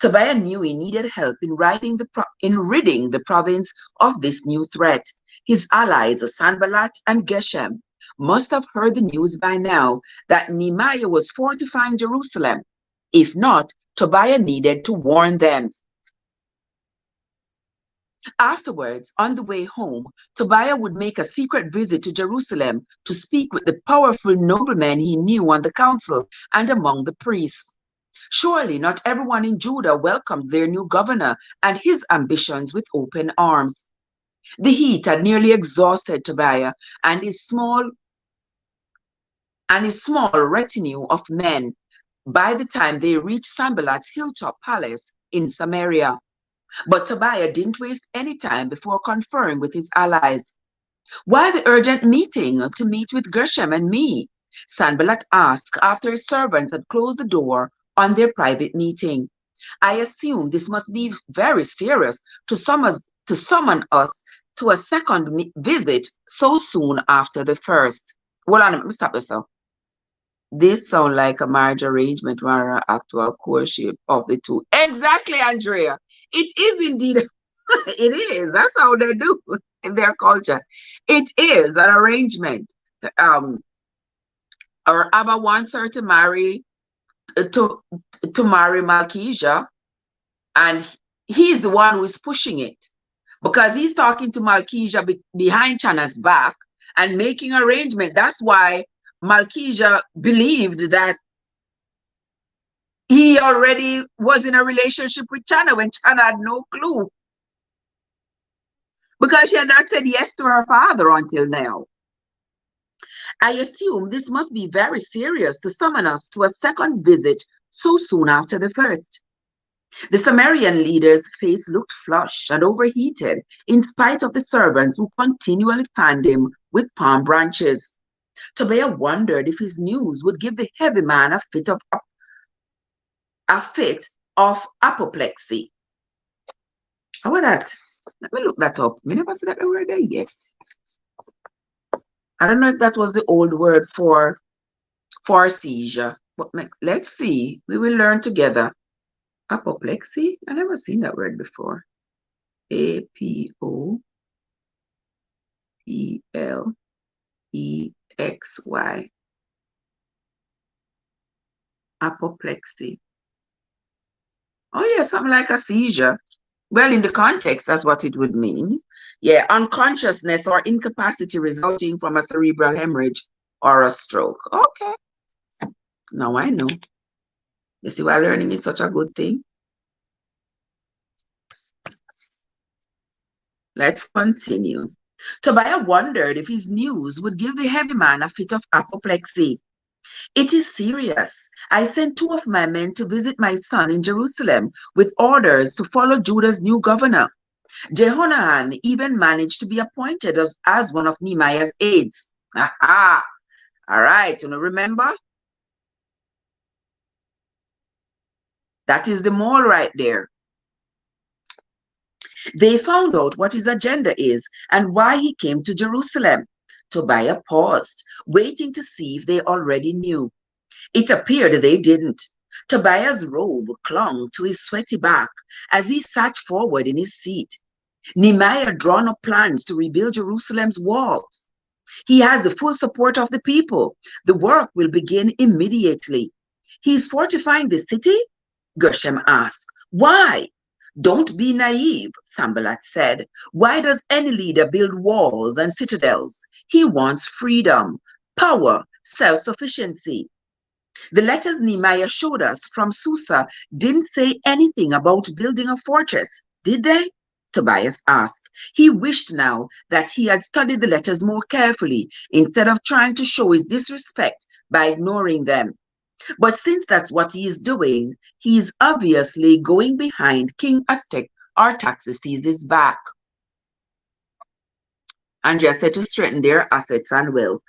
Tobiah knew he needed help in ridding the province of this new threat. His allies, Sanballat and Geshem, must have heard the news by now that Nehemiah was fortifying Jerusalem. If not, Tobiah needed to warn them. Afterwards, on the way home, Tobiah would make a secret visit to Jerusalem to speak with the powerful noblemen he knew on the council and among the priests. Surely not everyone in Judah welcomed their new governor and his ambitions with open arms. The heat had nearly exhausted Tobiah and his small retinue of men by the time they reached Sanballat's hilltop palace in Samaria. But Tobiah didn't waste any time before conferring with his allies. "Why the urgent meeting to meet with Gershom and me?" Sanballat asked after his servants had closed the door on their private meeting. "I assume this must be very serious to summon us to a second visit so soon after the first." Hold on, let me stop this. This sounds like a marriage arrangement rather than an actual courtship of the two. Exactly, Andrea. It is indeed. It is. That's how they do in their culture. It is an arrangement. Or Abba wants her to marry Malkesia, and he's the one who is pushing it because he's talking to Malkesia behind Chana's back and making arrangement. That's why Malkesia believed that he already was in a relationship with Chana when Chana had no clue, because she had not said yes to her father until now. "I assume this must be very serious to summon us to a second visit so soon after the first." The Samaritan leader's face looked flushed and overheated in spite of the servants who continually fanned him with palm branches. Tobiah wondered if his news would give the heavy man a fit of apoplexy. How about that? Let me look that up. We never see that word there yet. I don't know if that was the old word for seizure, but let's see. We will learn together. Apoplexy? I never seen that word before. Apoplexy. Apoplexy. Oh, yeah, something like a seizure. Well, in the context, that's what it would mean. Yeah, unconsciousness or incapacity resulting from a cerebral hemorrhage or a stroke. Okay, now I know. You see why learning is such a good thing? Let's continue. Tobiah wondered if his news would give the heavy man a fit of apoplexy. It is serious. I sent 2 of my men to visit my son in Jerusalem with orders to follow Judah's new governor. Jehonahan even managed to be appointed as one of Nehemiah's aides. Aha! All right, you know, remember? That is the mole right there. They found out what his agenda is and why he came to Jerusalem. Tobiah paused, waiting to see if they already knew. It appeared they didn't. Tobiah's robe clung to his sweaty back as he sat forward in his seat. Nehemiah drawn up plans to rebuild Jerusalem's walls. He has the full support of the people. The work will begin immediately. He's fortifying the city? Gershom asked. Why? Don't be naive, Sanballat said. Why does any leader build walls and citadels? He wants freedom, power, self-sufficiency. The letters Nehemiah showed us from Susa didn't say anything about building a fortress, did they? Tobias asked. He wished now that he had studied the letters more carefully instead of trying to show his disrespect by ignoring them. But since that's what he is doing, he is obviously going behind King Artaxerxes' back. Andrea said to strengthen their assets and wealth.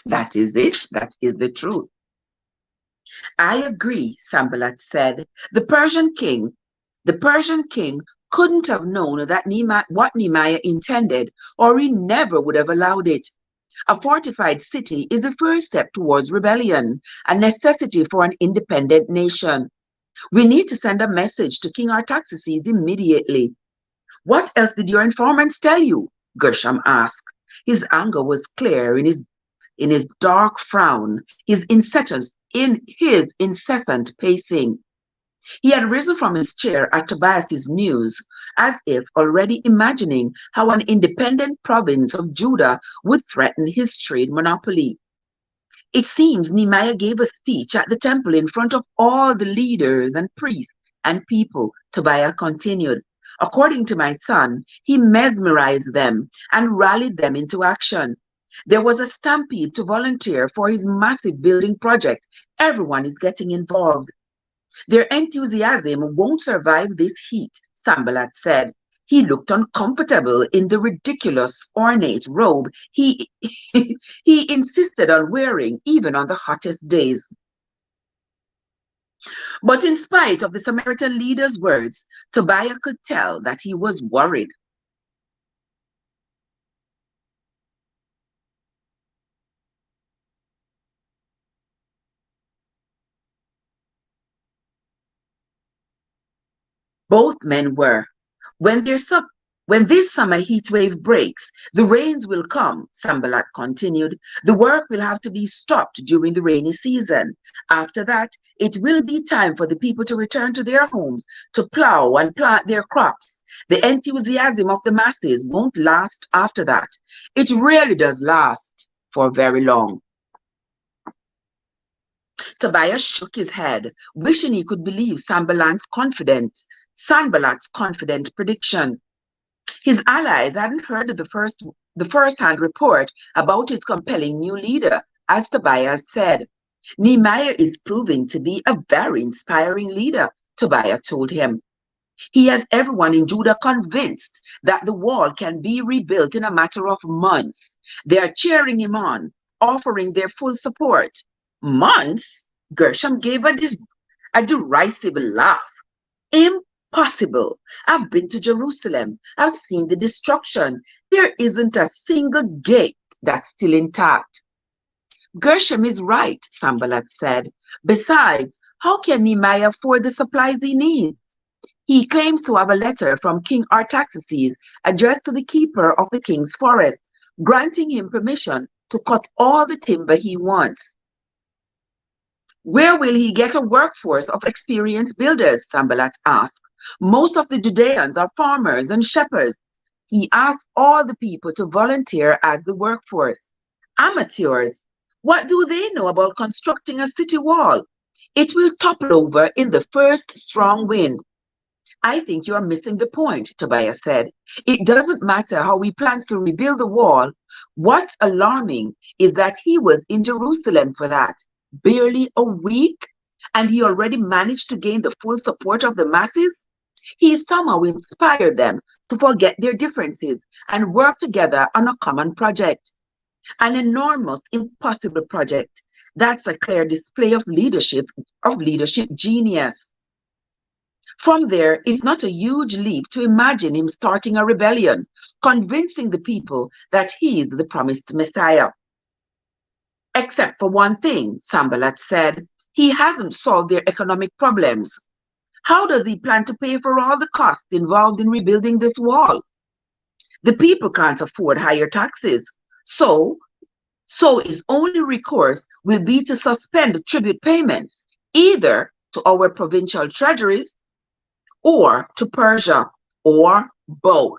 That is it. That is the truth. I agree, Sanballat said. The Persian king couldn't have known that what Nehemiah intended, or he never would have allowed it. A fortified city is the first step towards rebellion, a necessity for an independent nation. We need to send a message to King Artaxerxes immediately. What else did your informants tell you? Gershom asked. His anger was clear in his dark frown, in his incessant pacing. He had risen from his chair at Tobias's news, as if already imagining how an independent province of Judah would threaten his trade monopoly. It seems Nehemiah gave a speech at the temple in front of all the leaders and priests and people, Tobiah continued. According to my son, he mesmerized them and rallied them into action. There was a stampede to volunteer for his massive building project. Everyone is getting involved. Their enthusiasm won't survive this heat, Sanballat said. He looked uncomfortable in the ridiculous, ornate robe he insisted on wearing even on the hottest days. But in spite of the Samaritan leader's words, Tobiah could tell that he was worried. Both men were. When this summer heat wave breaks, the rains will come, Sanballat continued. The work will have to be stopped during the rainy season. After that, it will be time for the people to return to their homes, to plow and plant their crops. The enthusiasm of the masses won't last after that. It really does last for very long. Tobias shook his head, wishing he could believe Sanballat's confident prediction. His allies hadn't heard the first-hand report about his compelling new leader, as Tobias said. Nehemiah is proving to be a very inspiring leader, Tobiah told him. He has everyone in Judah convinced that the wall can be rebuilt in a matter of months. They are cheering him on, offering their full support. Months? Gershom gave a derisive laugh. Impossible. I've been to Jerusalem. I've seen the destruction. There isn't a single gate that's still intact. Gershom is right, Sambalat said. Besides, how can Nehemiah afford the supplies he needs? He claims to have a letter from King Artaxerxes addressed to the keeper of the king's forest, granting him permission to cut all the timber he wants. Where will he get a workforce of experienced builders? Sambalat asked. Most of the Judeans are farmers and shepherds. He asked all the people to volunteer as the workforce. Amateurs. What do they know about constructing a city wall? It will topple over in the first strong wind. I think you are missing the point, Tobias said. It doesn't matter how he plans to rebuild the wall. What's alarming is that he was in Jerusalem for that, barely a week, and he already managed to gain the full support of the masses. He somehow inspired them to forget their differences and work together on a common project. An enormous, impossible project. That's a clear display of leadership genius. From there, it's not a huge leap to imagine him starting a rebellion, convincing the people that he is the promised Messiah. Except for one thing, Sambalat said, he hasn't solved their economic problems. How does he plan to pay for all the costs involved in rebuilding this wall? The people can't afford higher taxes. So his only recourse will be to suspend tribute payments, either to our provincial treasuries or to Persia, or both.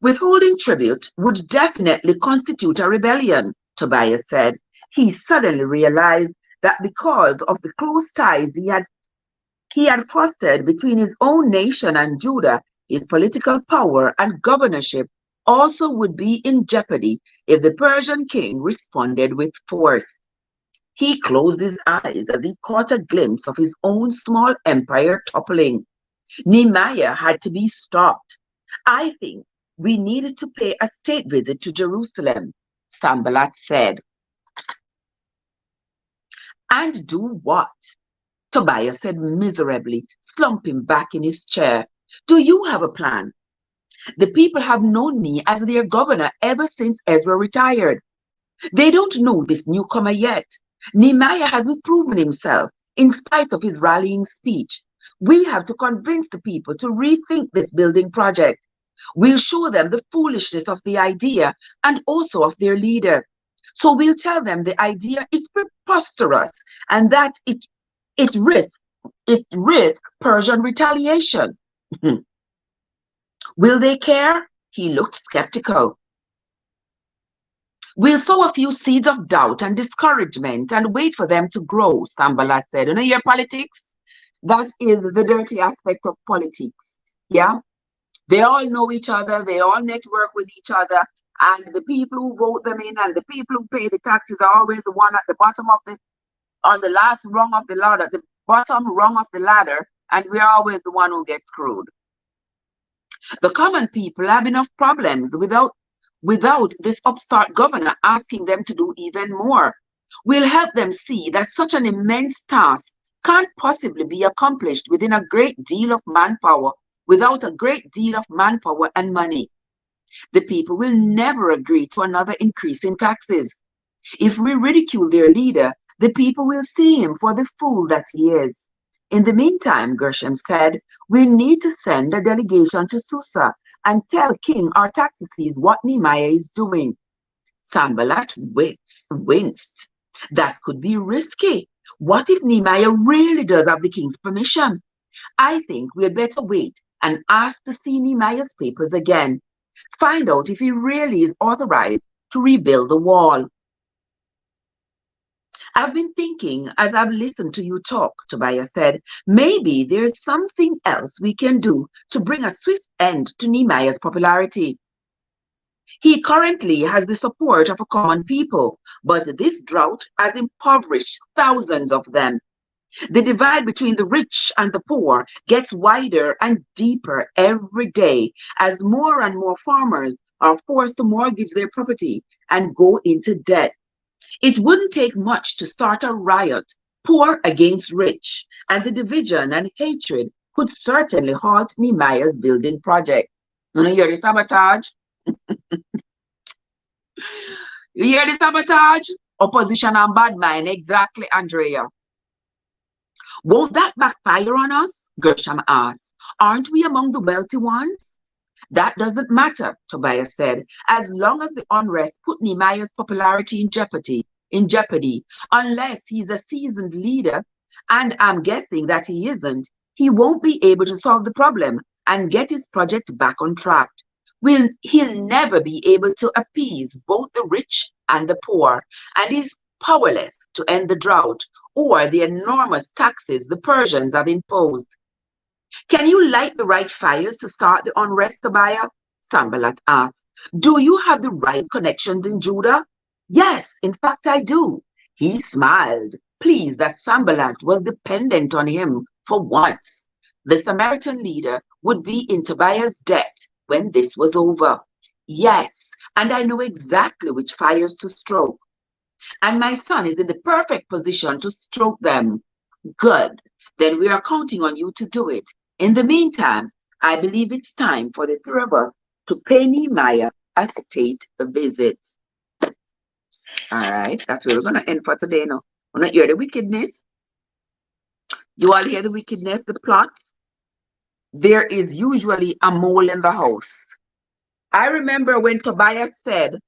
Withholding tribute would definitely constitute a rebellion, Tobias said. He suddenly realized that because of the close ties he had fostered between his own nation and Judah, his political power and governorship also would be in jeopardy if the Persian king responded with force. He closed his eyes as he caught a glimpse of his own small empire toppling. Nehemiah had to be stopped. I think we needed to pay a state visit to Jerusalem, Sambalat said. And do what? Tobias said miserably, slumping back in his chair. Do you have a plan? The people have known me as their governor ever since Ezra retired. They don't know this newcomer yet. Nehemiah hasn't proven himself in spite of his rallying speech. We have to convince the people to rethink this building project. We'll show them the foolishness of the idea and also of their leader. So we'll tell them the idea is preposterous and that it risks Persian retaliation. Will they care? He looked skeptical. We'll sow a few seeds of doubt and discouragement and wait for them to grow, Sambalat said. You know your politics? That is the dirty aspect of politics. Yeah? They all know each other, they all network with each other, and the people who vote them in and the people who pay the taxes are always the one at the bottom of on the last rung of the ladder, the bottom rung of the ladder, and we're always the one who gets screwed. The common people have enough problems without this upstart governor asking them to do even more. We'll help them see that such an immense task can't possibly be accomplished without a great deal of manpower and money. The people will never agree to another increase in taxes. If we ridicule their leader, the people will see him for the fool that he is. In the meantime, Gershom said, we need to send a delegation to Susa and tell King Artaxerxes what Nehemiah is doing. Sambalat winced. That could be risky. What if Nehemiah really does have the king's permission? I think we'd better wait and ask to see Nehemiah's papers again. Find out if he really is authorized to rebuild the wall. I've been thinking as I've listened to you talk, Tobias said, maybe there's something else we can do to bring a swift end to Nehemiah's popularity. He currently has the support of a common people, but this drought has impoverished thousands of them. The divide between the rich and the poor gets wider and deeper every day as more and more farmers are forced to mortgage their property and go into debt. It wouldn't take much to start a riot poor against rich, and the division and hatred could certainly halt Nehemiah's building project. You know, hear the sabotage? You hear the sabotage? Opposition and bad mind, exactly, Andrea. Won't that backfire on us? Gershom asked. Aren't we among the wealthy ones? That doesn't matter, Tobias said, as long as the unrest put Nehemiah's popularity in jeopardy, unless he's a seasoned leader, and I'm guessing that he isn't, he won't be able to solve the problem and get his project back on track. He'll never be able to appease both the rich and the poor, and he's powerless to end the drought or the enormous taxes the Persians have imposed. Can you light the right fires to start the unrest, Tobiah? Sambalat asked. Do you have the right connections in Judah? Yes, in fact I do. He smiled, pleased that Sambalat was dependent on him for once. The Samaritan leader would be in Tobiah's debt when this was over. Yes, and I know exactly which fires to stroke. And my son is in the perfect position to stroke them. Good. Then we are counting on you to do it. In the meantime, I believe it's time for the three of us to pay Nehemiah a state visit. All right, that's where we're going to end for today now. We're not hear the wickedness. You all hear the wickedness, the plots? There is usually a mole in the house. I remember when Tobiah said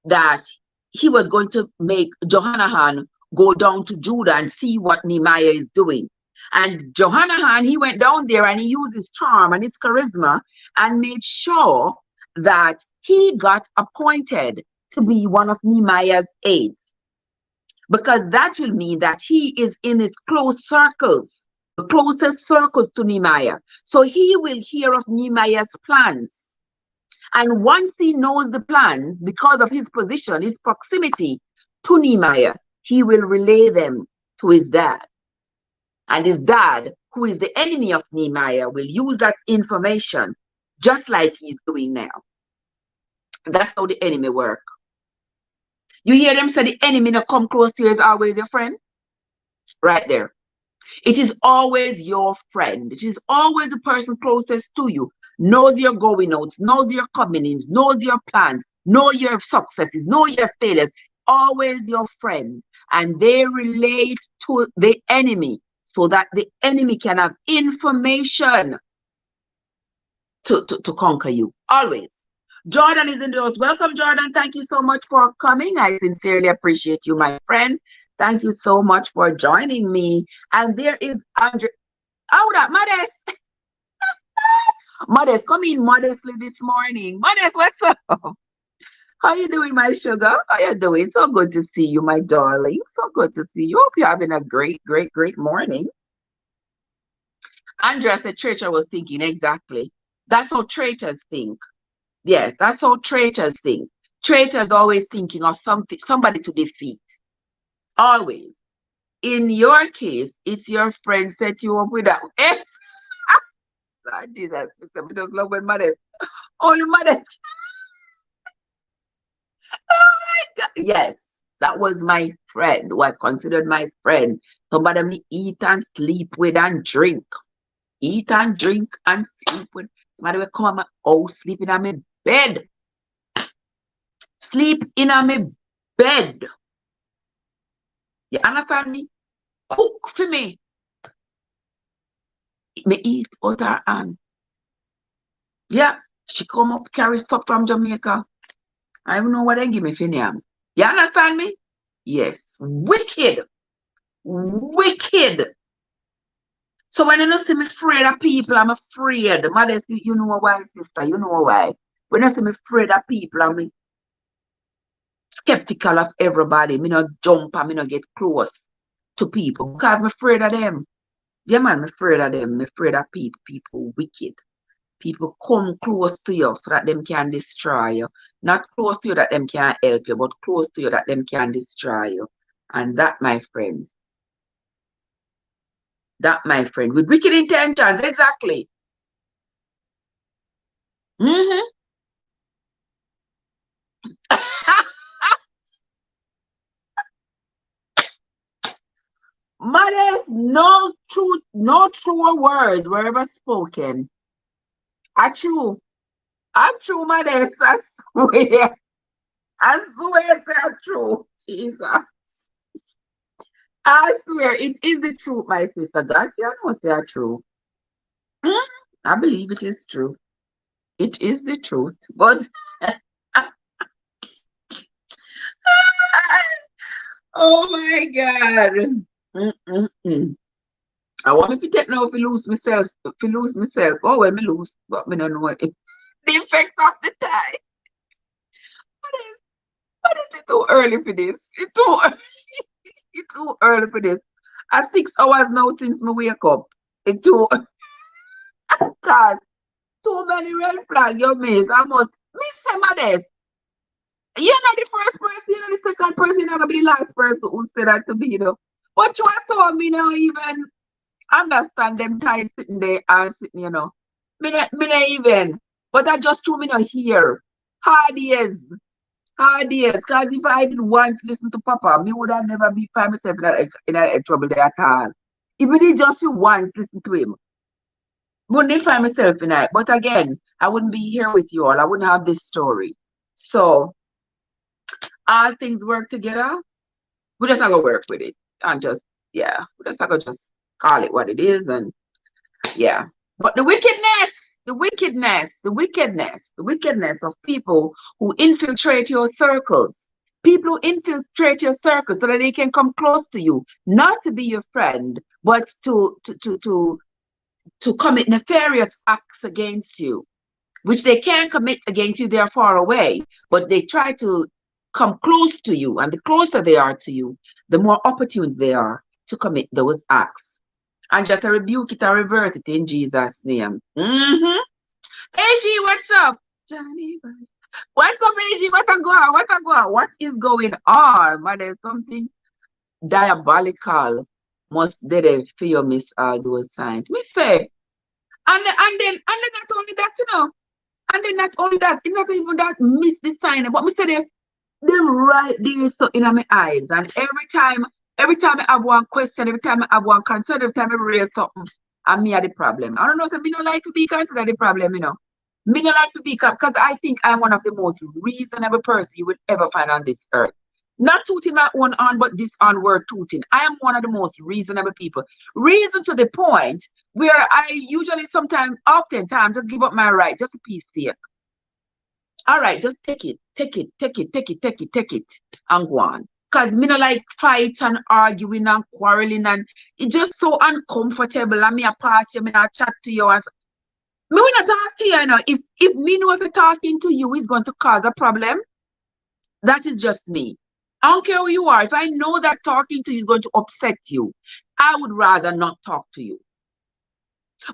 that he was going to make Johanan go down to Judah and see what Nehemiah is doing. And Johanan, he went down there and he used his charm and his charisma and made sure that he got appointed to be one of Nehemiah's aides. Because that will mean that he is in his close circles, the closest circles to Nehemiah. So he will hear of Nehemiah's plans. And once he knows the plans, because of his position, his proximity to Nehemiah, he will relay them to his dad. And his dad, who is the enemy of Nehemiah, will use that information just like he's doing now. That's how the enemy works. You hear them say the enemy not come close to you is always your friend? Right there. It is always your friend. It is always the person closest to you. Knows your going outs, knows your coming ins, knows your plans, know your successes, know your failures. Always your friend. And they relate to the enemy so that the enemy can have information to conquer you. Always. Jordan is in the house. Welcome, Jordan. Thank you so much for coming. I sincerely appreciate you, my friend. Thank you so much for joining me. And there is Andre. Oh, that Modest. Modest, come in modestly this morning. Modest, what's up? How you doing, my sugar? How you doing? So good to see you, my darling. So good to see you. Hope you're having a great, great, great morning. Andrea said traitor was thinking exactly. That's how traitors think. Yes, that's how traitors think. Traitors always thinking of something, somebody to defeat. Always. In your case, it's your friend set you up with that. Lord Jesus, we just love when Modest. Only Modest. Oh my God. Yes, that was my friend who I considered my friend. Somebody me eat and sleep with and drink. Eat and drink and sleep with. Somebody will come on my house, sleep in my bed. Sleep in my bed. You understand me? Cook for me. Me eat out her hand. Yeah, she come up, carry stuff from Jamaica. I don't know what they give me for name. You understand me? Yes. Wicked. Wicked. So when you see me afraid of people, I'm afraid. Mother, you know why, sister? You know why? When you see me afraid of people, I'm skeptical of everybody. Me not jump and me not get close to people because I'm afraid of them. Yeah, man, I'm afraid of them. I'm afraid of people. People wicked. People come close to you so that them can destroy you. Not close to you that them can help you, but close to you that them can destroy you. And that, my friends, with wicked intentions, exactly. Mm-hmm. Modest, no truth, no truer words were ever spoken. I true. I'm true, Modest. I swear. I swear that's true. Jesus. I swear it is the truth, my sister. God, you know they are true. Mm, I believe it is true. It is the truth. But oh my God. Mm-mm-mm. I want me to take now if you lose myself. If you lose myself. Oh well, me lose, but me don't know it. The effect of the time. What is it too early for this? It's too early. It's too early for this. At 6 hours now since me wake up. It's too God. Too many red flags, you miss. I must miss some of this. You're not the first person, you're not the second person, you're not gonna be the last person who said that to me, you know. But you have told me now even understand them guys sitting there and sitting, you know. Me not even. But I just told me not here. Hard years. Hard years. Because if I didn't want to listen to Papa, me would have never be find myself in that trouble there at all. If I did just once listen to him, wouldn't find myself in that. But again, I wouldn't be here with you all. I wouldn't have this story. So all things work together. We just have to work with it. And just yeah, we just have to just call it what it is and yeah. But the wickedness, the wickedness of people who infiltrate your circles, people who infiltrate your circles so that they can come close to you, not to be your friend, but to commit nefarious acts against you, which they can't commit against you, they are far away, but they try to come close to you. And the closer they are to you, the more opportune they are to commit those acts. And just to rebuke it and reverse it in Jesus' name. Mm-hmm. AG, what's up? Johnny, what's up, AG? What's going on? What's going on? What is going on? Man, there's something diabolical. Must they fear miss all those signs. Me say, and then not only that, you know, and then not only that, it's not even that miss the sign, but me say them right there so in my eyes. And every time I have one question, every time I have one concern, every time I raise something, and me are the problem. I don't know, so me don't like to be considered the problem, you know. Me don't like to be because I think I'm one of the most reasonable person you will ever find on this earth. Not tooting my own on, but this on word tooting. I am one of the most reasonable people. Reason to the point where I usually sometimes, oftentimes, just give up my right, just a piece sake. All right, just take it, and go on. Cause me no like fight and arguing and quarreling and it's just so uncomfortable. And me a pass you, me not chat to you and me will not talk to you, you know. If me knows that talking to you is going to cause a problem, that is just me. I don't care who you are. If I know that talking to you is going to upset you, I would rather not talk to you.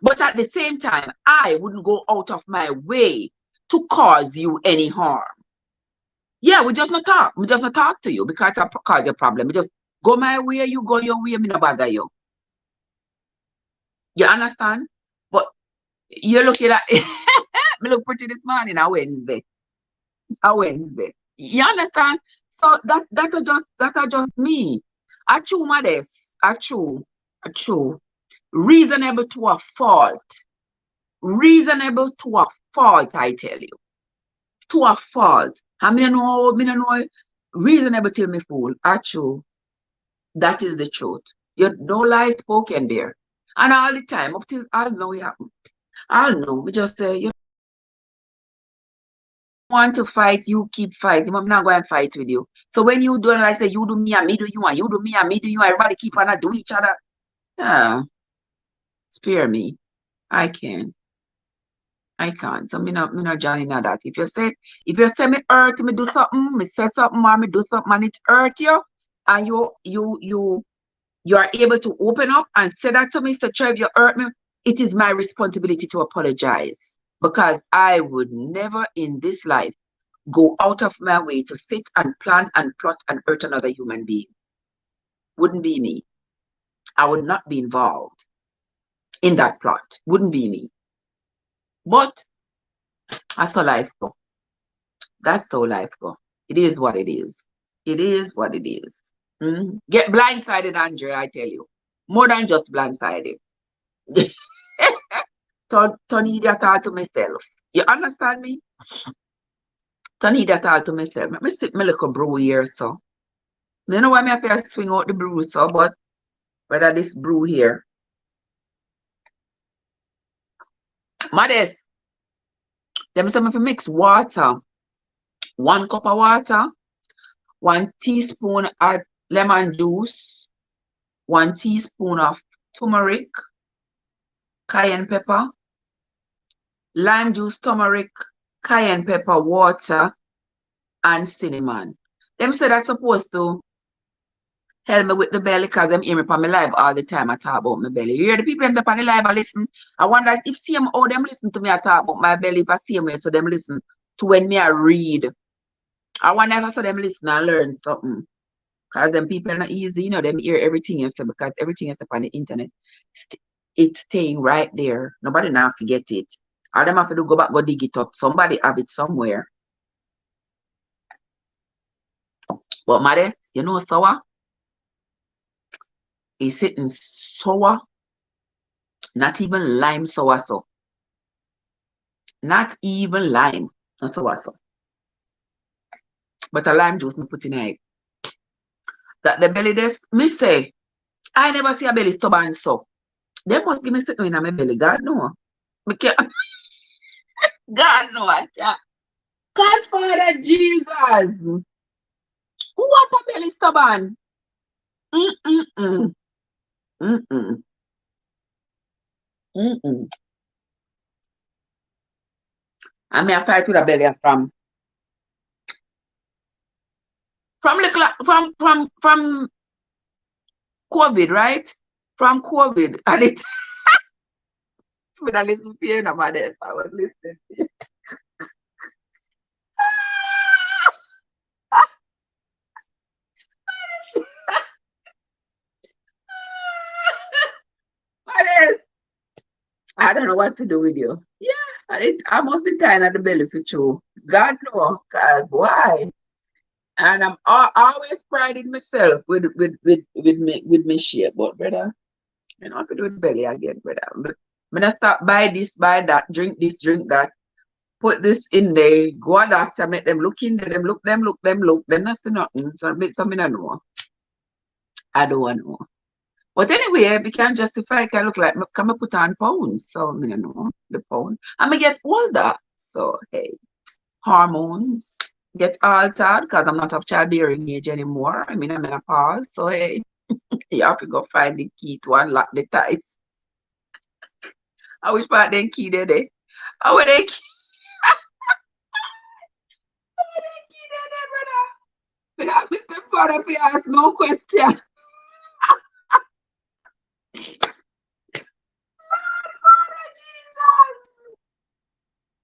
But at the same time, I wouldn't go out of my way to cause you any harm. Yeah, we just not talk. We just not talk to you because I cause your problem. We just go my way, you go your way, me no bother you. You understand? But you're looking at me look pretty this morning a Wednesday. A Wednesday. You understand? So that are just me. I chew my desk. I chew. Reasonable to a fault. Reasonable to a fault, I tell you. To a fault. I me no know reasonable till me fool. Actual. That is the truth. You no lie spoken there. And all the time, up till I'll know it happen. I'll know. We just say you want to fight, you keep fighting. I'm not going to fight with you. So when you do it, like say you do me and me do you and you do me and me do you, everybody keep on do each other. Yeah. Spare me. I can. I can't. So me not joining that. If you say me hurt me do something, me say something or me do something and it hurt you, and you are able to open up and say that to me, say Trev, you hurt me. It is my responsibility to apologize because I would never in this life go out of my way to sit and plan and plot and hurt another human being. Wouldn't be me. I would not be involved in that plot. Wouldn't be me. But that's how life go. That's how life go. It is what it is. It is what it is. Get blindsided, Andrea, I tell you. More than just blindsided. Turn idiot all to myself. You understand me? Turn idiot all to myself. Let me sit my little brew here, so. You know why me have to swing out the brew, so, but whether this brew here. Modest, them say me fi mix water. 1 cup of water, 1 teaspoon of lemon juice, 1 teaspoon of turmeric, cayenne pepper, lime juice, turmeric, cayenne pepper, water, and cinnamon. Them say that's supposed to help me with the belly because them hear me on my live all the time I talk about my belly. You hear the people them up on the live I listen. I wonder if same how them listen to me I talk about my belly if I see me so them listen to when me I read. I wonder if I saw them listen and learn something. Because them people are not easy, you know, them hear everything you say because everything you say on the internet, it's staying right there. Nobody now forget it. All them have to do go back, go dig it up. Somebody have it somewhere. But Modest, you know sour? It's sitting sour. Not even lime sour so. Not even lime. Not sour so. But a lime juice me put in it. That the belly this, me say, I never see a belly stubborn so. They must give me something in my belly. God no. God no, I can't. Cause Father Jesus. What a belly stubborn. Mm-mm-mm. Mm-mm. Mm-mm. I mean I fight with a belly from COVID, right? From COVID. And it when I listen to you, no matter I was listening. Modest, I don't know what to do with you. Yeah, I must be tired of the belly for true. God know, cause why? And I'm always priding myself with me shape, but brother, you know, I could do with belly again, brother. But when I start buy this, buy that, drink this, drink that, put this in there, go on doctor, make them look in there, them look, then that's nothing. So something I know. I don't want to know. But anyway, we can justify can look like come I put on pounds. So I don't know the pound. And I get older. So hey, hormones get altered because I'm not of childbearing age anymore. I mean I'm in a pause. So hey, you have to go find the key to unlock the ties. I wish part then key there. I would they key there, brother. Without Mr. Father, if you ask no question. Father Jesus.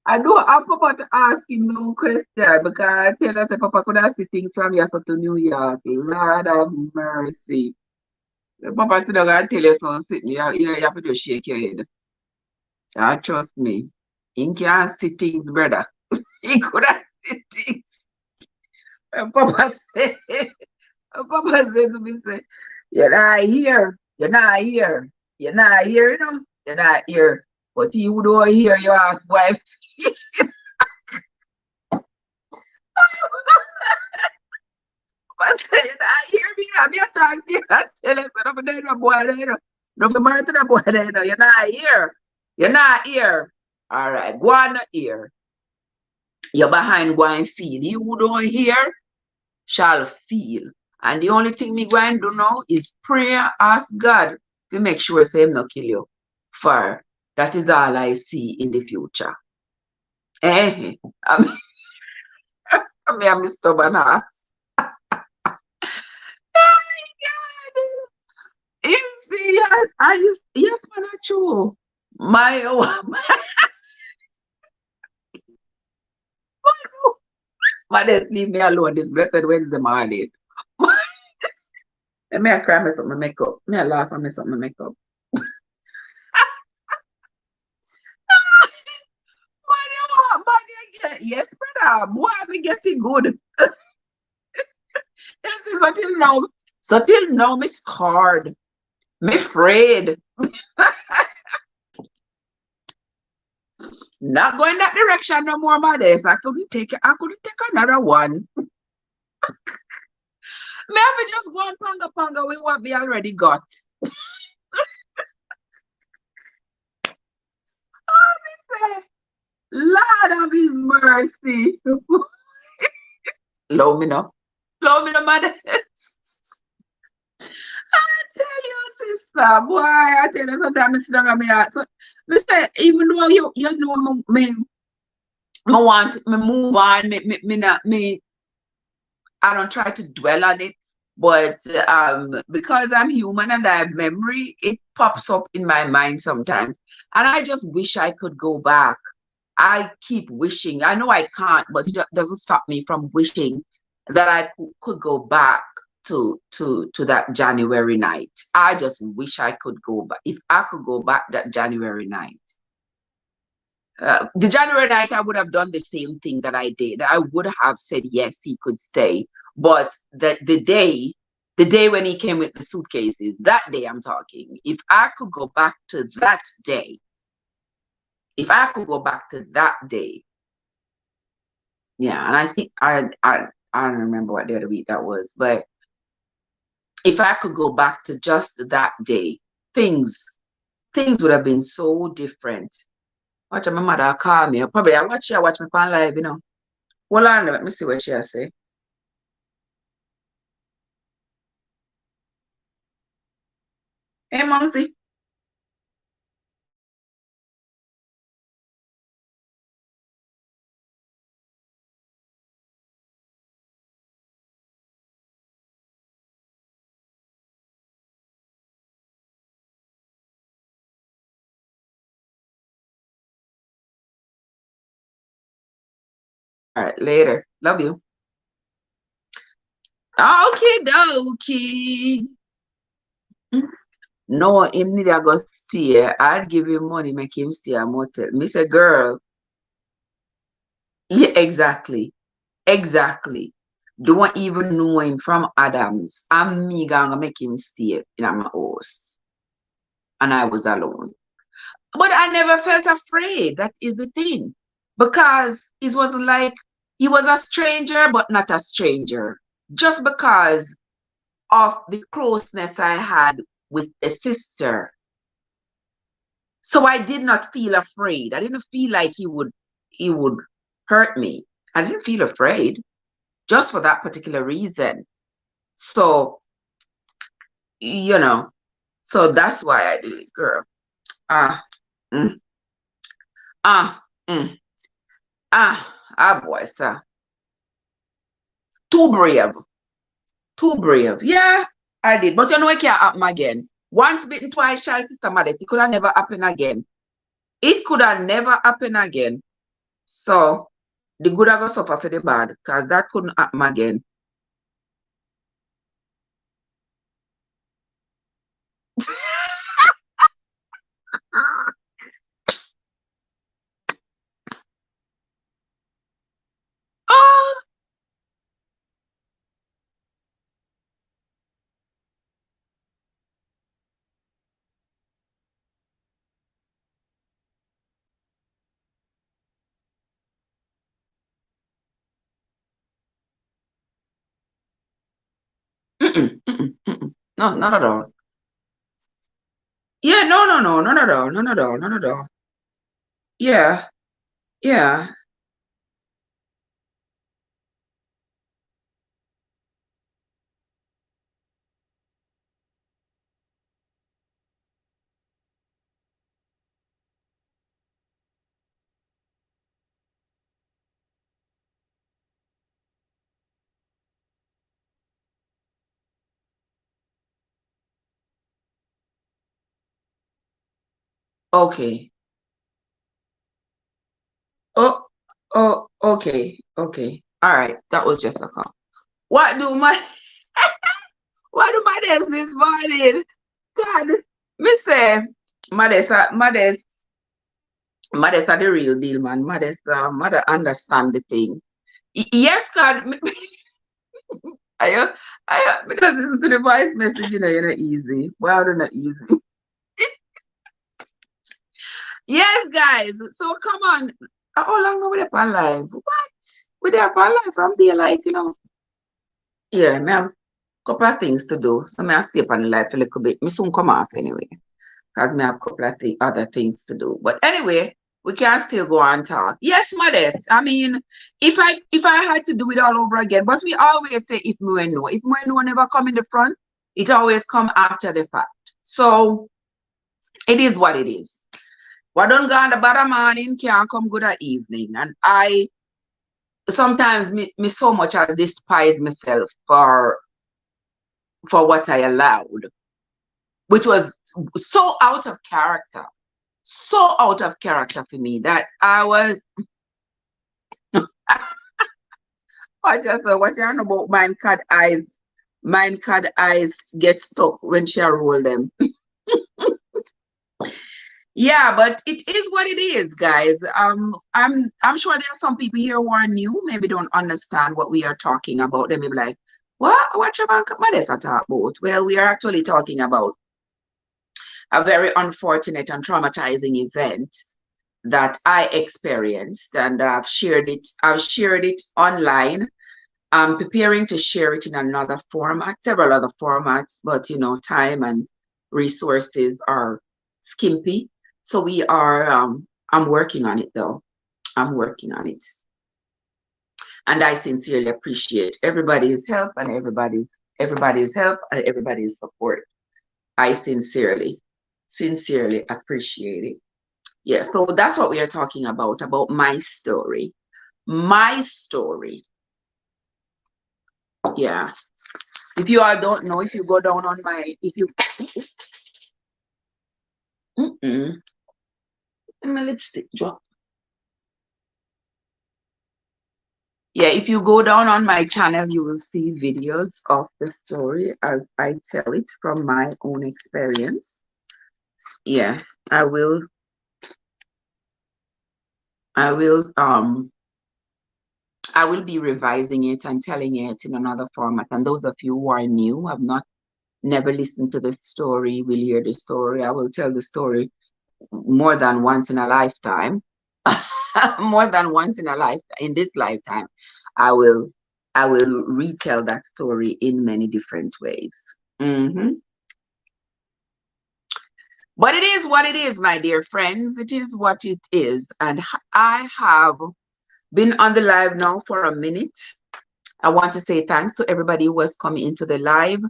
I don't have Papa to ask him no question because I tell us if Papa could ask the things from here to New York. Lord have mercy. Papa said, I'm going to tell you something. Sitting here, you have to just shake your head. Trust me. He can't see things, brother. He could have see things. And Papa said to me, say, you're not here. You're not here. You're not here, you know. You're not here. But he would not hear your ass wife. I said, I hear me, I'm here talking to you. I tell you, I'm not boy, no, be married to the boy, you're not here. You're not here. All right, go on here. You're behind, go and feel. You who don't hear shall feel. And the only thing me go and do now is pray, ask God to make sure same no kill you. For that is all I see in the future. Eh, I'm stubborn ass. You see, yes, man, that's true. My mother leave me alone this blessed Wednesday morning. Let me cry me something make up. Me laugh and me something make up. Yes, brother. Boy, we getting good. This is what you know. So till now, me scared, me afraid. Not going that direction no more, Modest. I couldn't take another one. Maybe just go and panga with what we already got. Oh, me say, Lord of his mercy. Love me no. Love me no, Modest. Tell you, sister, boy, I tell you sometimes I sit down and me heart. So, me say, even though you know me want me move on, I don't try to dwell on it, but because I'm human and I have memory, it pops up in my mind sometimes, and I just wish I could go back. I keep wishing. I know I can't, but it doesn't stop me from wishing that I could go back to that January night. I just wish I could go back. If I could go back that January night. The January night, I would have done the same thing that I did. I would have said yes, he could stay. But the day when he came with the suitcases, that day I'm talking. If I could go back to that day, if I could go back to that day, yeah, and I think I don't remember what day of the week that was, but if I could go back to just that day, things would have been so different. Watch my mother call me. Probably I watch me on live, you know. Hold on, let me see what she has say. Hey, Mumsy. All right, later. Love you. Okay, dokie. No, him need to go stay. I'd give him money, make him stay a motel. Me say, girl, yeah, exactly. Exactly. Don't even know him from Adams. I'm me gonna make him stay in my house. And I was alone. But I never felt afraid. That is the thing. Because it was like he was a stranger, but not a stranger. Just because of the closeness I had with the sister. So I did not feel afraid. I didn't feel like he would hurt me. I didn't feel afraid just for that particular reason. So, you know, so that's why I did it, girl. Ah, mm, ah, mm, boy, sir. Too brave. Too brave. Yeah, I did. But you know, it can't happen again. Once bitten, twice shy, sister Madet. It could have never happened again. It could have never happened again. So the good have to suffer for the bad, because that couldn't happen again. Oh, mm-mm, mm-mm, mm-mm. No, not at all. Yeah, no, no, no, not at all, not at all, not at all. Yeah, yeah. Okay. Oh, oh, okay, okay. All right. That was just a call. What do my what do my desk this morning? God, me say, Modest are the real deal, man. Modest, mother understand the thing. Yes, God. I, because this is the voice message, you're not easy. Well, they're not easy. Yes, guys. So come on. How long are we up on live? What? We're up on live from daylight. Yeah, I have a couple of things to do. So I stay up on live for a little bit. Me soon come off anyway. Because I have a couple of other things to do. But anyway, we can still go and talk. Yes, modest. I mean, if I had to do it all over again, but we always say if we know. If we know never come in the front, it always come after the fact. So it is what it is. What don't go on the bottom morning can't come good at evening. And I sometimes me so much as despise myself for what I allowed, which was so out of character. So out of character for me that I was I just what you know about mine cat eyes. Mine cat eyes get stuck when she roll them. Yeah, but it is what it is, guys. I'm sure there are some people here who are new, maybe don't understand what we are talking about. They may be like, what your bank money talk about? Well, we are actually talking about a very unfortunate and traumatizing event that I experienced, and I've shared it. I've shared it online. I'm preparing to share it in another format, several other formats, but time and resources are skimpy. So we are. I'm working on it though. I'm working on it, and I sincerely appreciate everybody's help and everybody's help and everybody's support. I sincerely appreciate it. Yeah, so that's what we are talking about my story. My story. Yeah. If you all don't know, if you go down on my, if you, my lipstick drop. Yeah, if you go down on my channel, you will see videos of the story as I tell it from my own experience. Yeah, I will be revising it and telling it in another format. And those of you who are new, have never listened to the story, will hear the story. I will tell the story more than once in a lifetime. More than once in a lifetime. In this lifetime, I will retell that story in many different ways. But it is what it is, my dear friends. It is what it is. And I have been on the live now for a minute. I want to say thanks to everybody who has come into the live.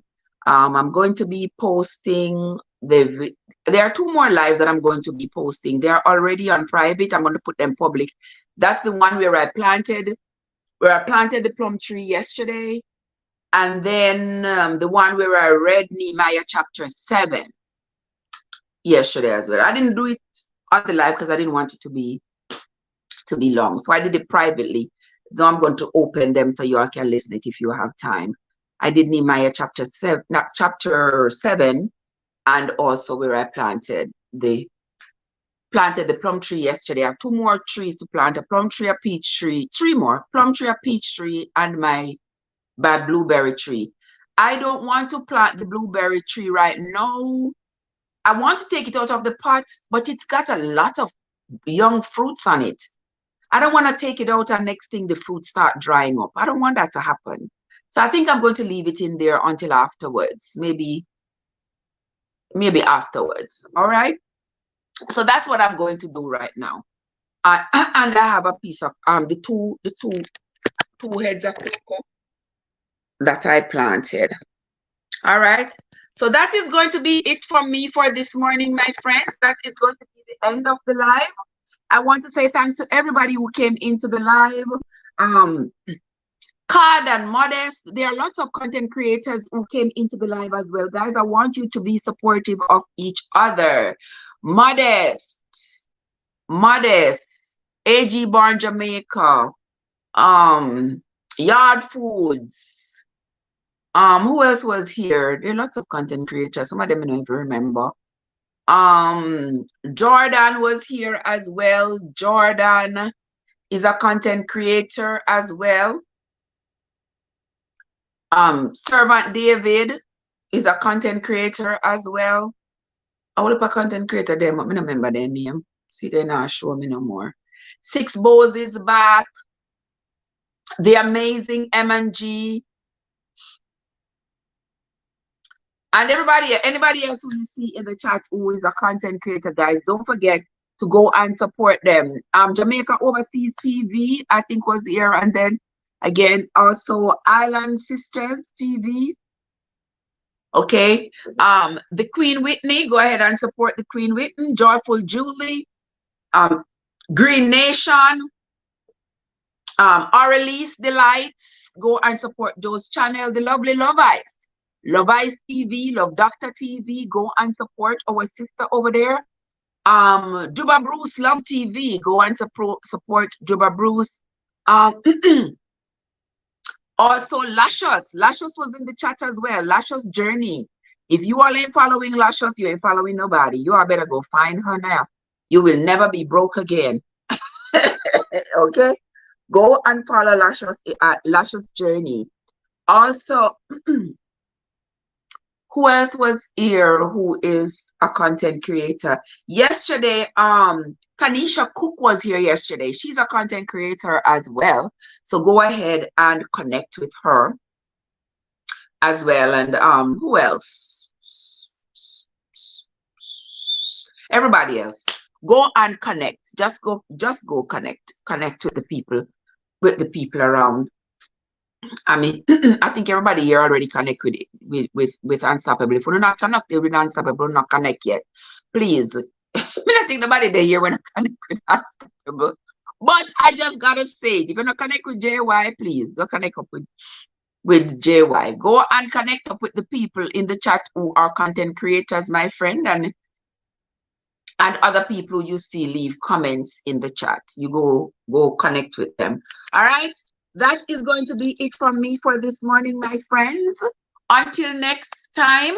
I'm going to be posting there are 2 more lives that I'm going to be posting. They're already on private. I'm going to put them public. That's the one where I planted the plum tree yesterday. And then the one where I read Nehemiah chapter 7 yesterday as well. I didn't do it on the live because I didn't want it to be long. So I did it privately. So I'm going to open them so you all can listen it if you have time. I did Nehemiah chapter 7, and also where I planted the plum tree yesterday. I have 2 more trees to plant: a plum tree, a peach tree, 3 more: plum tree, a peach tree, and my blueberry tree. I don't want to plant the blueberry tree right now. I want to take it out of the pot, but it's got a lot of young fruits on it. I don't want to take it out and next thing the fruits start drying up. I don't want that to happen. So I think I'm going to leave it in there until afterwards. Maybe afterwards. All right. So that's what I'm going to do right now. And I have a piece of the two heads of cocoa that I planted. All right. So that is going to be it from me for this morning, my friends. That is going to be the end of the live. I want to say thanks to everybody who came into the live. Card and Modest. There are lots of content creators who came into the live as well. Guys, I want you to be supportive of each other. Modest, AG Barn Jamaica, Yard Foods. Who else was here? There are lots of content creators. Some of them I don't even remember. Jordan was here as well. Jordan is a content creator as well. Servant David is a content creator as well. I will a content creator there, but I don't remember their name. See, they're not show me no more. Six Bows is back. The amazing M&G. And everybody, anybody else who you see in the chat who is a content creator, guys, don't forget to go and support them. Jamaica Overseas TV, I think, was here. And then again, also Island Sisters TV. Okay. The Queen Whitney, go ahead and support the Queen Whitney. Joyful Julie. Green Nation. Aurelise Delights, go and support Joe's channel. The lovely Love Ice. Love Ice TV, Love Doctor TV, go and support our sister over there. Juba Bruce Love TV, go and support Juba Bruce. Also Lashes was in the chat as well. Lashes Journey. If you all ain't following Lashes, you ain't following nobody. You all better go find her now. You will never be broke again. Okay, go and follow Lashes Journey. Also, who else was here who is a content creator? Yesterday, Kanisha Cook was here yesterday. She's a content creator as well. So go ahead and connect with her as well. And who else? Everybody else. Go and connect. Just go connect with the people around. I mean, I think everybody here already connect with Unstoppable. If we're not connected with Unstoppable, we're not connect yet. Please. I think nobody there here when I connect with Unstoppable. But I just gotta say it. If you're not connect with JY, please go connect up with JY. Go and connect up with the people in the chat who are content creators, my friend, and other people you see leave comments in the chat. You go connect with them. All right. That is going to be it from me for this morning, my friends. Until next time,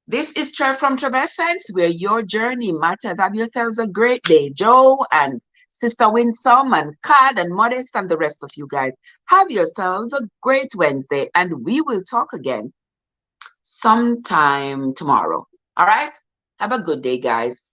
this is Trev from Trevessence, where your journey matters. Have yourselves a great day. Joe and Sister Winsome and Cad and Modest and the rest of you guys. Have yourselves a great Wednesday, and we will talk again sometime tomorrow. All right? Have a good day, guys.